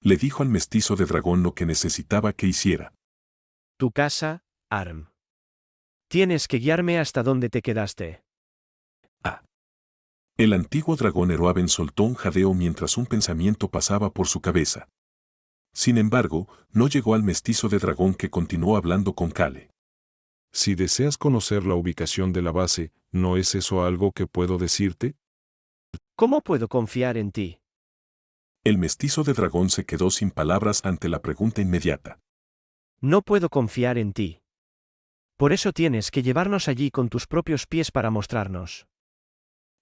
Le dijo al mestizo de dragón lo que necesitaba que hiciera. Tu casa, Arm. Tienes que guiarme hasta donde te quedaste. El antiguo dragón Eroaben soltó un jadeo mientras un pensamiento pasaba por su cabeza. Sin embargo, no llegó al mestizo de dragón que continuó hablando con Kale. Si deseas conocer la ubicación de la base, ¿no es eso algo que puedo decirte? ¿Cómo puedo confiar en ti? El mestizo de dragón se quedó sin palabras ante la pregunta inmediata. No puedo confiar en ti. Por eso tienes que llevarnos allí con tus propios pies para mostrarnos.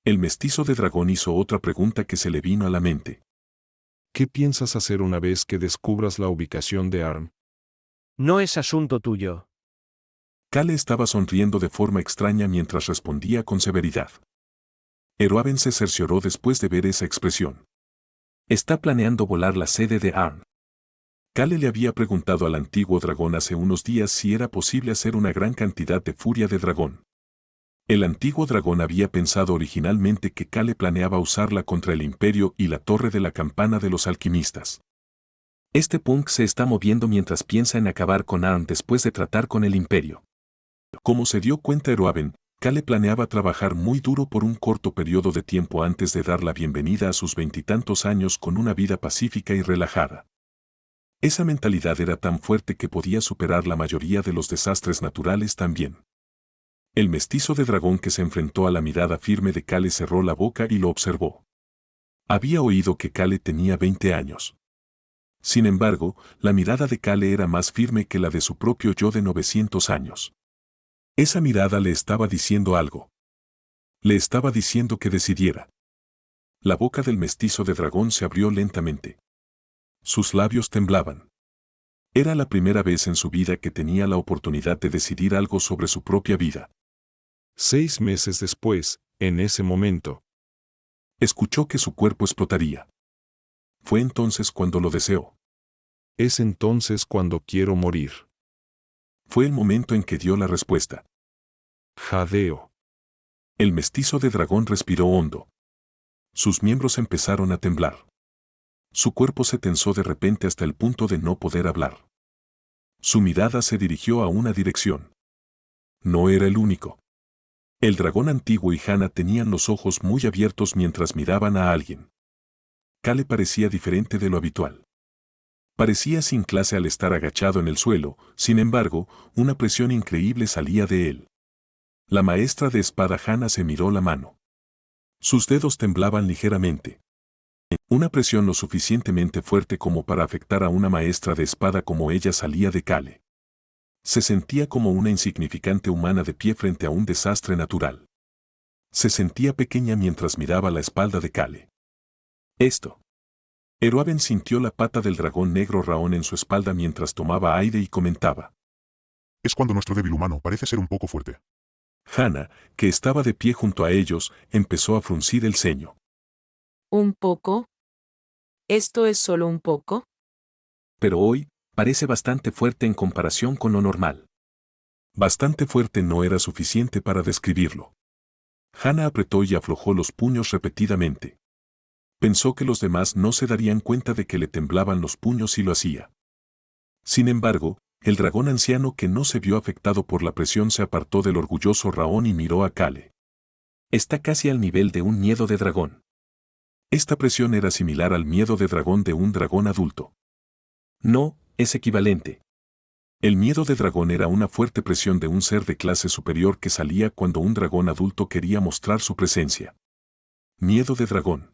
El mestizo de dragón hizo otra pregunta que se le vino a la mente. ¿Qué piensas hacer una vez que descubras la ubicación de Arm? No es asunto tuyo. Kale estaba sonriendo de forma extraña mientras respondía con severidad. Eroaben se cercioró después de ver esa expresión. Está planeando volar la sede de Arm. Kale le había preguntado al antiguo dragón hace unos días si era posible hacer una gran cantidad de furia de dragón. El antiguo dragón había pensado originalmente que Kale planeaba usarla contra el Imperio y la torre de la campana de los alquimistas. Este punk se está moviendo mientras piensa en acabar con Arm después de tratar con el Imperio. Como se dio cuenta Eroaben, Kale planeaba trabajar muy duro por un corto periodo de tiempo antes de dar la bienvenida a sus 20 y tantos años con una vida pacífica y relajada. Esa mentalidad era tan fuerte que podía superar la mayoría de los desastres naturales también. El mestizo de dragón que se enfrentó a la mirada firme de Kale cerró la boca y lo observó. Había oído que Kale tenía 20 años. Sin embargo, la mirada de Kale era más firme que la de su propio yo de 900 años. Esa mirada le estaba diciendo algo. Le estaba diciendo que decidiera. La boca del mestizo de dragón se abrió lentamente. Sus labios temblaban. Era la primera vez en su vida que tenía la oportunidad de decidir algo sobre su propia vida. 6 meses después, en ese momento, escuchó que su cuerpo explotaría. Fue entonces cuando lo deseó. Es entonces cuando quiero morir. Fue el momento en que dio la respuesta. Jadeo. El mestizo de dragón respiró hondo. Sus miembros empezaron a temblar. Su cuerpo se tensó de repente hasta el punto de no poder hablar. Su mirada se dirigió a una dirección. No era el único. El dragón antiguo y Hana tenían los ojos muy abiertos mientras miraban a alguien. Kale parecía diferente de lo habitual. Parecía sin clase al estar agachado en el suelo, sin embargo, una presión increíble salía de él. La maestra de espada Hana se miró la mano. Sus dedos temblaban ligeramente. Una presión lo suficientemente fuerte como para afectar a una maestra de espada como ella salía de Kale. Se sentía como una insignificante humana de pie frente a un desastre natural. Se sentía pequeña mientras miraba la espalda de Kale. Esto. Eroaben sintió la pata del dragón negro Raón en su espalda mientras tomaba aire y comentaba. Es cuando nuestro débil humano parece ser un poco fuerte. Hana, que estaba de pie junto a ellos, empezó a fruncir el ceño. ¿Un poco? ¿Esto es solo un poco? Pero hoy, parece bastante fuerte en comparación con lo normal. Bastante fuerte no era suficiente para describirlo. Hana apretó y aflojó los puños repetidamente. Pensó que los demás no se darían cuenta de que le temblaban los puños si lo hacía. Sin embargo, el dragón anciano que no se vio afectado por la presión se apartó del orgulloso Raón y miró a Kale. Está casi al nivel de un miedo de dragón. Esta presión era similar al miedo de dragón de un dragón adulto. No, es equivalente. El miedo de dragón era una fuerte presión de un ser de clase superior que salía cuando un dragón adulto quería mostrar su presencia. Miedo de dragón.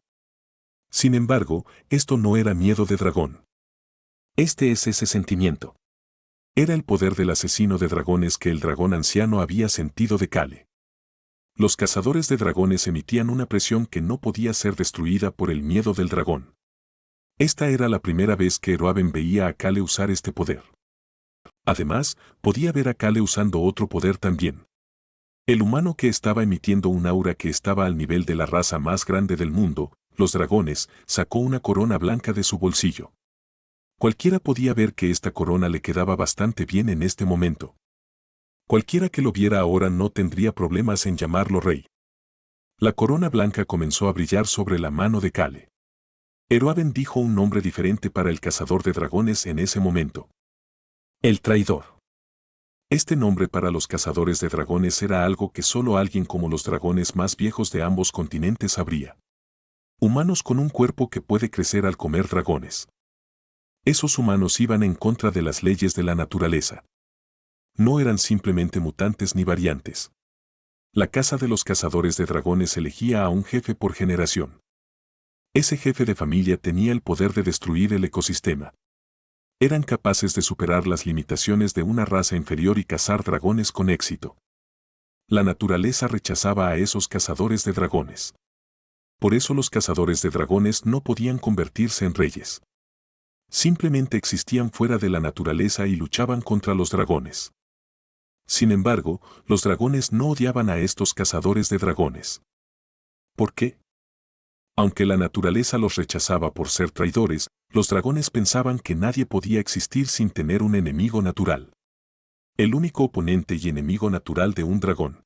Sin embargo, esto no era miedo de dragón. Este es ese sentimiento. Era el poder del asesino de dragones que el dragón anciano había sentido de Kale. Los cazadores de dragones emitían una presión que no podía ser destruida por el miedo del dragón. Esta era la primera vez que Eroaben veía a Kale usar este poder. Además, podía ver a Kale usando otro poder también. El humano que estaba emitiendo un aura que estaba al nivel de la raza más grande del mundo, los dragones, sacó una corona blanca de su bolsillo. Cualquiera podía ver que esta corona le quedaba bastante bien en este momento. Cualquiera que lo viera ahora no tendría problemas en llamarlo rey. La corona blanca comenzó a brillar sobre la mano de Kale. Eroaben dijo un nombre diferente para el cazador de dragones en ese momento. El traidor. Este nombre para los cazadores de dragones era algo que solo alguien como los dragones más viejos de ambos continentes sabría. Humanos con un cuerpo que puede crecer al comer dragones. Esos humanos iban en contra de las leyes de la naturaleza. No eran simplemente mutantes ni variantes. La casa de los cazadores de dragones elegía a un jefe por generación. Ese jefe de familia tenía el poder de destruir el ecosistema. Eran capaces de superar las limitaciones de una raza inferior y cazar dragones con éxito. La naturaleza rechazaba a esos cazadores de dragones. Por eso los cazadores de dragones no podían convertirse en reyes. Simplemente existían fuera de la naturaleza y luchaban contra los dragones. Sin embargo, los dragones no odiaban a estos cazadores de dragones. ¿Por qué? Aunque la naturaleza los rechazaba por ser traidores, los dragones pensaban que nadie podía existir sin tener un enemigo natural. El único oponente y enemigo natural de un dragón.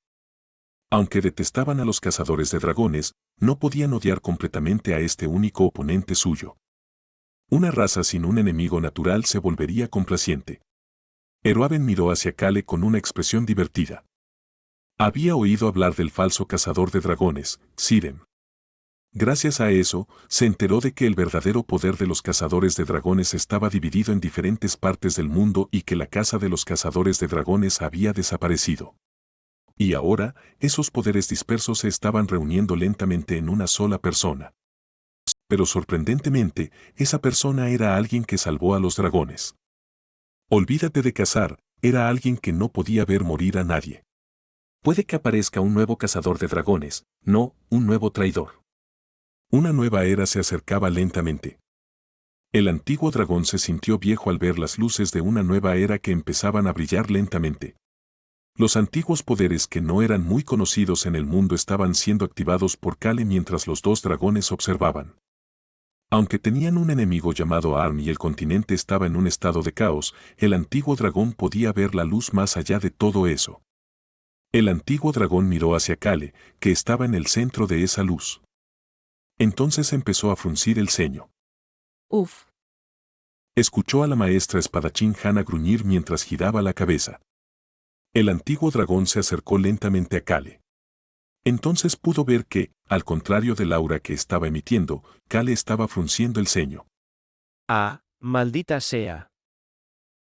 Aunque detestaban a los cazadores de dragones, no podían odiar completamente a este único oponente suyo. Una raza sin un enemigo natural se volvería complaciente. Eroaben miró hacia Kale con una expresión divertida. Había oído hablar del falso cazador de dragones, Sirem. Gracias a eso, se enteró de que el verdadero poder de los cazadores de dragones estaba dividido en diferentes partes del mundo y que la casa de los cazadores de dragones había desaparecido. Y ahora, esos poderes dispersos se estaban reuniendo lentamente en una sola persona. Pero sorprendentemente, esa persona era alguien que salvó a los dragones. Olvídate de cazar, era alguien que no podía ver morir a nadie. Puede que aparezca un nuevo cazador de dragones, no un nuevo traidor. Una nueva era se acercaba lentamente. El antiguo dragón se sintió viejo al ver las luces de una nueva era que empezaban a brillar lentamente. Los antiguos poderes que no eran muy conocidos en el mundo estaban siendo activados por Kale mientras los dos dragones observaban. Aunque tenían un enemigo llamado Arm y el continente estaba en un estado de caos, el antiguo dragón podía ver la luz más allá de todo eso. El antiguo dragón miró hacia Kale, que estaba en el centro de esa luz. Entonces empezó a fruncir el ceño. Uf. Escuchó a la maestra espadachín Hana gruñir mientras giraba la cabeza. El antiguo dragón se acercó lentamente a Kale. Entonces pudo ver que, al contrario del aura que estaba emitiendo, Kale estaba frunciendo el ceño. Ah, maldita sea.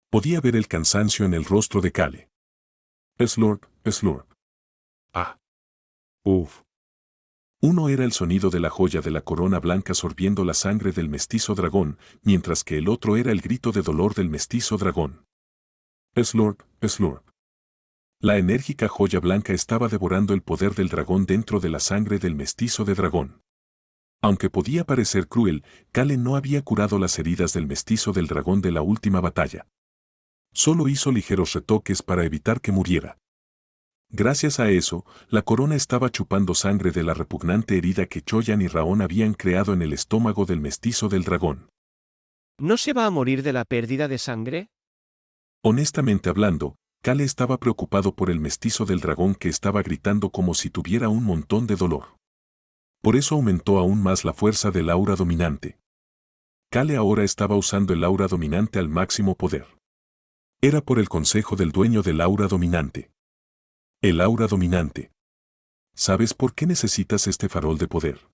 Podía ver el cansancio en el rostro de Kale. Slurp, slurp. Ah. Uf. Uno era el sonido de la joya de la corona blanca sorbiendo la sangre del mestizo dragón, mientras que el otro era el grito de dolor del mestizo dragón. Slurp, slurp. La enérgica joya blanca estaba devorando el poder del dragón dentro de la sangre del mestizo de dragón. Aunque podía parecer cruel, Kale no había curado las heridas del mestizo del dragón de la última batalla. Solo hizo ligeros retoques para evitar que muriera. Gracias a eso, la corona estaba chupando sangre de la repugnante herida que Choyan y Raon habían creado en el estómago del mestizo del dragón. ¿No se va a morir de la pérdida de sangre? Honestamente hablando, Kale estaba preocupado por el mestizo del dragón que estaba gritando como si tuviera un montón de dolor. Por eso aumentó aún más la fuerza del aura dominante. Kale ahora estaba usando el aura dominante al máximo poder. Era por el consejo del dueño del aura dominante. El aura dominante. ¿Sabes por qué necesitas este farol de poder?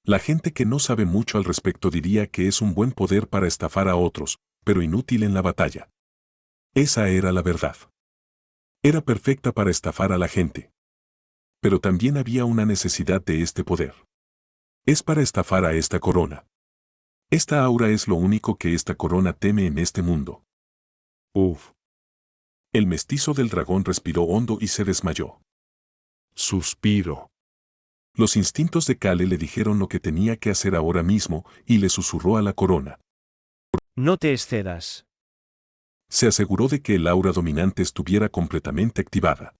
La gente que no sabe mucho al respecto diría que es un buen poder para estafar a otros, pero inútil en la batalla. Esa era la verdad. Era perfecta para estafar a la gente. Pero también había una necesidad de este poder. Es para estafar a esta corona. Esta aura es lo único que esta corona teme en este mundo. Uf. El mestizo del dragón respiró hondo y se desmayó. Suspiro. Los instintos de Kale le dijeron lo que tenía que hacer ahora mismo y le susurró a la corona. No te excedas. Se aseguró de que el aura dominante estuviera completamente activada.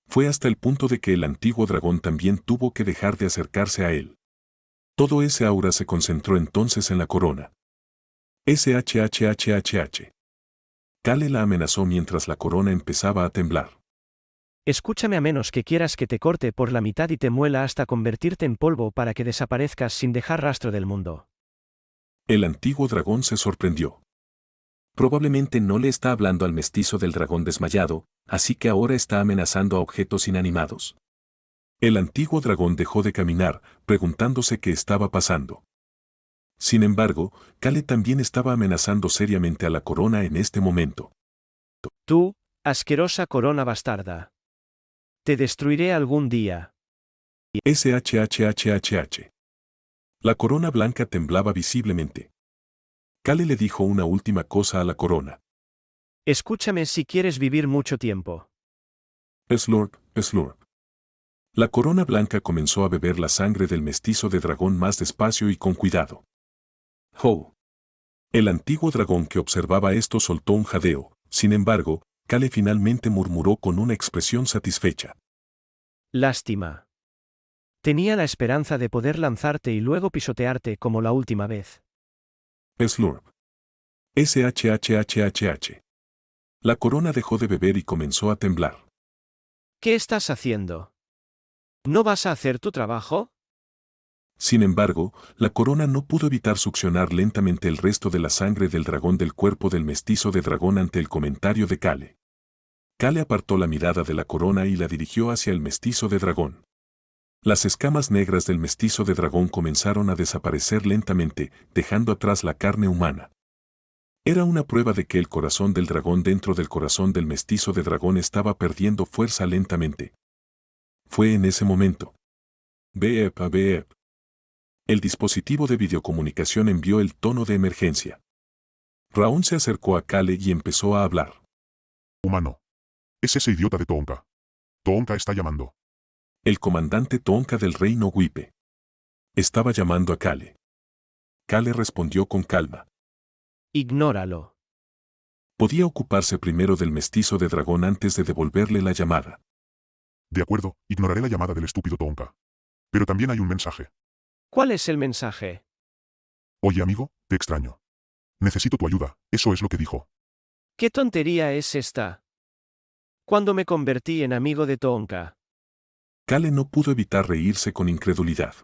Fue hasta el punto de que el antiguo dragón también tuvo que dejar de acercarse a él. Todo ese aura se concentró entonces en la corona. SHHHHH. Kale la amenazó mientras la corona empezaba a temblar. Escúchame a menos que quieras que te corte por la mitad y te muela hasta convertirte en polvo para que desaparezcas sin dejar rastro del mundo. El antiguo dragón se sorprendió. Probablemente no le está hablando al mestizo del dragón desmayado, así que ahora está amenazando a objetos inanimados. El antiguo dragón dejó de caminar, preguntándose qué estaba pasando. Sin embargo, Kale también estaba amenazando seriamente a la corona en este momento. Tú, asquerosa corona bastarda. Te destruiré algún día. SHHHHH. La corona blanca temblaba visiblemente. Kale le dijo una última cosa a la corona. Escúchame si quieres vivir mucho tiempo. Slurp, slurp. La corona blanca comenzó a beber la sangre del mestizo de dragón más despacio y con cuidado. ¡Oh! El antiguo dragón que observaba esto soltó un jadeo. Sin embargo, Kale finalmente murmuró con una expresión satisfecha. Lástima. Tenía la esperanza de poder lanzarte y luego pisotearte como la última vez. Slurp. SHHHHH. La corona dejó de beber y comenzó a temblar. ¿Qué estás haciendo? ¿No vas a hacer tu trabajo? Sin embargo, la corona no pudo evitar succionar lentamente el resto de la sangre del dragón del cuerpo del mestizo de dragón ante el comentario de Kale. Kale apartó la mirada de la corona y la dirigió hacia el mestizo de dragón. Las escamas negras del mestizo de dragón comenzaron a desaparecer lentamente, dejando atrás la carne humana. Era una prueba de que el corazón del dragón dentro del corazón del mestizo de dragón estaba perdiendo fuerza lentamente. Fue en ese momento. Beep. El dispositivo de videocomunicación envió el tono de emergencia. Raon se acercó a Kale y empezó a hablar. Humano. Es ese idiota de Tonka. Tonka está llamando. El comandante Tonka del reino Wipe. Estaba llamando a Kale. Kale respondió con calma. Ignóralo. Podía ocuparse primero del mestizo de dragón antes de devolverle la llamada. De acuerdo, ignoraré la llamada del estúpido Tonka. Pero también hay un mensaje. ¿Cuál es el mensaje? Oye amigo, te extraño. Necesito tu ayuda, eso es lo que dijo. ¿Qué tontería es esta? ¿Cuándo me convertí en amigo de Tonka? Kale no pudo evitar reírse con incredulidad.